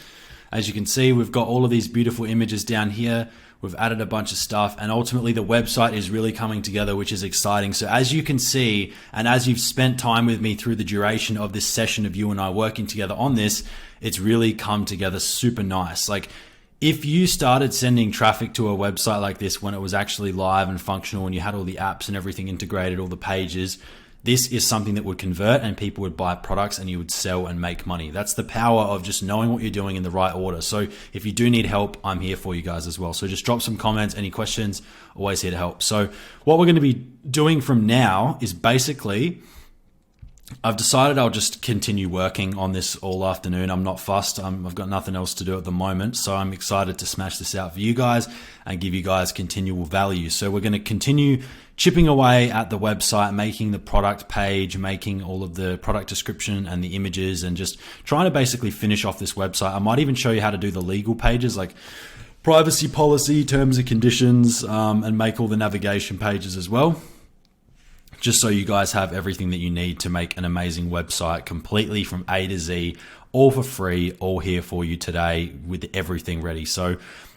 As you can see, we've got all of these beautiful images down here. We've added a bunch of stuff, and ultimately the website is really coming together, which is exciting. So as you can see, and as you've spent time with me through the duration of this session of you and I working together on this, it's really come together super nice. Like, if you started sending traffic to a website like this when it was actually live and functional and you had all the apps and everything integrated, all the pages, this is something that would convert and people would buy products and you would sell and make money. That's the power of just knowing what you're doing in the right order. So if you do need help, I'm here for you guys as well. So just drop some comments, any questions, always here to help. So what we're going to be doing from now is basically, I've decided I'll just continue working on this all afternoon. I'm not fussed. I've got nothing else to do at the moment. So I'm excited to smash this out for you guys and give you guys continual value. So we're going to continue chipping away at the website, making the product page, making all of the product description and the images, and just trying to basically finish off this website. I might even show you how to do the legal pages, like privacy policy, terms and conditions, and make all the navigation pages as well, just so you guys have everything that you need to make an amazing website completely from A to Z, all for free, all here for you today with everything ready. So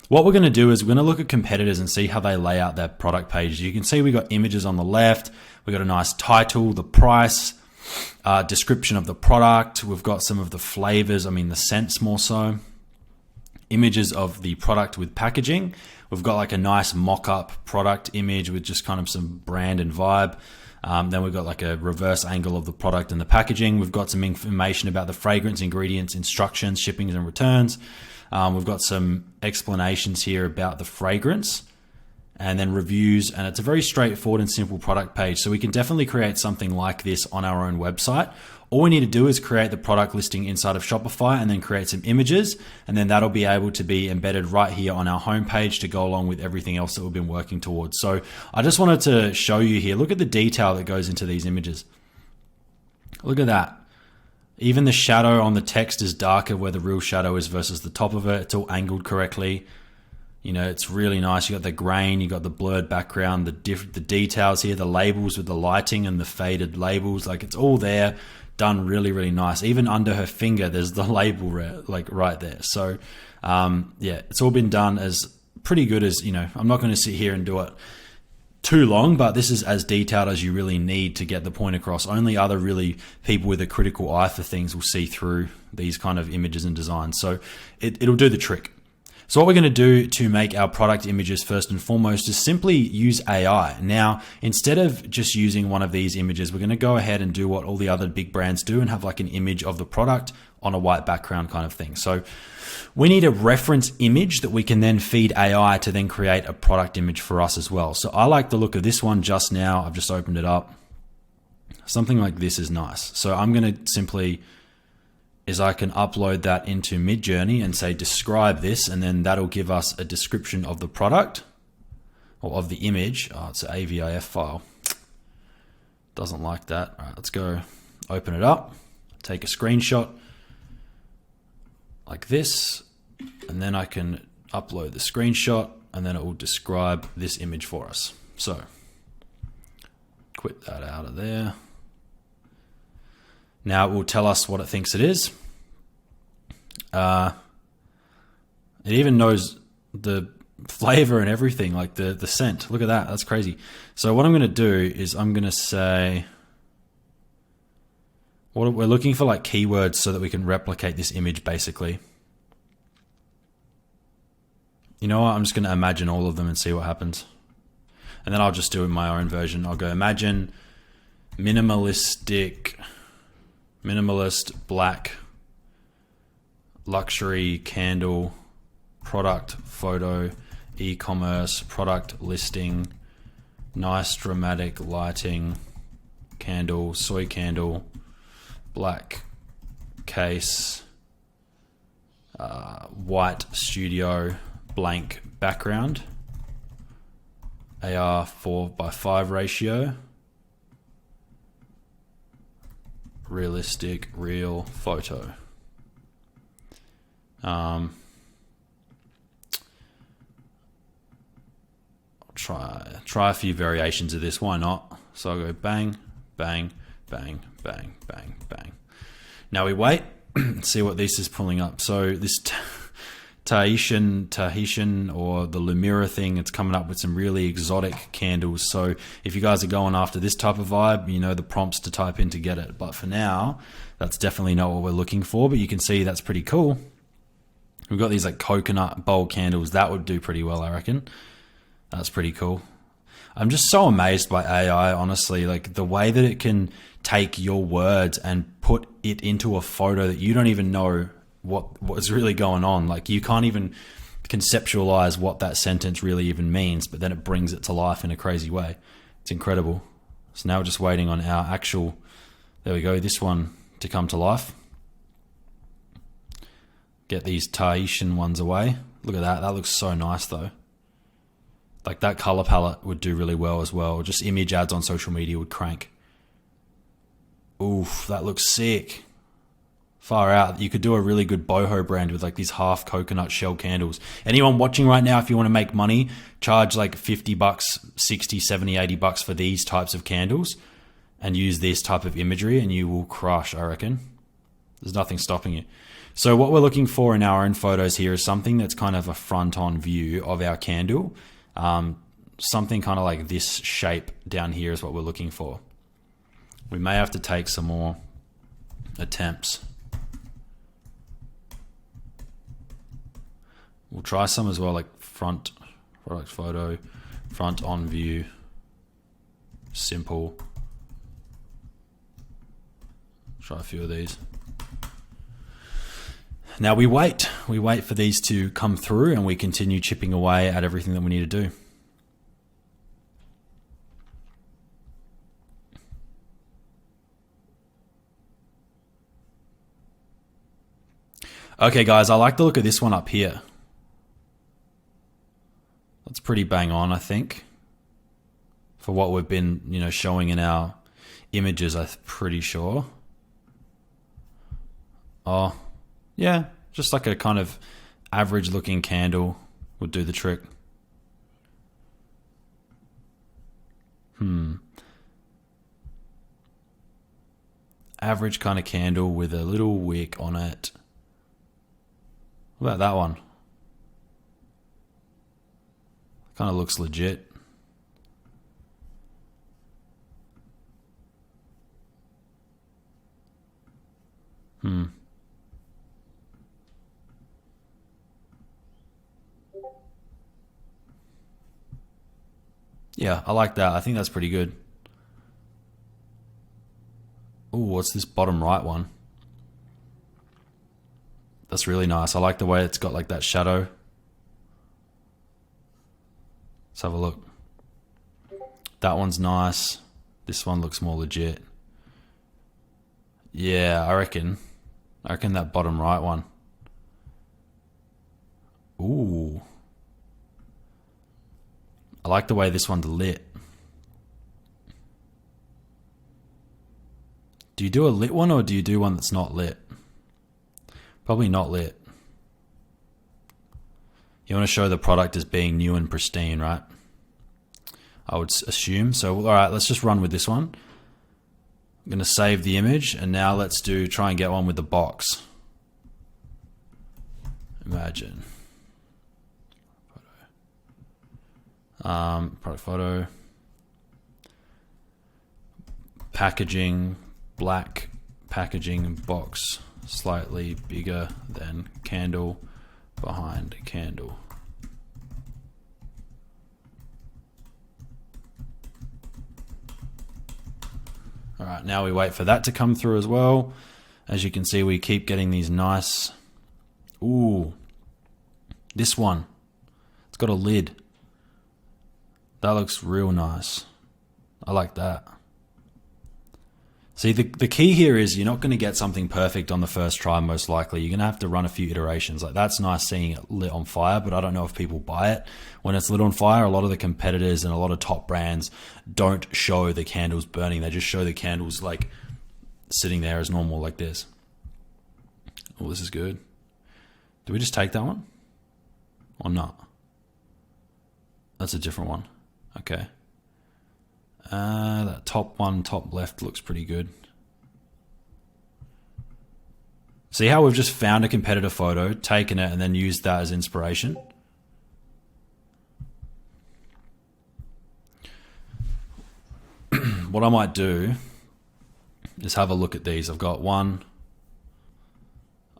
what we're going to do is we're going to look at competitors and see how they lay out their product pages. You can see we got images on the left. We got a nice title, the price, description of the product. We've got some of the flavors, the scents more so. Images of the product with packaging. We've got like a nice mock-up product image with just kind of some brand and vibe. Then we've got like a reverse angle of the product and the packaging. We've got some information about the fragrance, ingredients, instructions, shippings and returns. We've got some explanations here about the fragrance, and then reviews, and it's a very straightforward and simple product page. So we can definitely create something like this on our own website. All we need to do is create the product listing inside of Shopify and then create some images, and then that'll be able to be embedded right here on our homepage to go along with everything else that we've been working towards. So I just wanted to show you here, look at the detail that goes into these images. Look at that. Even the shadow on the text is darker where the real shadow is versus the top of it. It's all angled correctly. You know, it's really nice. You got the grain, you got the blurred background, the details here, the labels with the lighting and the faded labels. Like, it's all there, done really, really nice. Even under her finger, there's the label like right there. So, yeah, it's all been done as pretty good as, you know, I'm not going to sit here and do it too long, but this is as detailed as you really need to get the point across. Only other really people with a critical eye for things will see through these kind of images and designs. So it'll do the trick. So what we're going to do to make our product images first and foremost is simply use AI. Now, instead of just using one of these images, we're going to go ahead and do what all the other big brands do and have like an image of the product on a white background kind of thing. So we need a reference image that we can then feed AI to then create a product image for us as well. So I like the look of this one just now. I've just opened it up. Something like this is nice. So I'm going to simply I can upload that into Midjourney and say, describe this, and then that'll give us a description of the product or of the image. Oh, it's an AVIF file. Doesn't like that. All right, let's go open it up, take a screenshot like this, and then I can upload the screenshot, and then it will describe this image for us. So quit that out of there. Now it will tell us what it thinks it is. It even knows the flavor and everything, like the scent. Look at that. That's crazy. So what I'm going to do is I'm going to say, what we're looking for, like keywords so that we can replicate this image basically. You know what? I'm just going to imagine all of them and see what happens. And then I'll just do it in my own version. I'll go imagine minimalist black luxury candle product photo, e-commerce product listing, nice dramatic lighting, candle, soy candle, black case, white studio, blank background, AR 4:5 ratio, realistic real photo. I'll try a few variations of this. Why not? So I'll go bang, bang, bang, bang, bang, bang. Now we wait and see what this is pulling up. So this Tahitian or the Lumira thing, it's coming up with some really exotic candles. So if you guys are going after this type of vibe, you know the prompts to type in to get it. But for now, that's definitely not what we're looking for. But you can see that's pretty cool. We've got these like coconut bowl candles. That would do pretty well, I reckon. That's pretty cool. I'm just so amazed by AI, honestly. Like the way that it can take your words and put it into a photo that you don't even know what's really going on. Like you can't even conceptualize what that sentence really even means, but then it brings it to life in a crazy way. It's incredible. So now we're just waiting on our actual, there we go, this one to come to life. Get these Tahitian ones away. Look at that. That looks so nice though. Like that color palette would do really well as well. Just image ads on social media would crank. Oof, that looks sick. Far out. You could do a really good boho brand with like these half coconut shell candles. Anyone watching right now, if you want to make money, charge like $50, 60, 70, $80 for these types of candles and use this type of imagery and you will crush, I reckon. There's nothing stopping you. So what we're looking for in our own photos here is something that's kind of a front-on view of our candle. Something kind of like this shape down here is what we're looking for. We may have to take some more attempts. We'll try some as well, like front product photo, front on view, simple. Try a few of these. Now we wait for these to come through and we continue chipping away at everything that we need to do. Okay guys, I like the look of this one up here. That's pretty bang on, I think. For what we've been, showing in our images, I'm pretty sure. Oh, yeah, just like a kind of average looking candle would do the trick. Average kind of candle with a little wick on it. What about that one? Kind of looks legit. Yeah, I like that. I think that's pretty good. Oh, what's this bottom right one? That's really nice. I like the way it's got like that shadow. Let's have a look. That one's nice. This one looks more legit. Yeah, I reckon that bottom right one. Ooh. I like the way this one's lit. Do you do a lit one or do you do one that's not lit? Probably not lit. You want to show the product as being new and pristine, right? I would assume. So, all right, let's just run with this one. I'm going to save the image, and now let's try and get one with the box. Imagine. Product photo. Packaging, black packaging box, slightly bigger than candle, behind candle. All right, now we wait for that to come through as well. As you can see, we keep getting these nice. Ooh, this one. It's got a lid. That looks real nice. I like that. See, the key here is you're not going to get something perfect on the first try, most likely. You're going to have to run a few iterations. Like, that's nice seeing it lit on fire, but I don't know if people buy it. When it's lit on fire, a lot of the competitors and a lot of top brands don't show the candles burning. They just show the candles like sitting there as normal like this. Oh, this is good. Do we just take that one? Or not? That's a different one. Okay. That top one, top left, looks pretty good. See how we've just found a competitor photo, taken it, and then used that as inspiration? What I might do is have a look at these. I've got one,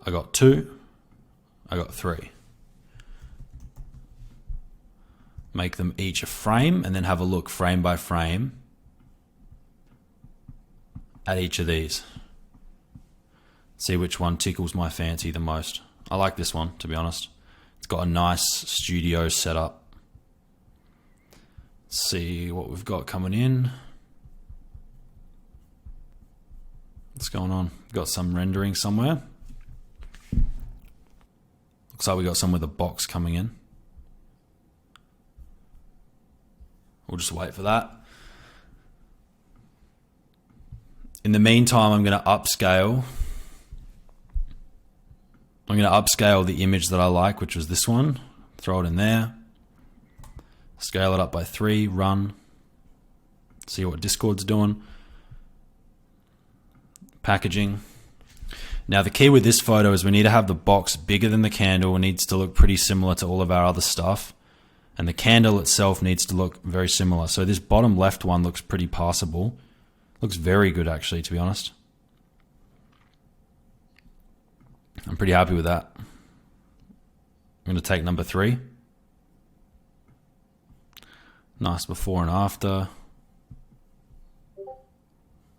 I got two, I got three. Make them each a frame and then have a look frame by frame at each of these. See which one tickles my fancy the most. I like this one, to be honest. It's got a nice studio setup. Let's see what we've got coming in. What's going on? We've got some rendering somewhere. Looks like we got some with a box coming in. We'll just wait for that. In the meantime, I'm going to upscale. I'm going to upscale the image that I like, which was this one. Throw it in there. Scale it up by 3, run. See what Discord's doing. Packaging. Now the key with this photo is we need to have the box bigger than the candle. It needs to look pretty similar to all of our other stuff. And the candle itself needs to look very similar. So this bottom left one looks pretty passable. Looks very good, actually, to be honest. I'm pretty happy with that. I'm going to take number 3. Nice before and after.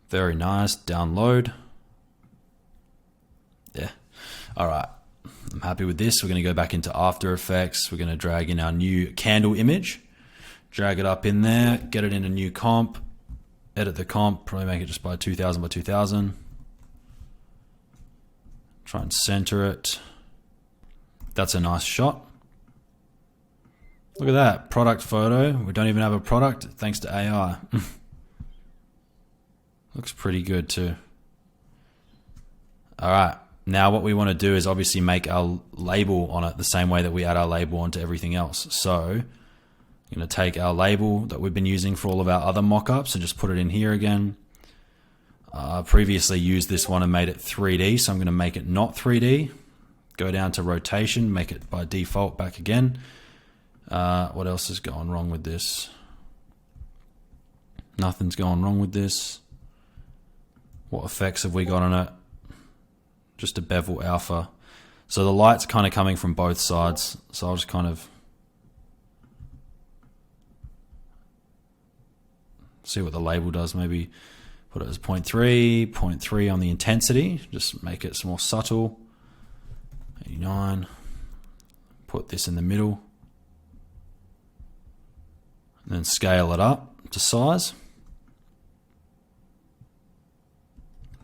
Very nice. Download. Yeah. All right. I'm happy with this. We're going to go back into After Effects. We're going to drag in our new candle image. Drag it up in there. Get it in a new comp. Edit the comp. Probably make it just by 2000 by 2000. Try and center it. That's a nice shot. Look at that. Product photo. We don't even have a product thanks to AI. Looks pretty good too. All right. Now what we want to do is obviously make our label on it the same way that we add our label onto everything else. So I'm going to take our label that we've been using for all of our other mockups and just put it in here again. I previously used this one and made it 3D, so I'm going to make it not 3D. Go down to rotation, make it by default back again. What else has gone wrong with this? Nothing's gone wrong with this. What effects have we got on it? Just a bevel alpha. So the light's kind of coming from both sides. So I'll just kind of see what the label does. Maybe put it as 0.3, 0.3 on the intensity. Just make it more subtle. 89. Put this in the middle. And then scale it up to size.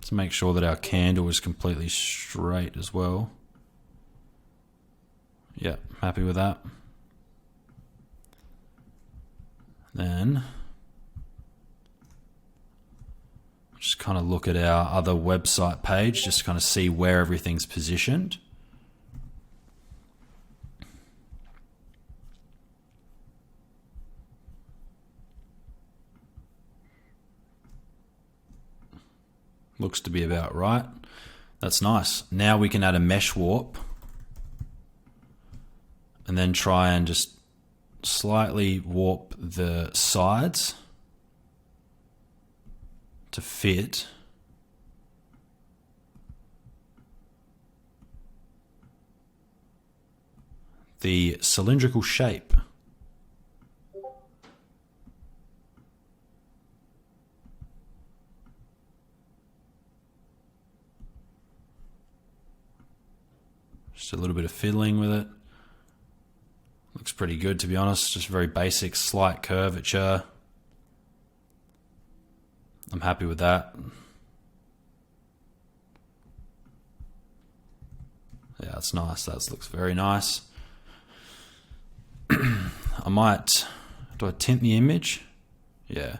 To make sure that our candle is completely straight as well. Yeah, happy with that. Then just kind of look at our other website page, just kind of see where everything's positioned. Looks to be about right. That's nice. Now we can add a mesh warp and then try and just slightly warp the sides to fit the cylindrical shape. Just a little bit of fiddling with it. Looks pretty good, to be honest. Just very basic, slight curvature. I'm happy with that. Yeah, that's nice. That looks very nice. I might... Do I tint the image? Yeah.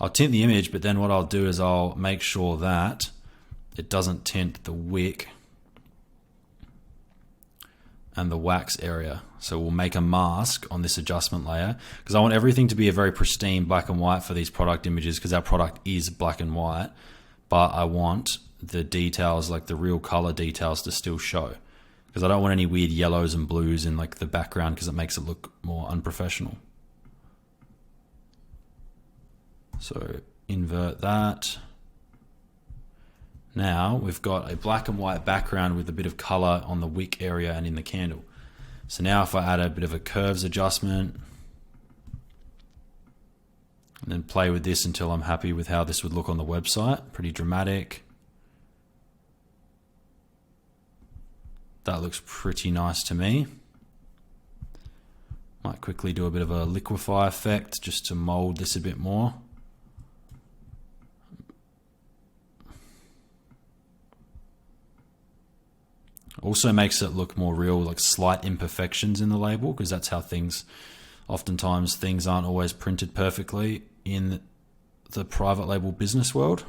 I'll tint the image, but then what I'll do is I'll make sure that it doesn't tint the wick and the wax area. So we'll make a mask on this adjustment layer because I want everything to be a very pristine black and white for these product images because our product is black and white, but I want the details, like the real color details, to still show because I don't want any weird yellows and blues in like the background because it makes it look more unprofessional. So invert that. Now we've got a black and white background with a bit of color on the wick area and in the candle. So now if I add a bit of a curves adjustment and then play with this until I'm happy with how this would look on the website, pretty dramatic. That looks pretty nice to me. Might quickly do a bit of a liquefy effect just to mold this a bit more. Also makes it look more real, like slight imperfections in the label, because that's how oftentimes things aren't always printed perfectly in the private label business world.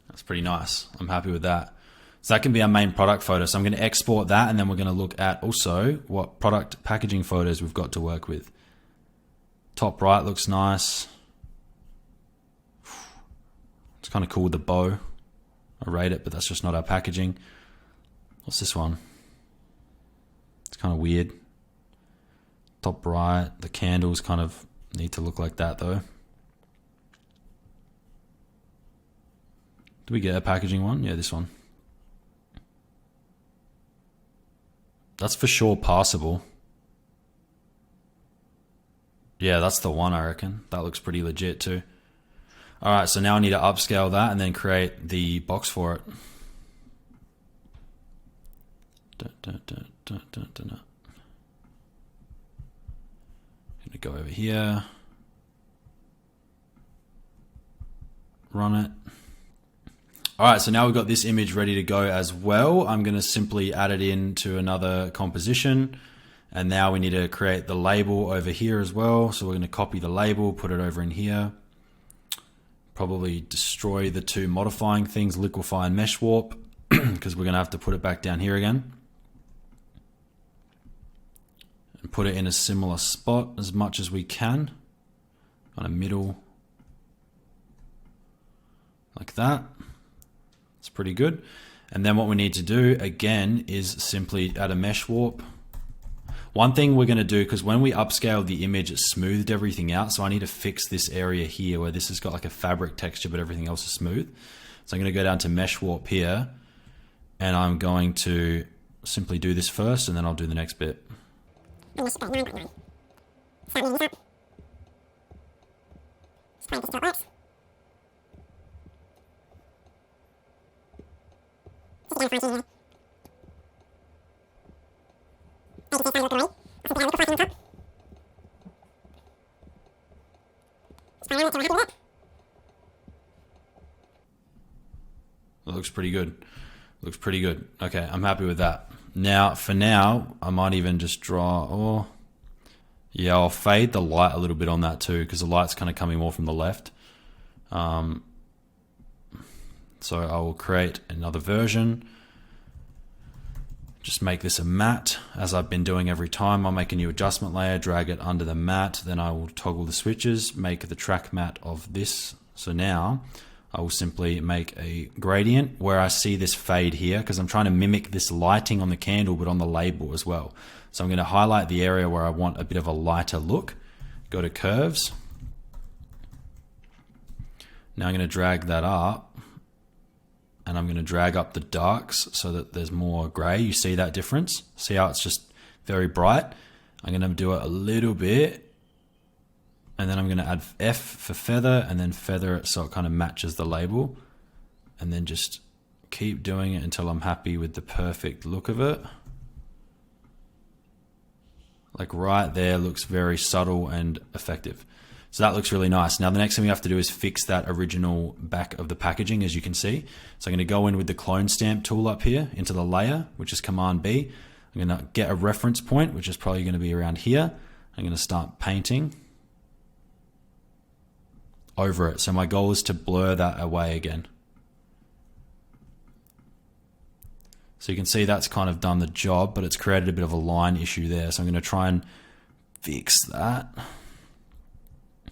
That's pretty nice. I'm happy with that. So that can be our main product photo. So I'm going to export that, and then we're going to look at also what product packaging photos we've got to work with. Top right looks nice. It's kind of cool with the bow. I rate it, but that's just not our packaging. What's this one? It's kind of weird. Top right, the candles kind of need to look like that though. Do we get a packaging one? Yeah, this one. That's for sure passable. Yeah, that's the one, I reckon. That looks pretty legit too. All right, so now I need to upscale that and then create the box for it. Gonna go over here. Run it. All right, so now we've got this image ready to go as well. I'm going to simply add it into another composition. And now we need to create the label over here as well. So we're going to copy the label, put it over in here. probably destroy the two modifying things, liquefy and mesh warp, because we're going to have to put it back down here again. And put it in a similar spot as much as we can, on a middle, like that. It's pretty good. And then what we need to do again is simply add a mesh warp. One thing we're going to do, because when we upscaled the image, it smoothed everything out. So I need to fix this area here where this has got like a fabric texture, but everything else is smooth. So I'm going to go down to mesh warp here, and I'm going to simply do this first, and then I'll do the next bit. It looks pretty good. Looks pretty good. Okay, I'm happy with that. Now, for now, I might even just draw, yeah, I'll fade the light a little bit on that too, because the light's kind of coming more from the left. So I will create another version. Just make this a matte, as I've been doing every time. I'll make a new adjustment layer, drag it under the matte, then I will toggle the switches, make the track matte of this. So now I will simply make a gradient where I see this fade here, because I'm trying to mimic this lighting on the candle, but on the label as well. So I'm going to highlight the area where I want a bit of a lighter look. Go to curves. Now I'm going to drag that up, and I'm going to drag up the darks so that there's more gray. You see that difference? See how it's just very bright? I'm going to do it a little bit, and then I'm going to add F for feather, and then feather it so it kind of matches the label, and then just keep doing it until I'm happy with the perfect look of it. Like right there looks very subtle and effective. So that looks really nice. Now the next thing we have to do is fix that original back of the packaging, as you can see. So I'm going to go in with the clone stamp tool up here into the layer, which is Command B. I'm going to get a reference point, which is probably going to be around here. I'm going to start painting over it. So my goal is to blur that away again. So you can see that's kind of done the job, but it's created a bit of a line issue there. So I'm going to try and fix that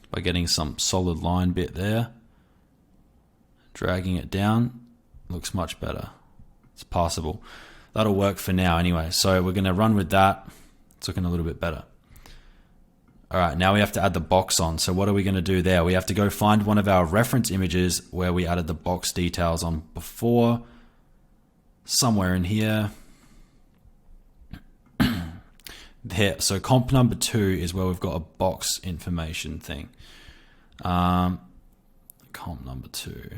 by getting some solid line bit there, dragging it down. Looks much better. It's passable. That'll work for now anyway. So we're going to run with that. It's looking a little bit better. All right, now we have to add the box on. So what are we going to do there? We have to go find one of our reference images where we added the box details on before, somewhere in here. There. So comp number 2 is where we've got a box information thing. Comp number 2.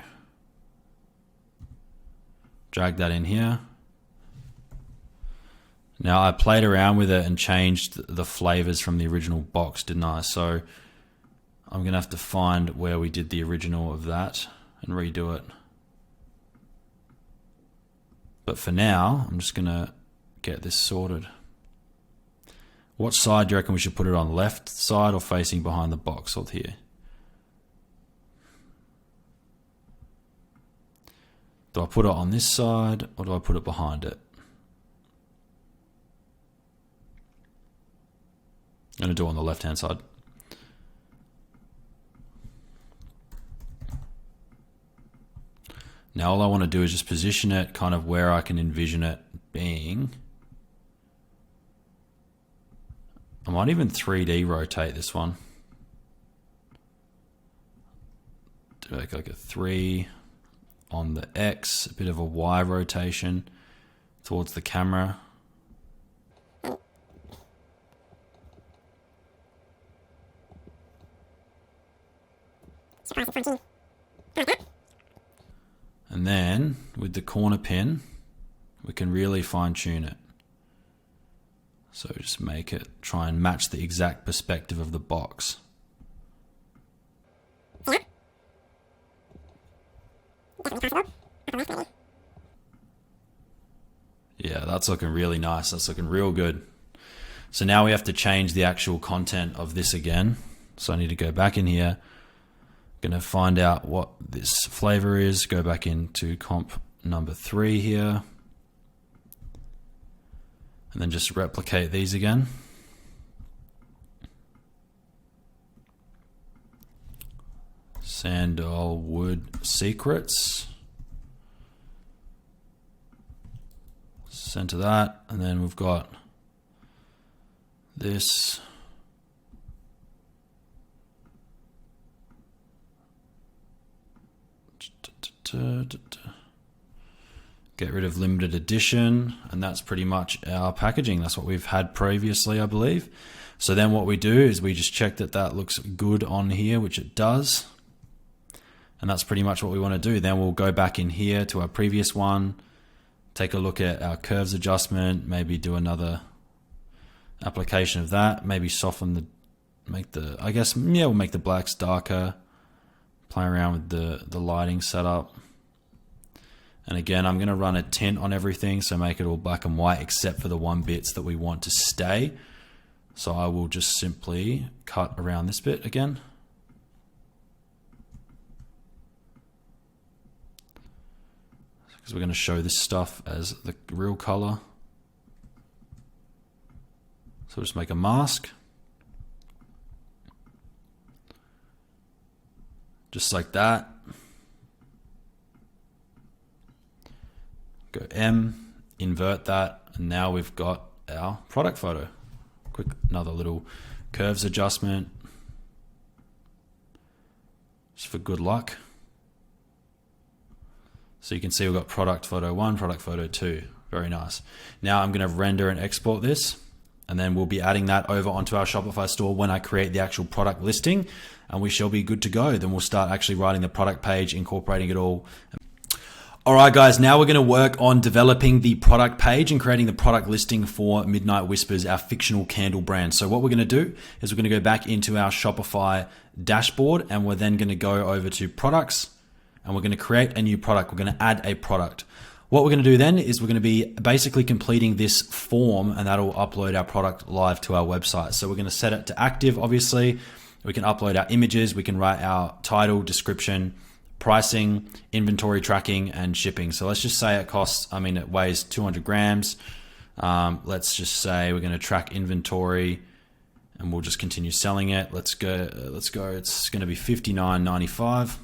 Drag that in here. Now I played around with it and changed the flavors from the original box, didn't I? So I'm going to have to find where we did the original of that and redo it. But for now, I'm just going to get this sorted. What side do you reckon we should put it on? Left side or facing behind the box or here? Do I put it on this side or do I put it behind it? I'm going to do it on the left-hand side. Now all I want to do is just position it kind of where I can envision it being. I might even 3D rotate this one. Do like a 3 on the X, a bit of a Y rotation towards the camera. And then with the corner pin, we can really fine tune it. So just make it, try and match the exact perspective of the box. Yeah, that's looking really nice. That's looking real good. So now we have to change the actual content of this again. So I need to go back in here, Gonna find out what this flavor is, go back into comp number 3 here, and then just replicate these again. Sandalwood Secrets. Center that, and then we've got this. Get rid of limited edition, and that's pretty much our packaging. That's what we've had previously, I believe. So then what we do is we just check that that looks good on here, which it does. And that's pretty much what we want to do. Then we'll go back in here to our previous one, take a look at our curves adjustment, maybe do another application of that, maybe soften we'll make the blacks darker, play around with the lighting setup. And again, I'm going to run a tint on everything, so make it all black and white except for the one bits that we want to stay. So I will just simply cut around this bit again. Because we're going to show this stuff as the real color. So just make a mask. Just like that. Go M, invert that, and now we've got our product photo. Another little curves adjustment, just for good luck. So you can see we've got product photo 1, product photo 2. Very nice. Now I'm going to render and export this, and then we'll be adding that over onto our Shopify store when I create the actual product listing, and we shall be good to go. Then we'll start actually writing the product page, incorporating it all. All right, guys, now we're going to work on developing the product page and creating the product listing for Midnight Whispers, our fictional candle brand. So what we're going to do is we're going to go back into our Shopify dashboard, and we're then going to go over to products, and we're going to create a new product. We're going to add a product. What we're going to do then is we're going to be basically completing this form, and that'll upload our product live to our website. So we're going to set it to active, obviously. We can upload our images. We can write our title, description, pricing, inventory tracking, and shipping. So let's just say it weighs 200 grams. Let's just say we're going to track inventory, and we'll just continue selling it. Let's go. It's going to be $59.95.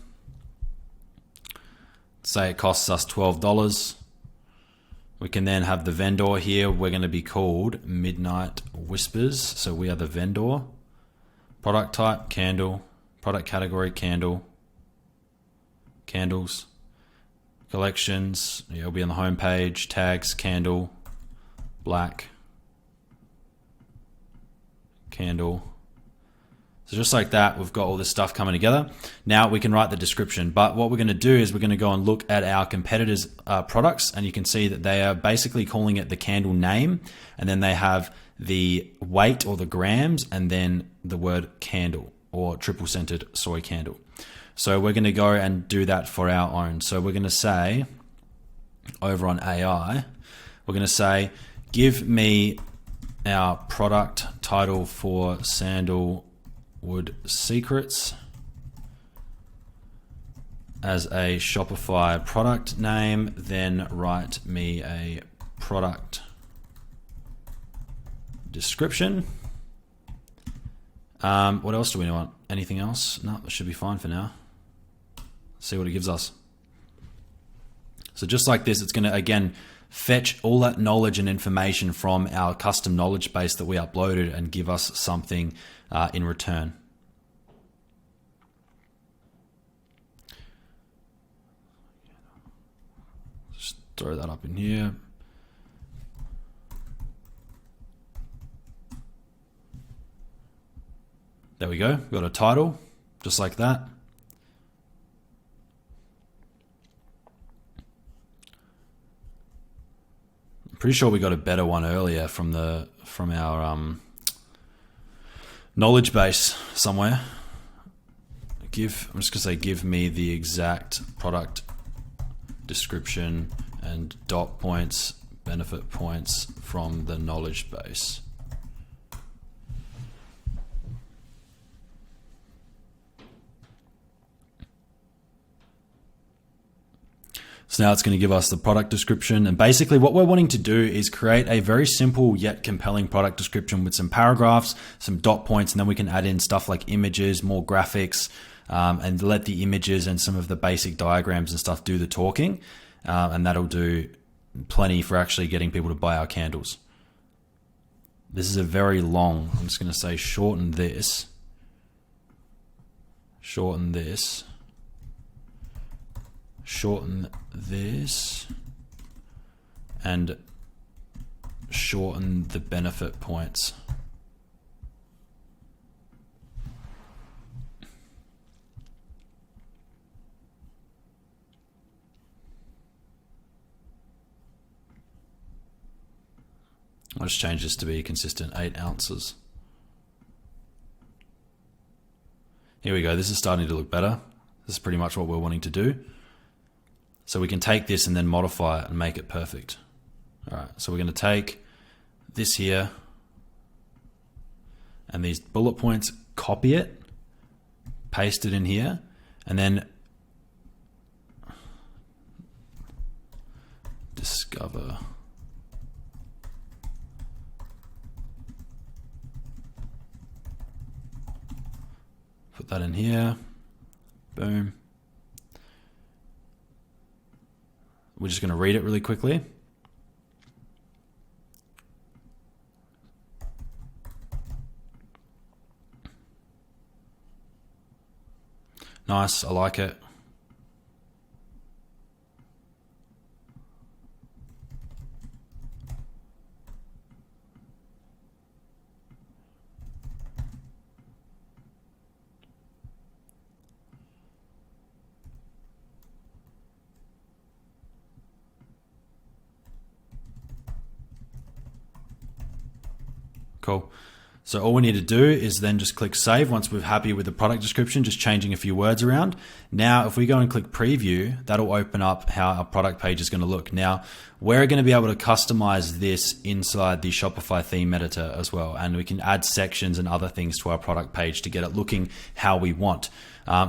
Say it costs us $12. We can then have the vendor here. We're going to be called Midnight Whispers. So we are the vendor. Product type, candle. Product category, candle. Candles. Collections, it'll be on the home page. Tags, candle. Black. Candle. So just like that, we've got all this stuff coming together. Now we can write the description, but what we're going to do is we're going to go and look at our competitors' products, and you can see that they are basically calling it the candle name, and then they have the weight or the grams, and then the word candle or triple scented soy candle. So we're going to go and do that for our own. So we're going to say over on AI, we're going to say, give me our product title for Sandalwood Secrets as a Shopify product name, then write me a product description. What else do we want? Anything else? No, that should be fine for now. See what it gives us. So just like this, it's going to, again, fetch all that knowledge and information from our custom knowledge base that we uploaded and give us something in return. Just throw that up in here. There we go. We've got a title, just like that. Pretty sure we got a better one earlier from our knowledge base somewhere. I'm just gonna say, give me the exact product description and dot points, benefit points from the knowledge base. So now it's going to give us the product description. And basically what we're wanting to do is create a very simple yet compelling product description with some paragraphs, some dot points, and then we can add in stuff like images, more graphics, and let the images and some of the basic diagrams and stuff do the talking. And that'll do plenty for actually getting people to buy our candles. This is a very long, I'm just going to say shorten this, shorten this, and shorten the benefit points. I'll just change this to be consistent, 8 ounces. Here we go, this is starting to look better. This is pretty much what we're wanting to do. So we can take this and then modify it and make it perfect. All right, so we're going to take this here and these bullet points, copy it, paste it in here, and then discover. Put that in here, boom. We're just going to read it really quickly. Nice, I like it. Cool. So all we need to do is then just click save once we're happy with the product description, just changing a few words around. Now, if we go and click preview, that'll open up how our product page is going to look. Now, we're going to be able to customize this inside the Shopify theme editor as well. And we can add sections and other things to our product page to get it looking how we want.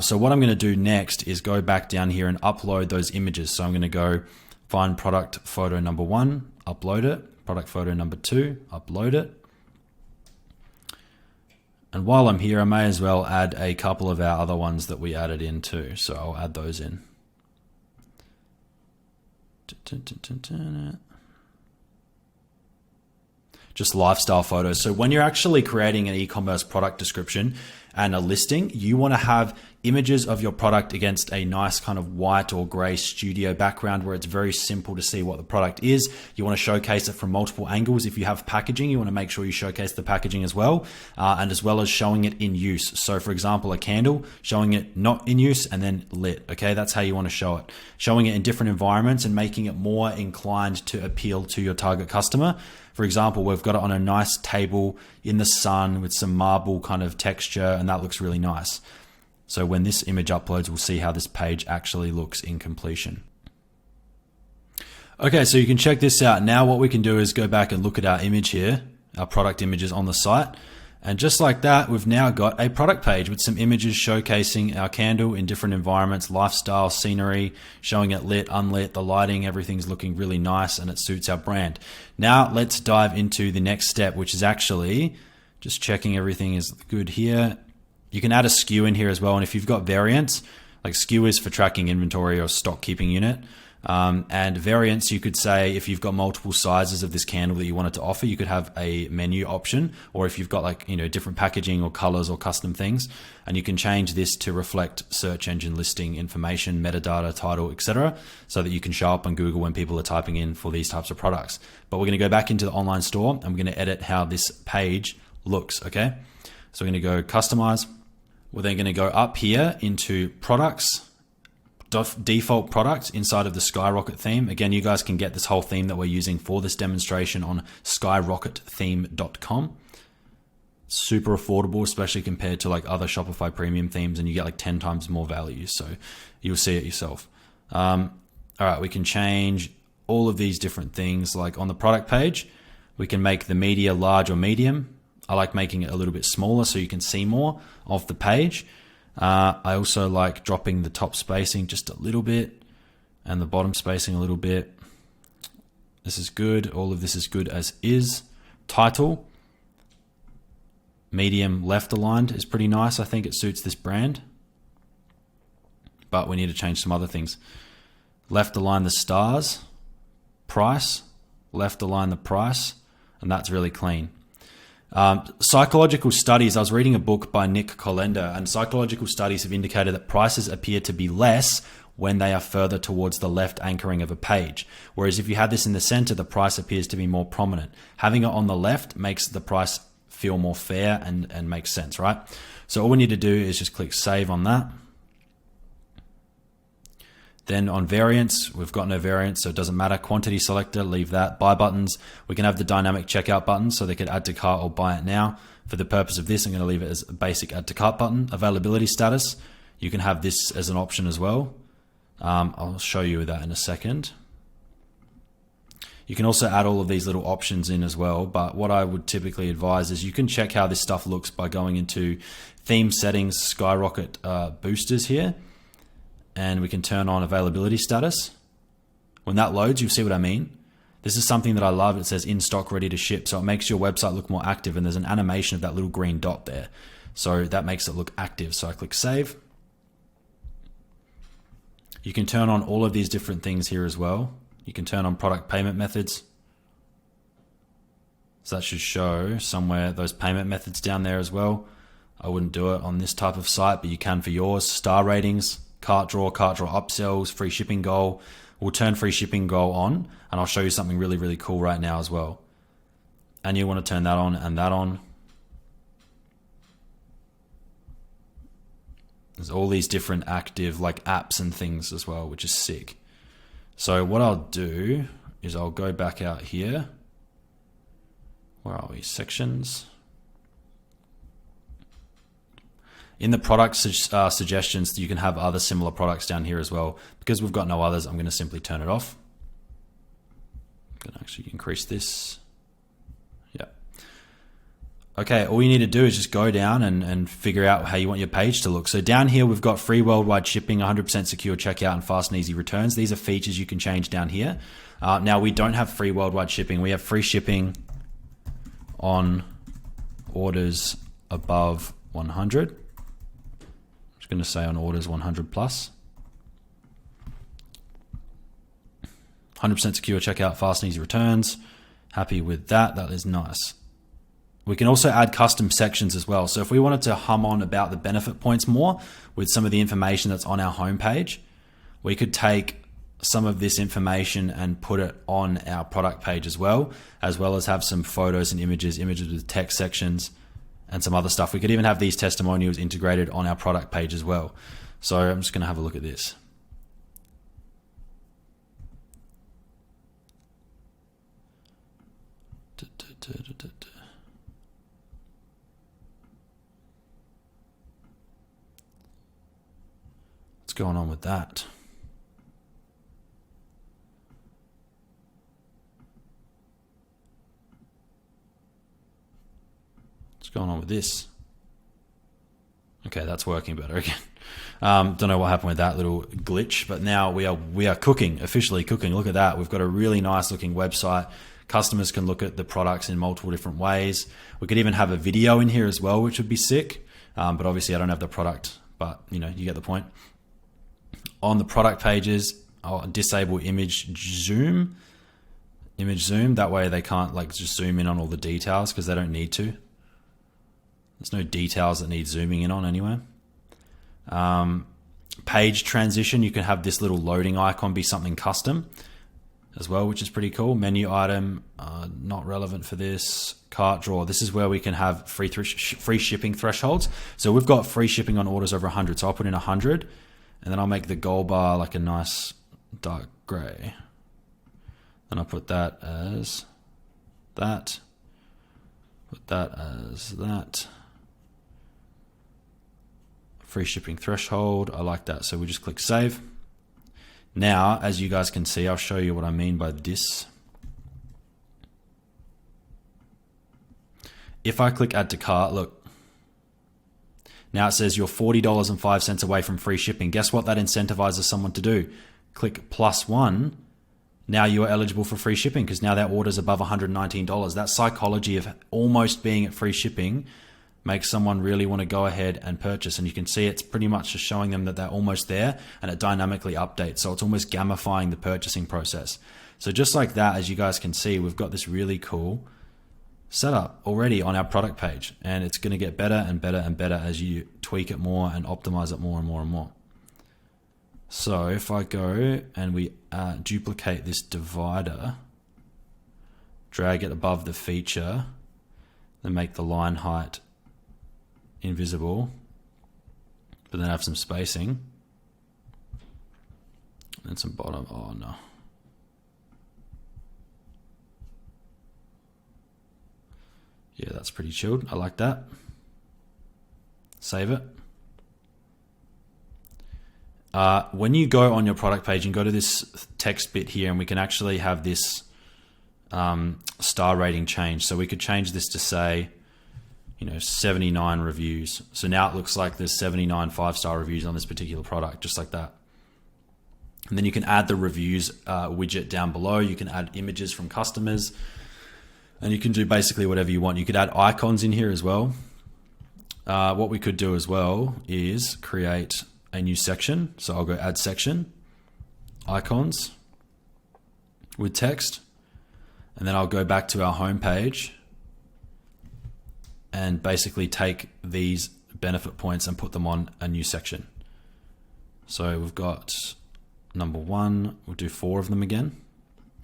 So what I'm going to do next is go back down here and upload those images. So I'm going to go find product photo number 1, upload it, product photo number 2, upload it. And while I'm here, I may as well add a couple of our other ones that we added in too. So I'll add those in. Just lifestyle photos. So when you're actually creating an e-commerce product description and a listing, you want to have images of your product against a nice kind of white or gray studio background where it's very simple to see what the product is. You want to showcase it from multiple angles. If you have packaging, you want to make sure you showcase the packaging as well, and as well as showing it in use. So for example, a candle, showing it not in use and then lit. Okay, that's how you want to show it. Showing it in different environments and making it more inclined to appeal to your target customer. For example, we've got it on a nice table in the sun with some marble kind of texture, and that looks really nice. So when this image uploads, we'll see how this page actually looks in completion. Okay, so you can check this out. Now what we can do is go back and look at our image here, our product images on the site. And just like that, we've now got a product page with some images showcasing our candle in different environments, lifestyle, scenery, showing it lit, unlit, the lighting, everything's looking really nice and it suits our brand. Now let's dive into the next step, which is actually just checking everything is good here. You can add a SKU in here as well. And if you've got variants, like SKU is for tracking inventory or stock keeping unit. And variants, you could say if you've got multiple sizes of this candle that you wanted to offer, you could have a menu option, or if you've got like, different packaging or colors or custom things, and you can change this to reflect search engine listing information, metadata, title, etc., so that you can show up on Google when people are typing in for these types of products. But we're going to go back into the online store and we're going to edit how this page looks. Okay. So we're going to go customize. We're then going to go up here into products, default product inside of the SkyRocket theme. Again, you guys can get this whole theme that we're using for this demonstration on skyrockettheme.com. Super affordable, especially compared to like other Shopify premium themes, and you get like 10 times more value. So you'll see it yourself. All right, we can change all of these different things. Like on the product page, we can make the media large or medium. I like making it a little bit smaller so you can see more of the page. I also like dropping the top spacing just a little bit and the bottom spacing a little bit. This is good. All of this is good as is. Title, medium left aligned is pretty nice. I think it suits this brand, but we need to change some other things. Left align the stars, price, left align the price, and that's really clean. Psychological studies, I was reading a book by Nick Kolender, and psychological studies have indicated that prices appear to be less when they are further towards the left anchoring of a page. Whereas if you have this in the center, the price appears to be more prominent. Having it on the left makes the price feel more fair and makes sense, right? So all we need to do is just click save on that. Then on variants, we've got no variants, so it doesn't matter. Quantity selector, leave that. Buy buttons, we can have the dynamic checkout button, so they could add to cart or buy it now. For the purpose of this, I'm going to leave it as a basic add to cart button. Availability status, you can have this as an option as well. I'll show you that in a second. You can also add all of these little options in as well, but what I would typically advise is you can check how this stuff looks by going into theme settings, SkyRocket boosters here, and we can turn on availability status. When that loads, you'll see what I mean. This is something that I love. It says in stock, ready to ship, so it makes your website look more active, and there's an animation of that little green dot there. So that makes it look active. So I click save. You can turn on all of these different things here as well. You can turn on product payment methods. So that should show somewhere those payment methods down there as well. I wouldn't do it on this type of site, but you can for yours. Star ratings, cart draw upsells, free shipping goal. We'll turn free shipping goal on, and I'll show you something really, really cool right now as well. And you want to turn that on and that on. There's all these different active like apps and things as well, which is sick. So what I'll do is I'll go back out here. Where are we? Sections. In the product suggestions, you can have other similar products down here as well. Because we've got no others, I'm going to simply turn it off. I'm going to actually increase this. Yeah. Okay, all you need to do is just go down and figure out how you want your page to look. So down here, we've got free worldwide shipping, 100% secure checkout, and fast and easy returns. These are features you can change down here. Now, we don't have free worldwide shipping. We have free shipping on orders above 100. I'm just going to say on orders 100 plus. 100% secure checkout, fast and easy returns. Happy with that. That is nice. We can also add custom sections as well. So if we wanted to hum on about the benefit points more with some of the information that's on our homepage, we could take some of this information and put it on our product page as well as have some photos and images with text sections and some other stuff. We could even have these testimonials integrated on our product page as well. So I'm just going to have a look at this. What's going on with that? What's going on with this? Okay, that's working better again. Don't know what happened with that little glitch, but now we are cooking, officially cooking. Look at that. We've got a really nice looking website. Customers can look at the products in multiple different ways. We could even have a video in here as well, which would be sick. But obviously I don't have the product, but you get the point. On the product pages, I'll disable image zoom. That way they can't just zoom in on all the details because they don't need to. There's no details that need zooming in on anyway. Page transition, you can have this little loading icon be something custom as well, which is pretty cool. Menu item, not relevant for this. Cart drawer, this is where we can have free shipping thresholds. So we've got free shipping on orders over 100. So I'll put in 100 and then I'll make the goal bar like a nice dark gray. Then I'll put that as that. Put that as that. Free shipping threshold, I like that. So we just click save. Now, as you guys can see, I'll show you what I mean by this. If I click add to cart, look. Now it says you're $40.05 away from free shipping. Guess what that incentivizes someone to do? click +1, now you are eligible for free shipping because now that order's above $119. That psychology of almost being at free shipping makes someone really want to go ahead and purchase. And you can see it's pretty much just showing them that they're almost there, and it dynamically updates. So it's almost gamifying the purchasing process. So just like that, as you guys can see, we've got this really cool setup already on our product page, and it's going to get better and better and better as you tweak it more and optimize it more and more and more. So if I go and we duplicate this divider, drag it above the feature, then make the line height invisible, but then have some spacing and some bottom. Oh no. Yeah, that's pretty chilled. I like that. Save it. When you go on your product page and go to this text bit here, and we can actually have this star rating change. So we could change this to say, 79 reviews. So now it looks like there's 79 5-star reviews on this particular product, just like that. And then you can add the reviews widget down below. You can add images from customers, and you can do basically whatever you want. You could add icons in here as well. What we could do as well is create a new section. So I'll go add section, icons with text, and then I'll go back to our home page and basically take these benefit points and put them on a new section. So we've got number 1, we'll do 4 of them again.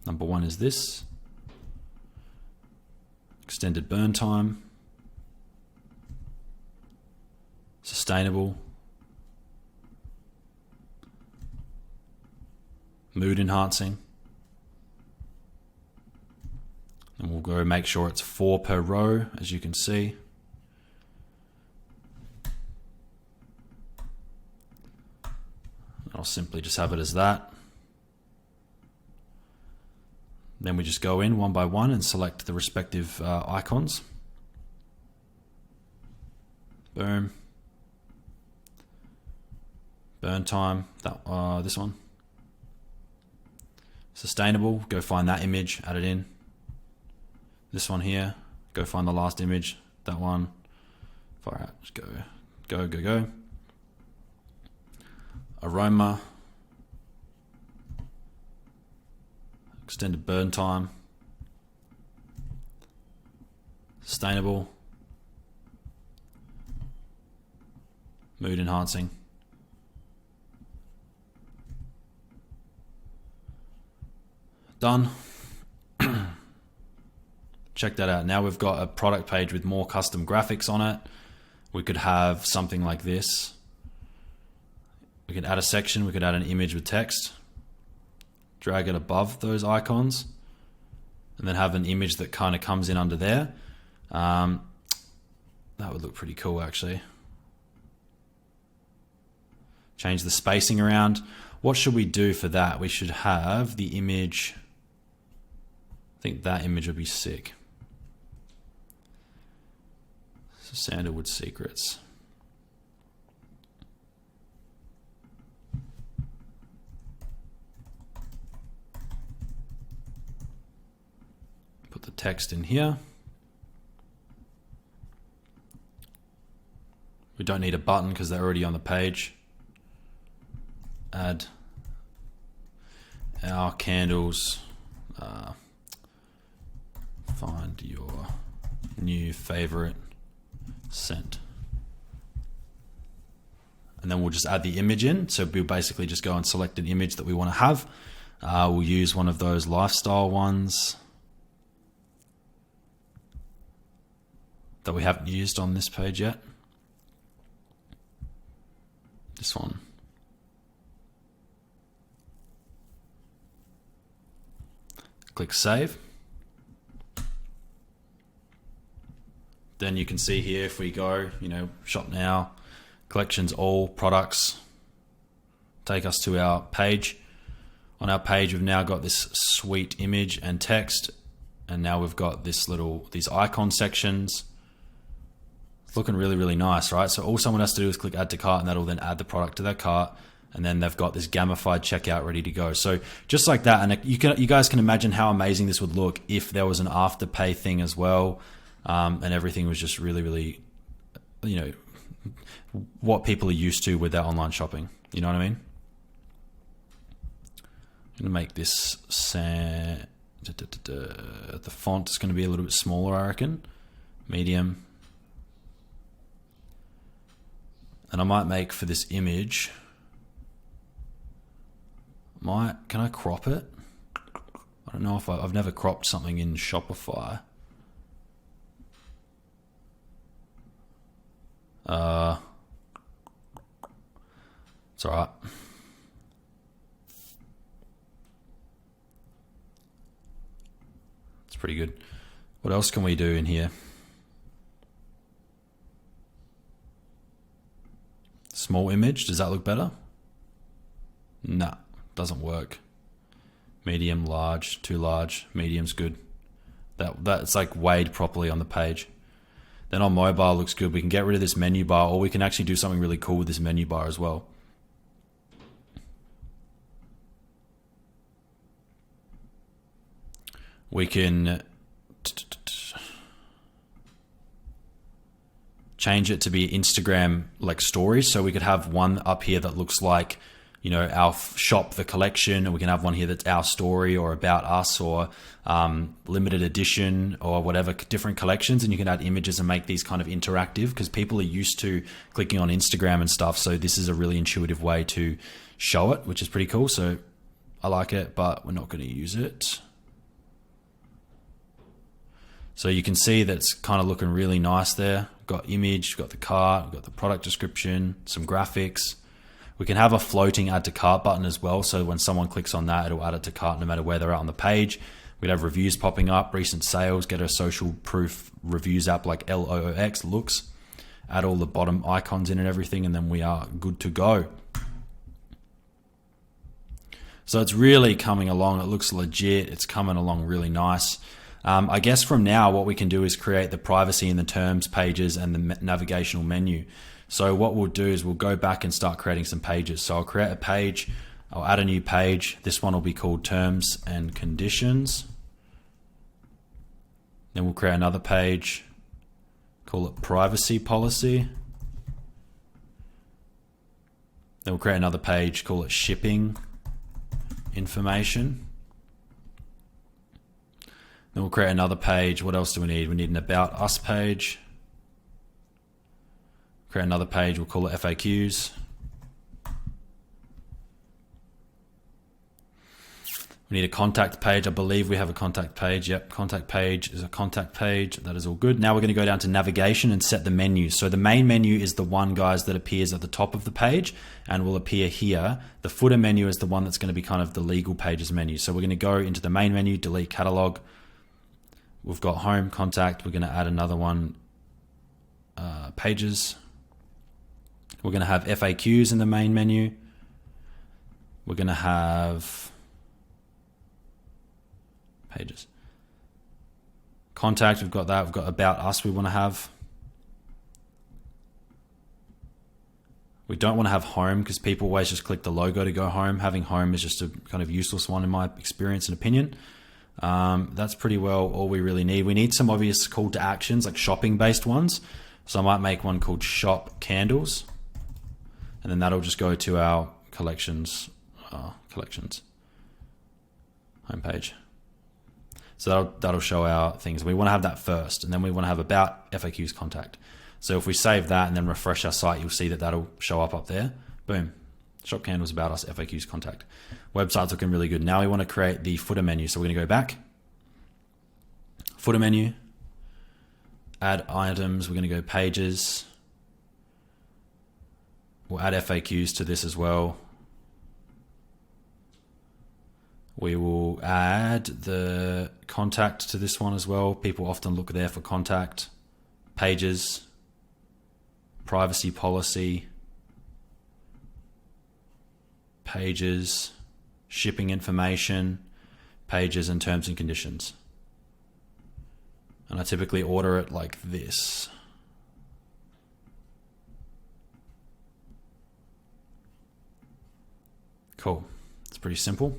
Number 1 is this, extended burn time, sustainable, mood enhancing, and we'll go make sure it's 4 per row, as you can see. I'll simply just have it as that. Then we just go in one by one and select the respective icons. Boom. Burn time, this one. Sustainable, go find that image, add it in. This one here, go find the last image, that one. Far out, just go. Aroma, extended burn time, sustainable, mood enhancing. Done. Check that out. Now we've got a product page with more custom graphics on it. We could have something like this. We could add a section, we could add an image with text, drag it above those icons, and then have an image that kind of comes in under there. That would look pretty cool, actually. Change the spacing around. What should we do for that? We should have the image. I think that image would be sick. So Sandalwood Secrets. Put the text in here. We don't need a button because they're already on the page. Add our candles. Find your new favorite scent. And then we'll just add the image in. So we'll basically just go and select an image that we want to have. We'll use one of those lifestyle ones that we haven't used on this page yet. This one. Click save. Then you can see here, if we go, shop now, collections, all products, take us to our page. On our page, we've now got this sweet image and text, and now we've got these icon sections. It's looking really, really nice, right? So all someone has to do is click add to cart, and that'll then add the product to their cart, And then they've got this gamified checkout ready to go. So just like that, and you guys can imagine how amazing this would look if there was an afterpay thing as well, and everything was just really, really, what people are used to with their online shopping. You know what I mean? I'm gonna make this the font is going to be a little bit smaller, I reckon. Medium. And I might make for this image. Can I crop it? I don't know if I've never cropped something in Shopify. It's alright. It's pretty good. What else can we do in here? Small image, does that look better? Nah, doesn't work. Medium, large, too large, medium's good. That's like weighed properly on the page. Then on mobile looks good. We can get rid of this menu bar, or we can actually do something really cool with this menu bar as well. We can change it to be Instagram like stories. So we could have one up here that looks like, our shop, the collection, and we can have one here that's our story or about us or limited edition or whatever, different collections. And you can add images and make these kind of interactive because people are used to clicking on Instagram and stuff. So this is a really intuitive way to show it, which is pretty cool. So I like it, but we're not going to use it. So you can see that's kind of looking really nice there. We've got image, we've got the cart, we've got the product description, some graphics. We can have a floating add to cart button as well. So when someone clicks on that, it'll add it to cart no matter where they're at on the page. We'd have reviews popping up, recent sales, get a social proof reviews app like LOOX, looks, add all the bottom icons in and everything, and then we are good to go. So it's really coming along. It looks legit. It's coming along really nice. I guess from now, what we can do is create the privacy and the terms pages and the navigational menu. So what we'll do is we'll go back and start creating some pages. So I'll create a page. I'll add a new page. This one will be called terms and conditions. Then we'll create another page. Call it privacy policy. Then we'll create another page. Call it shipping information. Then we'll create another page. What else do we need? We need an about us page. Create another page. We'll call it FAQs. We need a contact page. I believe we have a contact page. Yep, contact page is a contact page. That is all good. Now we're going to go down to navigation and set the menus. So the main menu is the one, guys, that appears at the top of the page and will appear here. The footer menu is the one that's going to be kind of the legal pages menu. So we're going to go into the main menu, delete catalog. We've got home, contact. We're going to add another one, pages. We're going to have FAQs in the main menu. We're going to have pages. Contact, we've got that. We've got about us we want to have. We don't want to have home because people always just click the logo to go home. Having home is just a kind of useless one in my experience and opinion. That's pretty well all we really need. We need some obvious call to actions, like shopping based ones. So I might make one called shop candles, and then that'll just go to our collections homepage. So that'll show our things. We want to have that first, and then we want to have about FAQs contact. So if we save that and then refresh our site, you'll see that that'll show up there. Boom. Shop candles, about us, FAQs contact. Website's looking really good. Now we want to create the footer menu. So we're going to go back. Footer menu. Add items. We're going to go pages. We'll add FAQs to this as well. We will add the contact to this one as well. People often look there for contact. Pages. Privacy policy. Pages. Shipping information. Pages and terms and conditions. And I typically order it like this. Cool. It's pretty simple.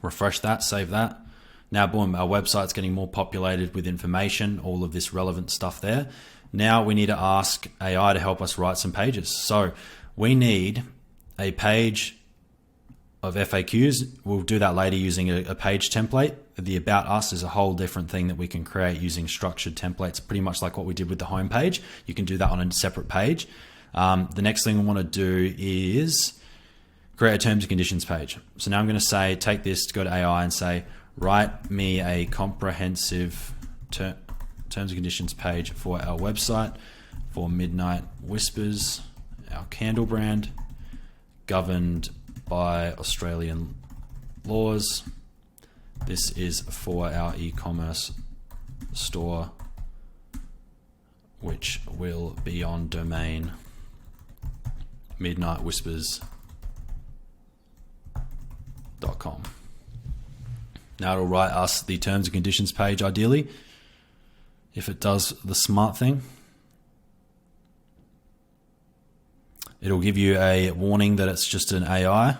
Refresh that, save that. Now, boom, our website's getting more populated with information, all of this relevant stuff there. Now we need to ask AI to help us write some pages. So we need a page of FAQs. We'll do that later using a page template. The About Us is a whole different thing that we can create using structured templates, pretty much like what we did with the home page. You can do that on a separate page. The next thing we want to do is create a terms and conditions page. So now I'm going to say, take this, go to AI and say, write me a comprehensive terms and conditions page for our website for Midnight Whispers, our candle brand, governed by Australian laws. This is for our e-commerce store, which will be on domain midnightwhispers.com. Now it'll write us the terms and conditions page ideally, if it does the smart thing. It'll give you a warning that it's just an AI.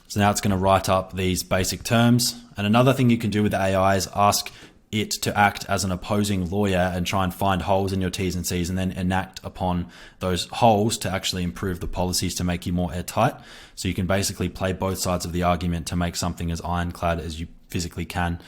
So now it's going to write up these basic terms. And another thing you can do with the AI is ask it to act as an opposing lawyer and try and find holes in your T's and C's and then enact upon those holes to actually improve the policies to make you more airtight. So you can basically play both sides of the argument to make something as ironclad as you physically can,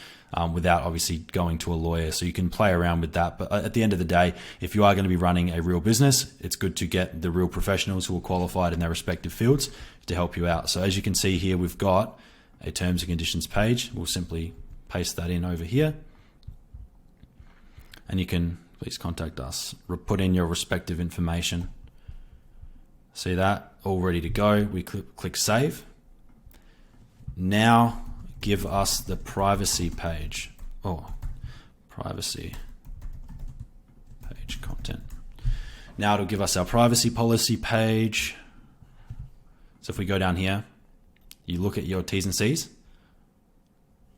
without obviously going to a lawyer. So you can play around with that. But at the end of the day, if you are going to be running a real business, it's good to get the real professionals who are qualified in their respective fields to help you out. So as you can see here, we've got a terms and conditions page. We'll simply paste that in over here. And you can please contact us, put in your respective information. See that? All ready to go. We click save. Now give us the privacy page. Oh, privacy page content. Now it'll give us our privacy policy page. So if we go down here, you look at your T's and C's.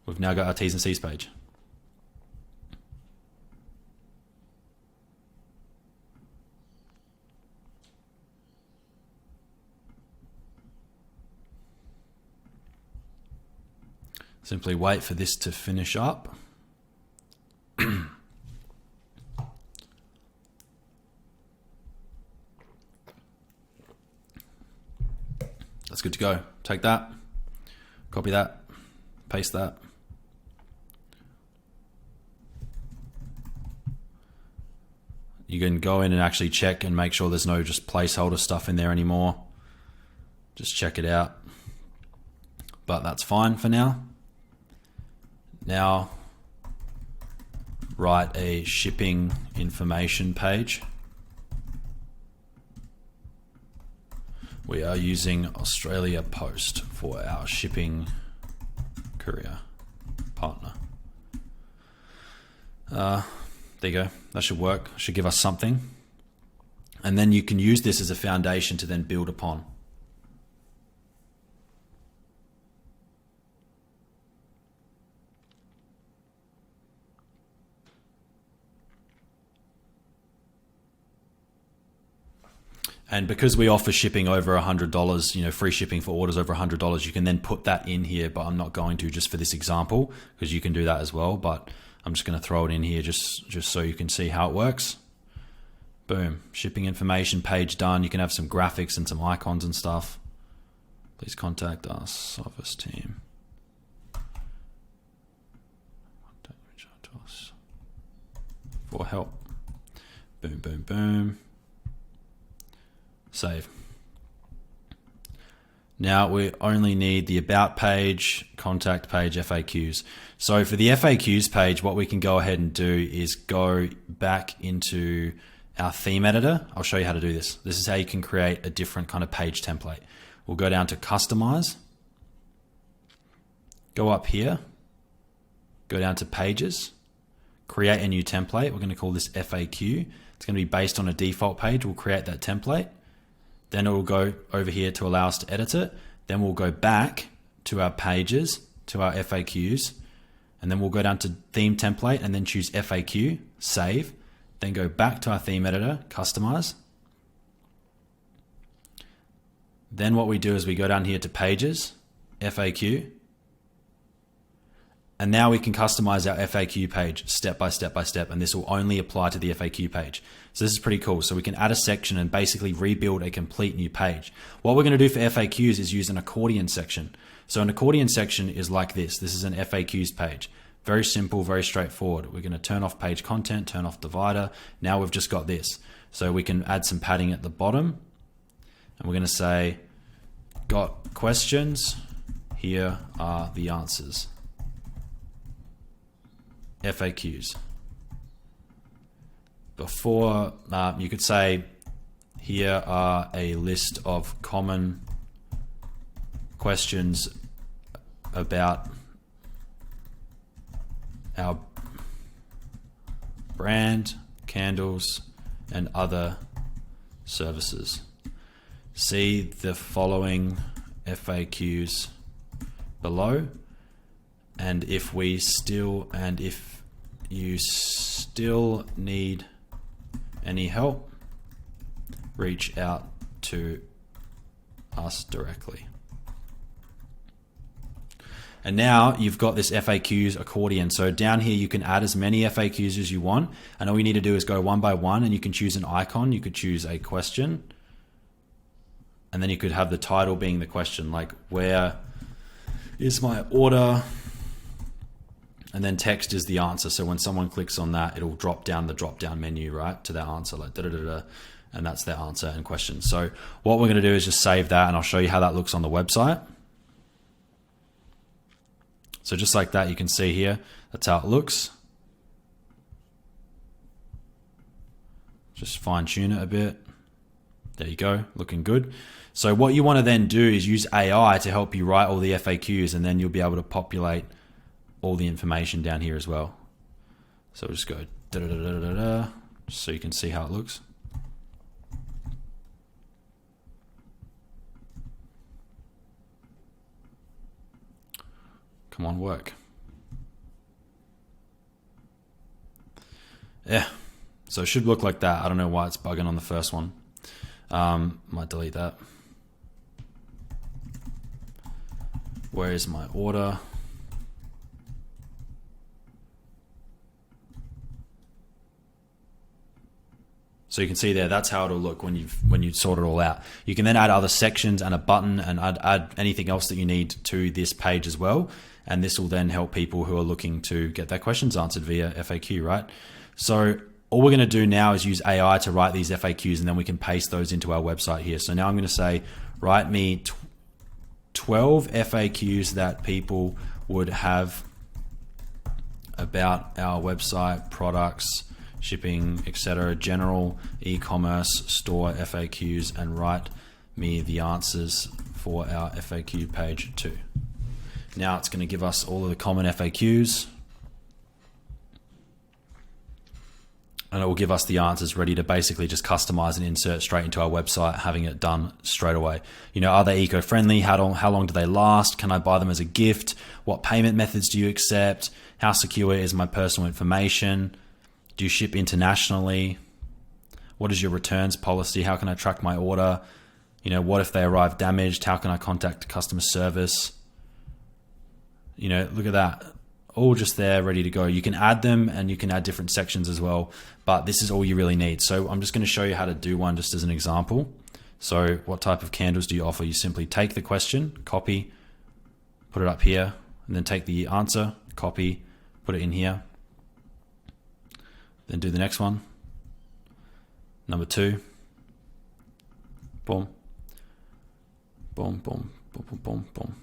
We've now got our T's and C's page. Simply wait for this to finish up. That's good to go. Take that, copy that, paste that. You can go in and actually check and make sure there's no just placeholder stuff in there anymore. Just check it out. But that's fine for now. Now, write a shipping information page. We are using Australia Post for our shipping courier partner. There you go. That should work. Should give us something. And then you can use this as a foundation to then build upon. And because we offer shipping over $100, free shipping for orders over $100, you can then put that in here, but I'm not going to just for this example, because you can do that as well. But I'm just going to throw it in here just so you can see how it works. Boom, shipping information page done. You can have some graphics and some icons and stuff. Please contact us, office team. Reach out to us for help. Boom, boom, boom. Save. Now we only need the about page, contact page, FAQs. So for the FAQs page, what we can go ahead and do is go back into our theme editor. I'll show you how to do this. This is how you can create a different kind of page template. We'll go down to customize, go up here, go down to pages, create a new template. We're going to call this FAQ. It's going to be based on a default page. We'll create that template. Then it will go over here to allow us to edit it. Then we'll go back to our pages, to our FAQs, and then we'll go down to theme template and then choose FAQ, save, then go back to our theme editor, customize, Then what we do is we go down here to pages, FAQ, and now we can customize our FAQ page step by step by step, and this will only apply to the FAQ page. So this is pretty cool. So we can add a section and basically rebuild a complete new page. What we're going to do for FAQs is use an accordion section. So an accordion section is like this. This is an FAQs page. Very simple, very straightforward. We're going to turn off page content, turn off divider. Now we've just got this. So we can add some padding at the bottom, and we're going to say, got questions? Here are the answers. FAQs. Before, you could say, here are a list of common questions about our brand, candles, and other services. See the following FAQs below. And if you still need any help, reach out to us directly. And now you've got this FAQs accordion. So down here, you can add as many FAQs as you want. And all you need to do is go one by one, and you can choose an icon. You could choose a question. And then you could have the title being the question, like, where is my order? And then text is the answer. So when someone clicks on that, it'll drop down the drop down menu, right, to their answer, like da da da da, and that's their answer and question. So what we're going to do is just save that, and I'll show you how that looks on the website. So just like that, you can see here, that's how it looks. Just fine tune it a bit. There you go, looking good. So what you want to then do is use AI to help you write all the FAQs, and then you'll be able to populate all the information down here as well. So we'll just go da da da da da da, just so you can see how it looks. Come on, work. Yeah, so it should look like that. I don't know why it's bugging on the first one. Might delete that. Where is my order? So you can see there, that's how it'll look when you sort it all out. You can then add other sections and a button, and add anything else that you need to this page as well. And this will then help people who are looking to get their questions answered via FAQ, right? So all we're going to do now is use AI to write these FAQs, and then we can paste those into our website here. So now I'm going to say, write me 12 FAQs that people would have about our website, products, shipping, etc., general e-commerce store FAQs, and write me the answers for our FAQ page too. Now it's going to give us all of the common FAQs, and it will give us the answers ready to basically just customize and insert straight into our website, having it done straight away. You know, are they eco-friendly? How long do they last? Can I buy them as a gift? What payment methods do you accept? How secure is my personal information? Do you ship internationally? What is your returns policy? How can I track my order? You know, what if they arrive damaged? How can I contact customer service? You know, look at that. All just there, ready to go. You can add them, and you can add different sections as well, but this is all you really need. So I'm just going to show you how to do one just as an example. So what type of candles do you offer? You simply take the question, copy, put it up here, and then take the answer, copy, put it in here. Then do the next one. Number 2. Boom. Boom, boom, boom, boom, boom, boom.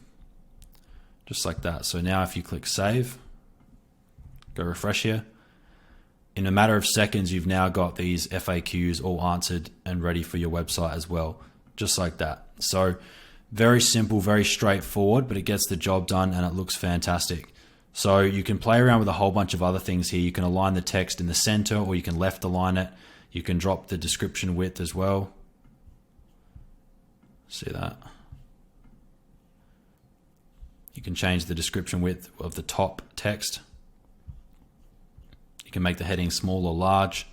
Just like that. So now if you click save, go refresh here. In a matter of seconds, you've now got these FAQs all answered and ready for your website as well. Just like that. So very simple, very straightforward, but it gets the job done and it looks fantastic. So you can play around with a whole bunch of other things here. You can align the text in the center, or you can left align it. You can drop the description width as well. See that? You can change the description width of the top text. You can make the heading small or large.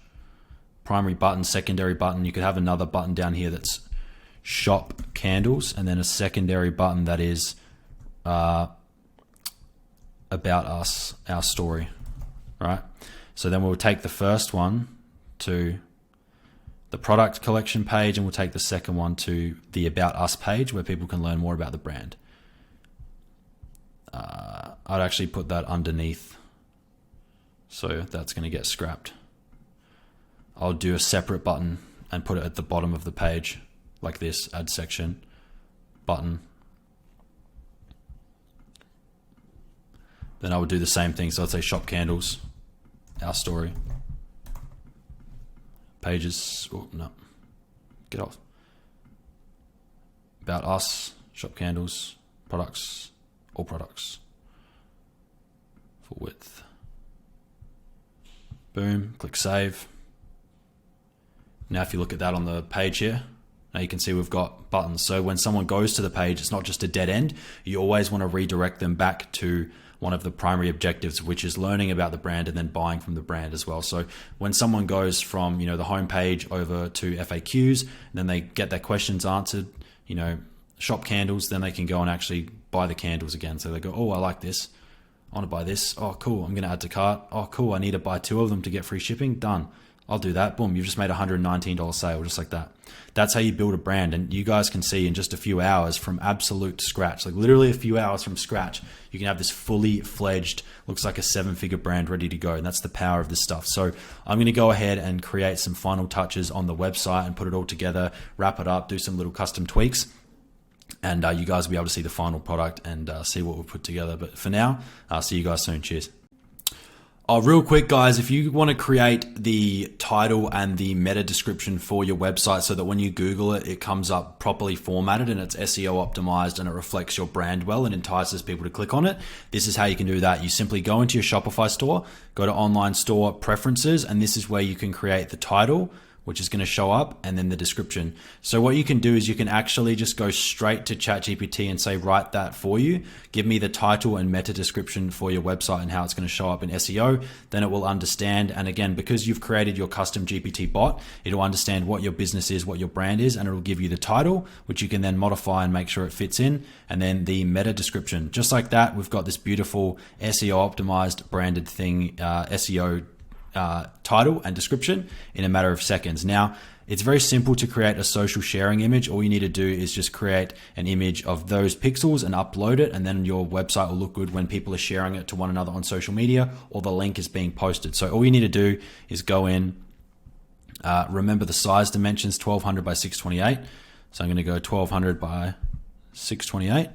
Primary button, secondary button. You could have another button down here that's shop candles, and then a secondary button that is about us, our story, right? So then we'll take the first one to the product collection page, and we'll take the second one to the About Us page where people can learn more about the brand. I'd actually put that underneath, so that's going to get scrapped. I'll do a separate button and put it at the bottom of the page like this, add section, button. Then I would do the same thing. So I'd say shop candles, our story, pages, oh no, get off. About us, shop candles, products, all products, full width. Boom, click save. Now if you look at that on the page here, now you can see we've got buttons. So when someone goes to the page, it's not just a dead end. You always want to redirect them back to one of the primary objectives, which is learning about the brand and then buying from the brand as well. So when someone goes from, you know, the home page over to FAQs, and then they get their questions answered, you know, shop candles, then they can go and actually buy the candles again. So they go, oh, I like this. I want to buy this. Oh, cool. I'm going to add to cart. Oh, cool. I need to buy 2 of them to get free shipping. Done. I'll do that. Boom. You've just made a $119 sale, just like that. That's how you build a brand. And you guys can see in just a few hours from absolute scratch, like literally a few hours from scratch, you can have this fully fledged, looks like a 7-figure brand ready to go. And that's the power of this stuff. So I'm going to go ahead and create some final touches on the website and put it all together, wrap it up, do some little custom tweaks. And you guys will be able to see the final product and see what we've put together. But for now, I'll see you guys soon. Cheers. Oh, real quick, guys, if you want to create the title and the meta description for your website so that when you Google it, it comes up properly formatted and it's SEO optimized and it reflects your brand well and entices people to click on it, this is how you can do that. You simply go into your Shopify store, go to online store preferences, and this is where you can create the title, which is going to show up, and then the description. So what you can do is you can actually just go straight to ChatGPT and say, write that for you. Give me the title and meta description for your website and how it's going to show up in SEO. Then it will understand. And again, because you've created your custom GPT bot, it'll understand what your business is, what your brand is, and it'll give you the title, which you can then modify and make sure it fits in. And then the meta description. Just like that, we've got this beautiful SEO optimized branded thing, SEO title and description in a matter of seconds. Now, it's very simple to create a social sharing image. All you need to do is just create an image of those pixels and upload it, and then your website will look good when people are sharing it to one another on social media or the link is being posted. So all you need to do is go in, remember the size dimensions, 1200 by 628. So I'm going to go 1200 by 628.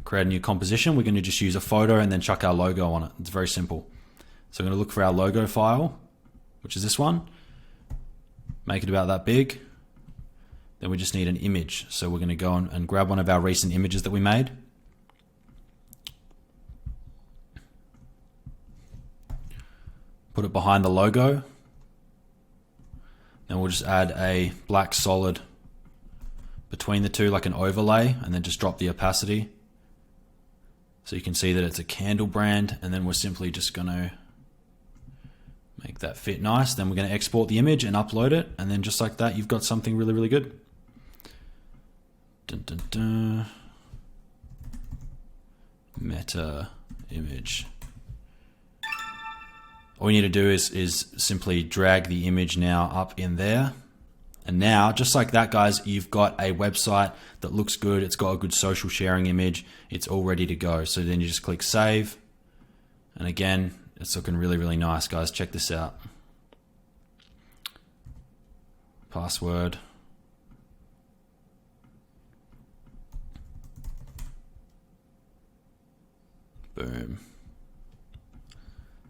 Create a new composition. We're going to just use a photo and then chuck our logo on it. It's very simple. So I'm going to look for our logo file, which is this one. Make it about that big. Then we just need an image. So we're going to go and grab one of our recent images that we made. Put it behind the logo. Then we'll just add a black solid between the two, like an overlay, and then just drop the opacity. So you can see that it's a candle brand, and then we're simply just going to make that fit nice. Then we're going to export the image and upload it, and then just like that, you've got something really, really good. Dun, dun, dun. Meta image. All you need to do is simply drag the image now up in there. And now, just like that, guys, you've got a website that looks good. It's got a good social sharing image. It's all ready to go. So then you just click save. And again, it's looking really, really nice, guys. Check this out. Password. Boom.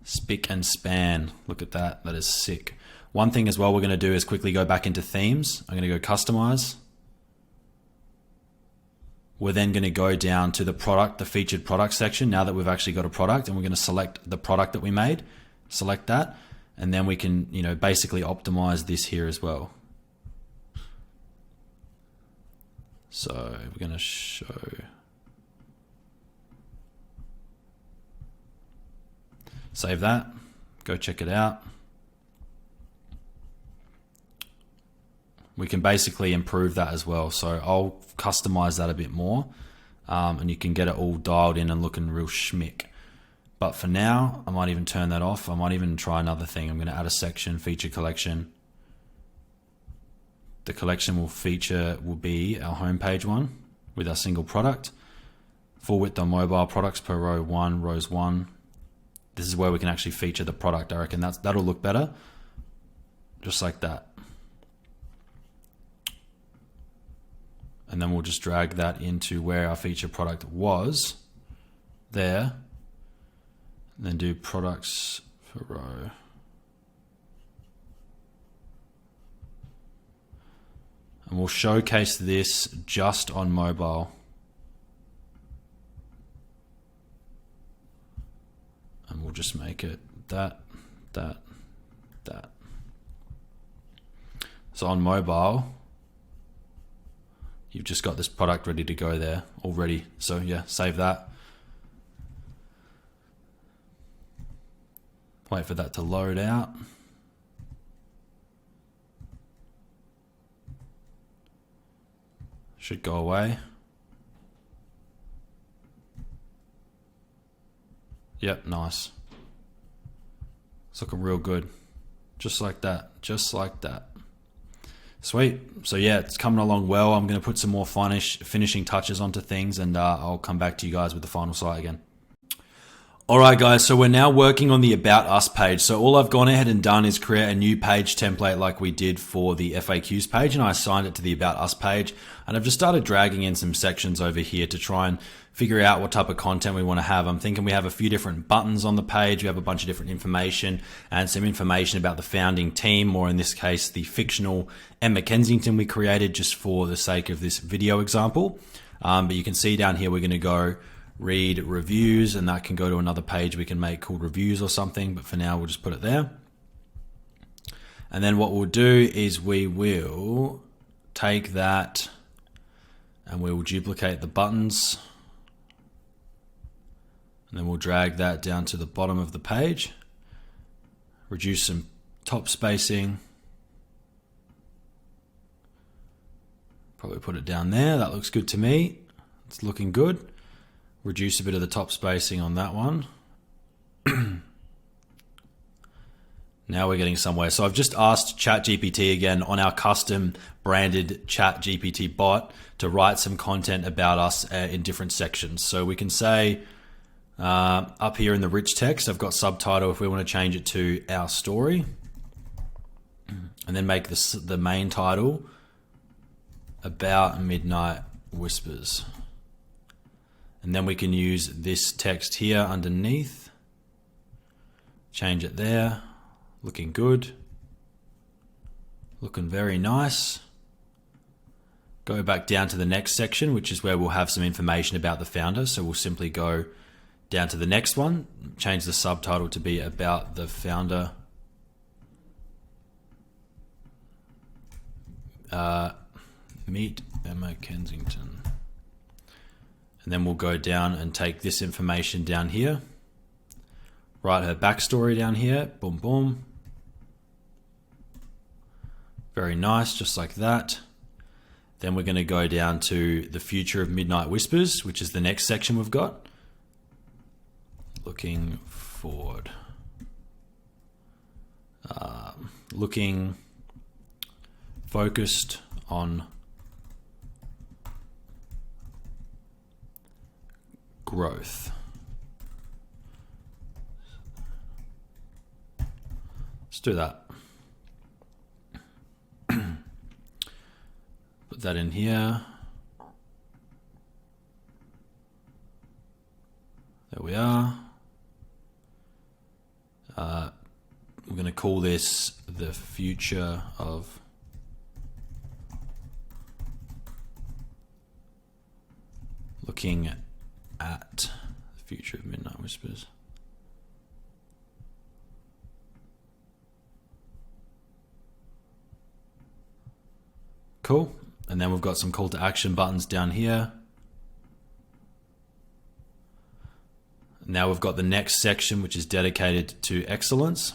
Spick and span. Look at that. That is sick. One thing as well we're going to do is quickly go back into themes. I'm going to go customize. We're then going to go down to the product, the featured product section, now that we've actually got a product, and we're going to select the product that we made, select that, and then we can, basically optimize this here as well. So we're going to show, save that, go check it out. We we can basically improve that as well. So I'll customize that a bit more, and you can get it all dialed in and looking real schmick. But for now, I might even turn that off. I might even try another thing. I'm going to add a section, feature collection. The collection will be our homepage one with our single product. Full width on mobile, products per row 1, rows 1. This is where we can actually feature the product. I reckon that'll look better. Just like that. And then we'll just drag that into where our feature product was. There. And then do products per row. And we'll showcase this just on mobile. And we'll just make it that. So on mobile, you've just got this product ready to go there already. So yeah, save that. Wait for that to load out. Should go away. Yep, nice. It's looking real good. Just like that. Just like that. Sweet. So yeah, it's coming along well. I'm going to put some more finishing touches onto things, and I'll come back to you guys with the final site again. Alright guys, so we're now working on the About Us page. So all I've gone ahead and done is create a new page template like we did for the FAQs page, and I assigned it to the About Us page. And I've just started dragging in some sections over here to try and figure out what type of content we want to have. I'm thinking we have a few different buttons on the page. We have a bunch of different information and some information about the founding team, or in this case, the fictional Emma Kensington we created just for the sake of this video example. But you can see down here, we're going to go read reviews, and that can go to another page we can make called reviews or something, but for now we'll just put it there. And then what we'll do is we will take that and we will duplicate the buttons, and then we'll drag that down to the bottom of the page, reduce some top spacing, probably put it down there. That looks good to me. It's looking good. Reduce a bit of the top spacing on that one. Now we're getting somewhere. So I've just asked ChatGPT again on our custom branded ChatGPT bot to write some content about us in different sections. So we can say up here in the rich text, I've got subtitle if we want to change it to our story, and then make this the main title, About Midnight Whispers. And then we can use this text here underneath, change it there, looking good, looking very nice. Go back down to the next section, which is where we'll have some information about the founder. So we'll simply go down to the next one, change the subtitle to be About the Founder. Meet Emma Kensington. And then we'll go down and take this information down here, write her backstory down here, boom, boom. Very nice, just like that. Then we're going to go down to the future of Midnight Whispers, which is the next section we've got. Looking forward. Looking focused on growth. Let's do that. Put that in here. There we are. We're going to call this the future of looking at the future of Midnight Whispers. Cool. And then we've got some call to action buttons down here. Now we've got the next section, which is dedicated to excellence.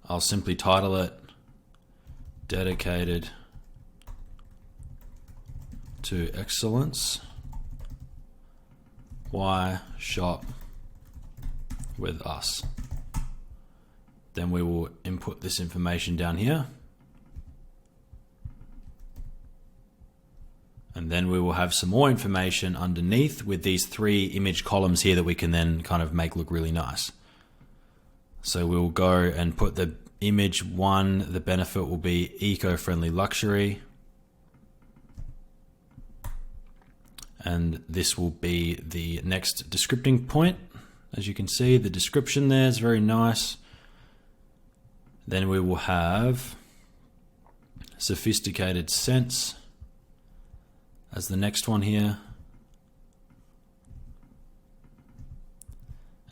I'll simply title it dedicated to excellence. Why shop with us? Then we will input this information down here. And then we will have some more information underneath with these 3 image columns here that we can then kind of make look really nice. So we'll go and put the image 1, the benefit will be eco-friendly luxury. And this will be the next descripting point. As you can see, the description there is very nice. Then we will have sophisticated sense as the next one here.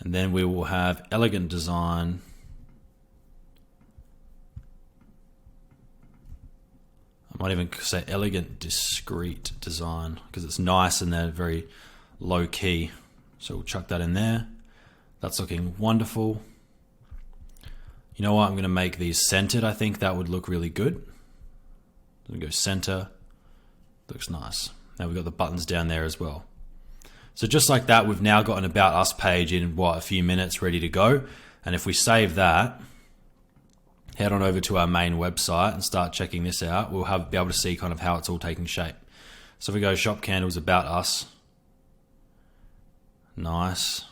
And then we will have elegant design. I might even say elegant, discreet design because it's nice and they're very low key. So we'll chuck that in there. That's looking wonderful. You know what? I'm going to make these centered. I think that would look really good. So we go center. Looks nice. Now we've got the buttons down there as well. So just like that, we've now got an About Us page in a few minutes ready to go. And if we save that, head on over to our main website and start checking this out, we'll be able to see kind of how it's all taking shape. So if we go shop candles, About Us. Nice.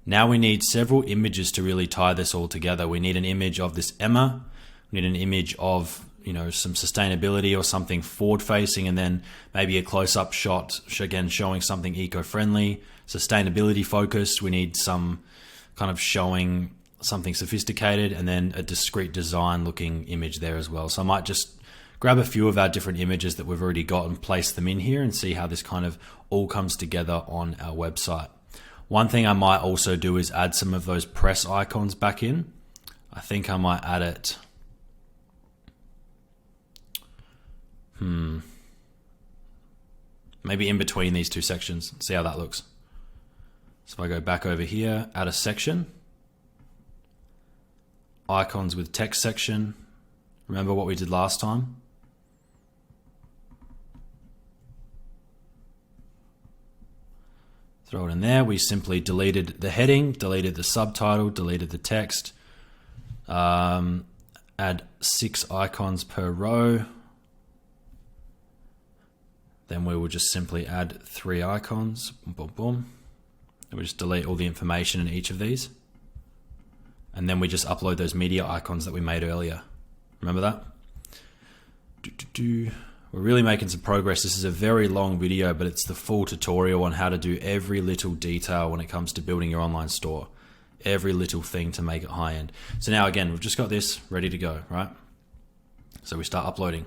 Now we need several images to really tie this all together. We need an image of this Emma. We need an image of, some sustainability or something forward facing, and then maybe a close-up shot, again, showing something eco-friendly, sustainability focused. We need some kind of showing something sophisticated, and then a discrete design looking image there as well. So I might just grab a few of our different images that we've already got and place them in here and see how this kind of all comes together on our website. One thing I might also do is add some of those press icons back in. I think I might add it. Maybe in between these 2 sections. See how that looks. So if I go back over here, add a section. Icons with text section. Remember what we did last time? Throw it in there. We simply deleted the heading, deleted the subtitle, deleted the text. Add 6 icons per row. Then we will just simply add 3 icons. Boom, boom, boom. And we just delete all the information in each of these. And then we just upload those media icons that we made earlier. Remember that? We're really making some progress. This is a very long video, but it's the full tutorial on how to do every little detail when it comes to building your online store. Every little thing to make it high end. So now again, we've just got this ready to go, right? So we start uploading.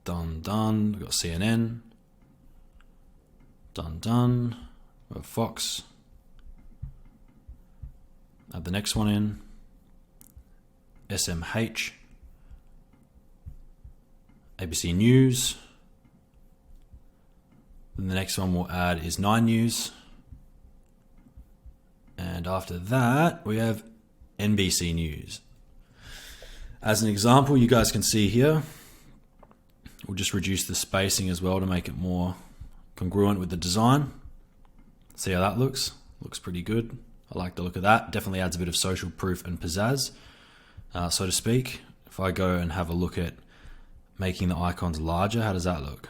Done. We've got CNN. Done. We've got Fox. Add the next one in. SMH. ABC News. Then the next one we'll add is 9 News. And after that, we have NBC News. As an example, you guys can see here, we'll just reduce the spacing as well to make it more congruent with the design. See how that looks? Looks pretty good. I like the look of that. Definitely adds a bit of social proof and pizzazz, so to speak. If I go and have a look at making the icons larger, how does that look?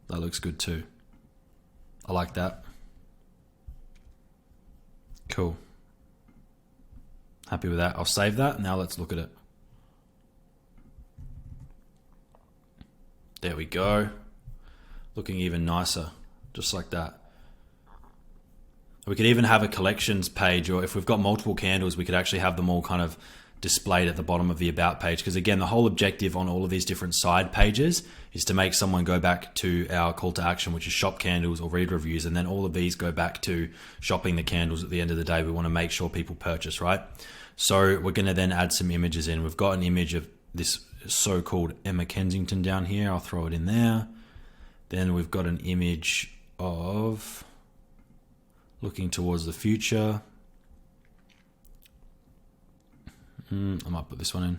That looks good too. I like that. Cool. Happy with that. I'll save that. Now let's look at it. There we go. Looking even nicer, just like that. We could even have a collections page, or if we've got multiple candles, we could actually have them all kind of displayed at the bottom of the About page. Because again, the whole objective on all of these different side pages is to make someone go back to our call to action, which is shop candles or read reviews. And then all of these go back to shopping the candles at the end of the day. We want to make sure people purchase, right? So we're going to then add some images in. We've got an image of this so-called Emma Kensington down here. I'll throw it in there. Then we've got an image of looking towards the future. I might put this one in.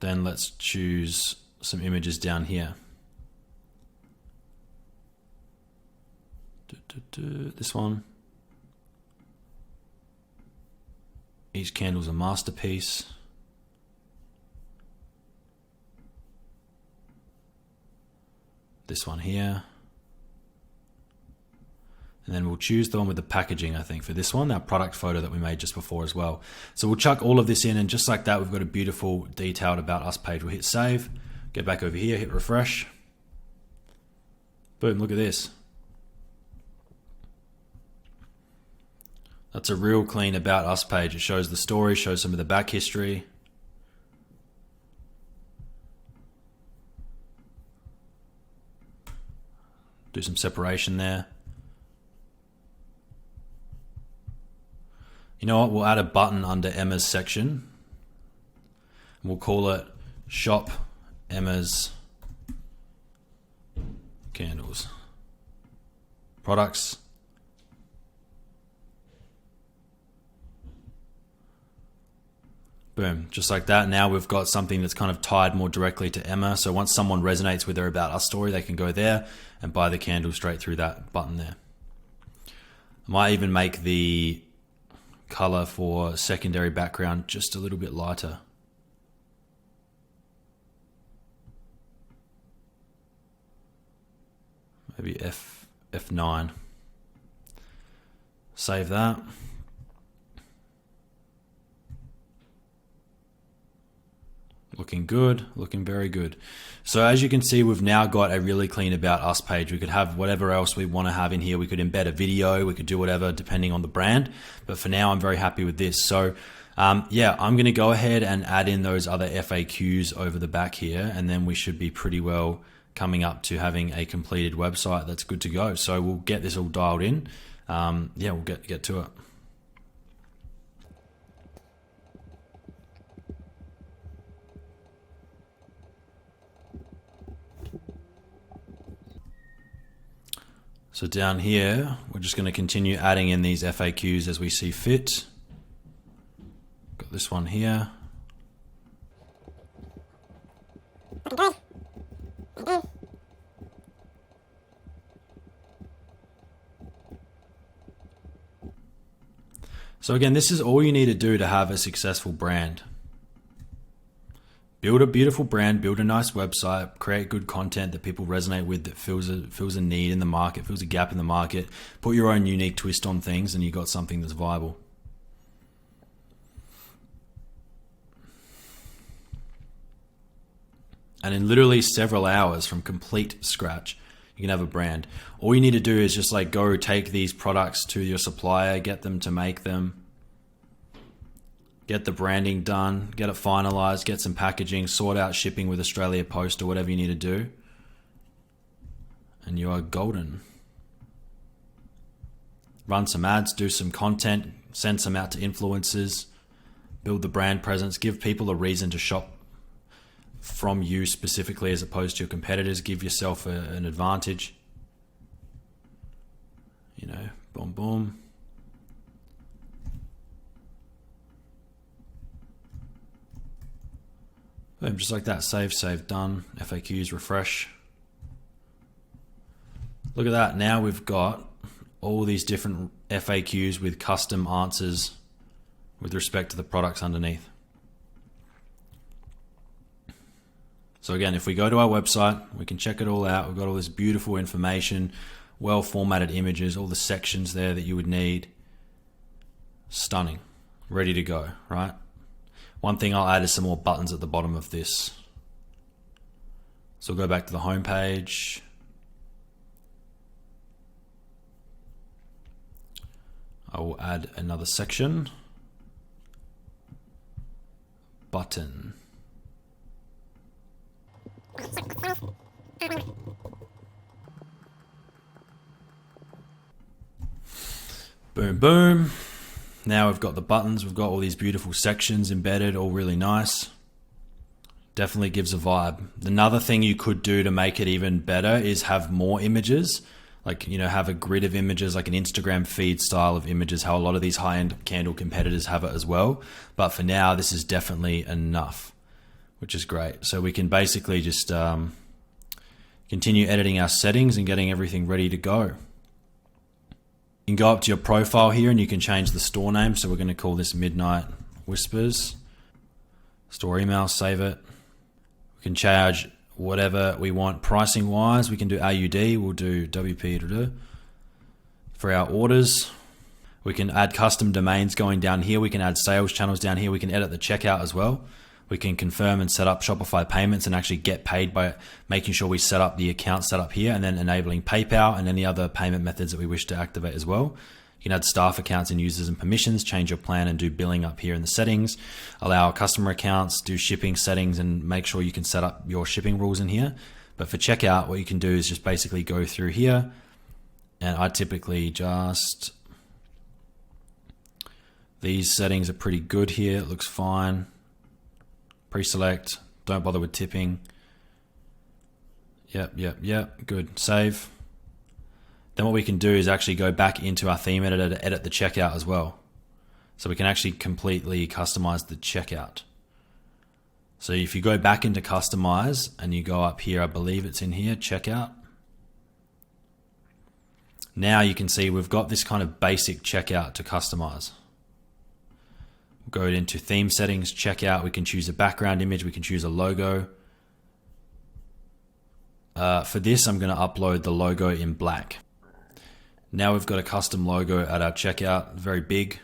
Then let's choose some images down here. This one. Each candle's a masterpiece. This one here. And then we'll choose the one with the packaging, I think, for this one, our product photo that we made just before as well. So we'll chuck all of this in, and just like that, we've got a beautiful detailed About Us page. We'll hit save, get back over here, hit refresh. Boom, look at this. That's a real clean About Us page. It shows the story, shows some of the back history. Do some separation there. You know what? We'll add a button under Emma's section. We'll call it Shop Emma's Candles. Products. Boom, just like that. Now we've got something that's kind of tied more directly to Emma. So once someone resonates with their About Us story, they can go there and buy the candle straight through that button there. I might even make the color for secondary background just a little bit lighter. Maybe F9. Save that. Looking good, looking very good. So as you can see, we've now got a really clean About Us page. We could have whatever else we want to have in here. We could embed a video, we could do whatever depending on the brand. But for now, I'm very happy with this. So yeah, I'm going to go ahead and add in those other FAQs over the back here, and then we should be pretty well coming up to having a completed website that's good to go. So we'll get this all dialed in. Yeah, we'll get to it. So down here, we're just going to continue adding in these FAQs as we see fit. Got this one here. So again, this is all you need to do to have a successful brand. Build a beautiful brand, build a nice website, create good content that people resonate with, that fills a need in the market, fills a gap in the market. Put your own unique twist on things, and you've got something that's viable. And in literally several hours from complete scratch, you can have a brand. All you need to do is just like go take these products to your supplier, get them to make them, get the branding done, get it finalized, get some packaging, sort out shipping with Australia Post or whatever you need to do. And you are golden. Run some ads, do some content, send some out to influencers, build the brand presence, give people a reason to shop from you specifically as opposed to your competitors. Give yourself an advantage. You know, boom, boom. Boom, just like that. Save, done. FAQs, refresh. Look at that. Now we've got all these different FAQs with custom answers with respect to the products underneath. So again, if we go to our website, we can check it all out. We've got all this beautiful information, well formatted images, all the sections there that you would need. Stunning. Ready to go, right? One thing I'll add is some more buttons at the bottom of this. So we'll go back to the home page. I will add another section. Button. Boom, boom. Now we've got the buttons, we've got all these beautiful sections embedded, all really nice. Definitely gives a vibe. Another thing you could do to make it even better is have more images. like, you know, have a grid of images, like an Instagram feed style of images, how a lot of these high-end candle competitors have it as well. But for now, this is definitely enough, which is great. So we can basically just continue editing our settings and getting everything ready to go. You can go up to your profile here and you can change the store name. So we're going to call this Midnight Whispers. Store email, save it. We can charge whatever we want pricing wise. We can do AUD, we'll do WP for our orders. We can add custom domains going down here. We can add sales channels down here. We can edit the checkout as well. We can confirm and set up Shopify payments and actually get paid by making sure we set up the account set up here, and then enabling PayPal and any other payment methods that we wish to activate as well. You can add staff accounts and users and permissions, change your plan and do billing up here in the settings, allow customer accounts, do shipping settings, and make sure you can set up your shipping rules in here. But for checkout, what you can do is just basically go through here, and I typically just, these settings are pretty good here. It looks fine. Pre-select, don't bother with tipping. Yep, good, save. Then what we can do is actually go back into our theme editor to edit the checkout as well. So we can actually completely customize the checkout. So if you go back into customize and you go up here, I believe it's in here, checkout. Now you can see we've got this kind of basic checkout to customize. We'll go into theme settings, checkout. We can choose a background image. We can choose a logo. For this, I'm going to upload the logo in black. Now we've got a custom logo at our checkout, very big.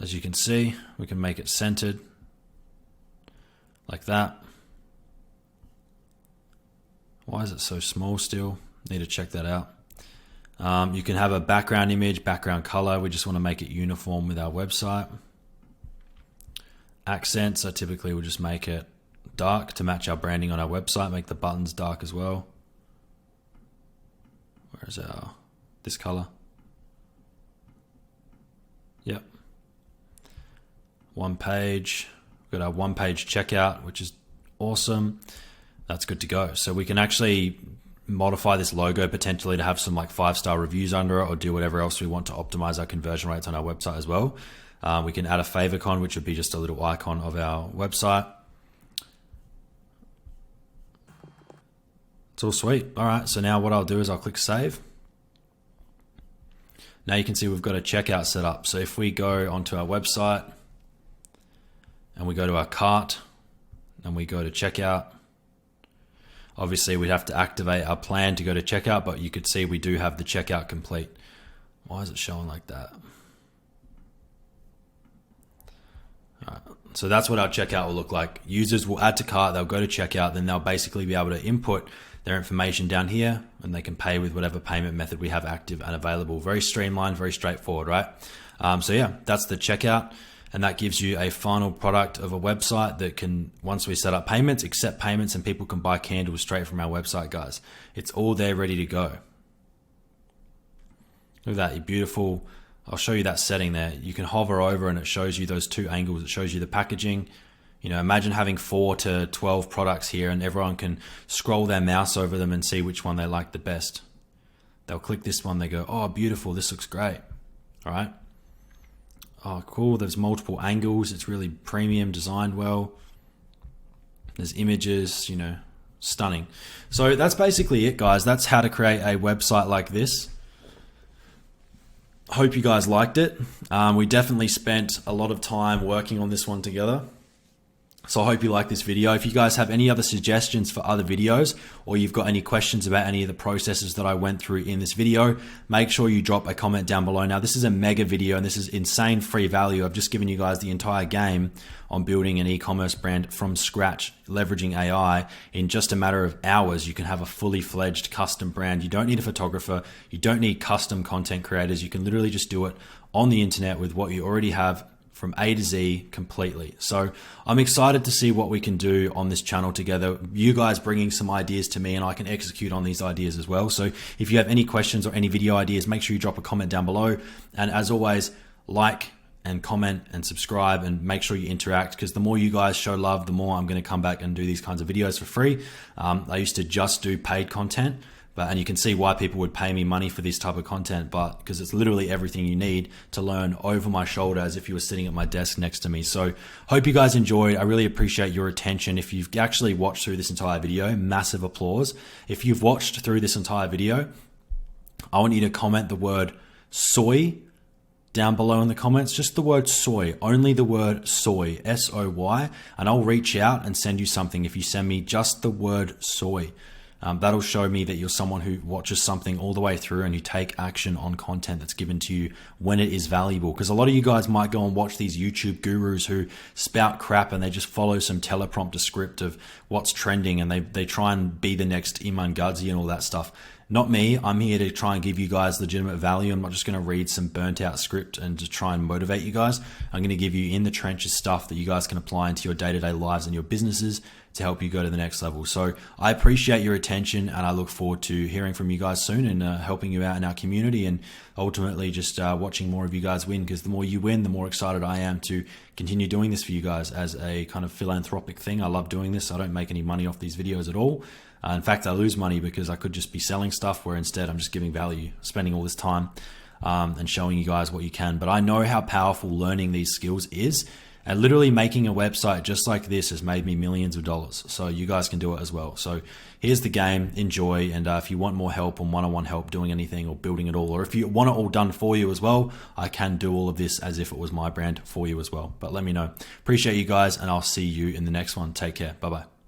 As you can see, we can make it centered like that. Why is it so small still? Need to check that out. You can have a background image, background color. We just want to make it uniform with our website. Accents, I typically will just make it dark to match our branding on our website, make the buttons dark as well. Where's this color? Yep. One page. We've got our one page checkout, which is awesome. That's good to go. So we can actually modify this logo potentially to have some like 5-star reviews under it, or do whatever else we want to optimize our conversion rates on our website as well. We can add a favicon, which would be just a little icon of our website. It's all sweet. All right, so now what I'll do is I'll click save. Now you can see we've got a checkout set up. So if we go onto our website and we go to our cart and we go to checkout, obviously we'd have to activate our plan to go to checkout, but you could see we do have the checkout complete. Why is it showing like that? All right. So that's what our checkout will look like. Users will add to cart, they'll go to checkout, then they'll basically be able to input their information down here and they can pay with whatever payment method we have active and available. Very streamlined, very straightforward, right? So yeah, that's the checkout. And that gives you a final product of a website that can, once we set up payments, accept payments, and people can buy candles straight from our website, guys. It's all there ready to go. Look at that, beautiful. I'll show you that setting there. You can hover over and it shows you those two angles. It shows you the packaging. You know, imagine having 4 to 12 products here and everyone can scroll their mouse over them and see which one they like the best. They'll click this one, they go, oh, beautiful, this looks great. All right. Oh, cool, there's multiple angles. It's really premium, designed well. There's images, you know, stunning. So that's basically it, guys. That's how to create a website like this. Hope you guys liked it. We definitely spent a lot of time working on this one together. So I hope you like this video. If you guys have any other suggestions for other videos, or you've got any questions about any of the processes that I went through in this video, make sure you drop a comment down below. Now, this is a mega video and this is insane free value. I've just given you guys the entire game on building an e-commerce brand from scratch, leveraging AI. In just a matter of hours, you can have a fully fledged custom brand. You don't need a photographer. You don't need custom content creators. You can literally just do it on the internet with what you already have from A to Z completely. So I'm excited to see what we can do on this channel together. You guys bringing some ideas to me and I can execute on these ideas as well. So if you have any questions or any video ideas, make sure you drop a comment down below. And as always, like and comment and subscribe and make sure you interact, because the more you guys show love, the more I'm going to come back and do these kinds of videos for free. I used to just do paid content, and you can see why people would pay me money for this type of content, but because it's literally everything you need to learn over my shoulder as if you were sitting at my desk next to me. So hope you guys enjoyed. I really appreciate your attention. If you've actually watched through this entire video, massive applause. If you've watched through this entire video, I want you to comment the word soy down below in the comments, just the word soy, only the word soy, S-O-Y, and I'll reach out and send you something if you send me just the word soy. That'll show me that you're someone who watches something all the way through and you take action on content that's given to you when it is valuable. Because a lot of you guys might go and watch these YouTube gurus who spout crap and they just follow some teleprompter script of what's trending, and they try and be the next Iman Gadzhi and all that stuff. Not me. I'm here to try and give you guys legitimate value. I'm not just going to read some burnt out script and to try and motivate you guys. I'm going to give you in the trenches stuff that you guys can apply into your day-to-day lives and your businesses to help you go to the next level. So I appreciate your attention, and I look forward to hearing from you guys soon and helping you out in our community, and ultimately just watching more of you guys win, because the more you win, the more excited I am to continue doing this for you guys as a kind of philanthropic thing. I love doing this. I don't make any money off these videos at all. In fact, I lose money because I could just be selling stuff, where instead I'm just giving value, spending all this time and showing you guys what you can. But I know how powerful learning these skills is, and literally making a website just like this has made me millions of dollars. So you guys can do it as well. So here's the game, enjoy. And if you want more help on one-on-one help doing anything or building it all, or if you want it all done for you as well, I can do all of this as if it was my brand for you as well. But let me know. Appreciate you guys, and I'll see you in the next one. Take care. Bye-bye.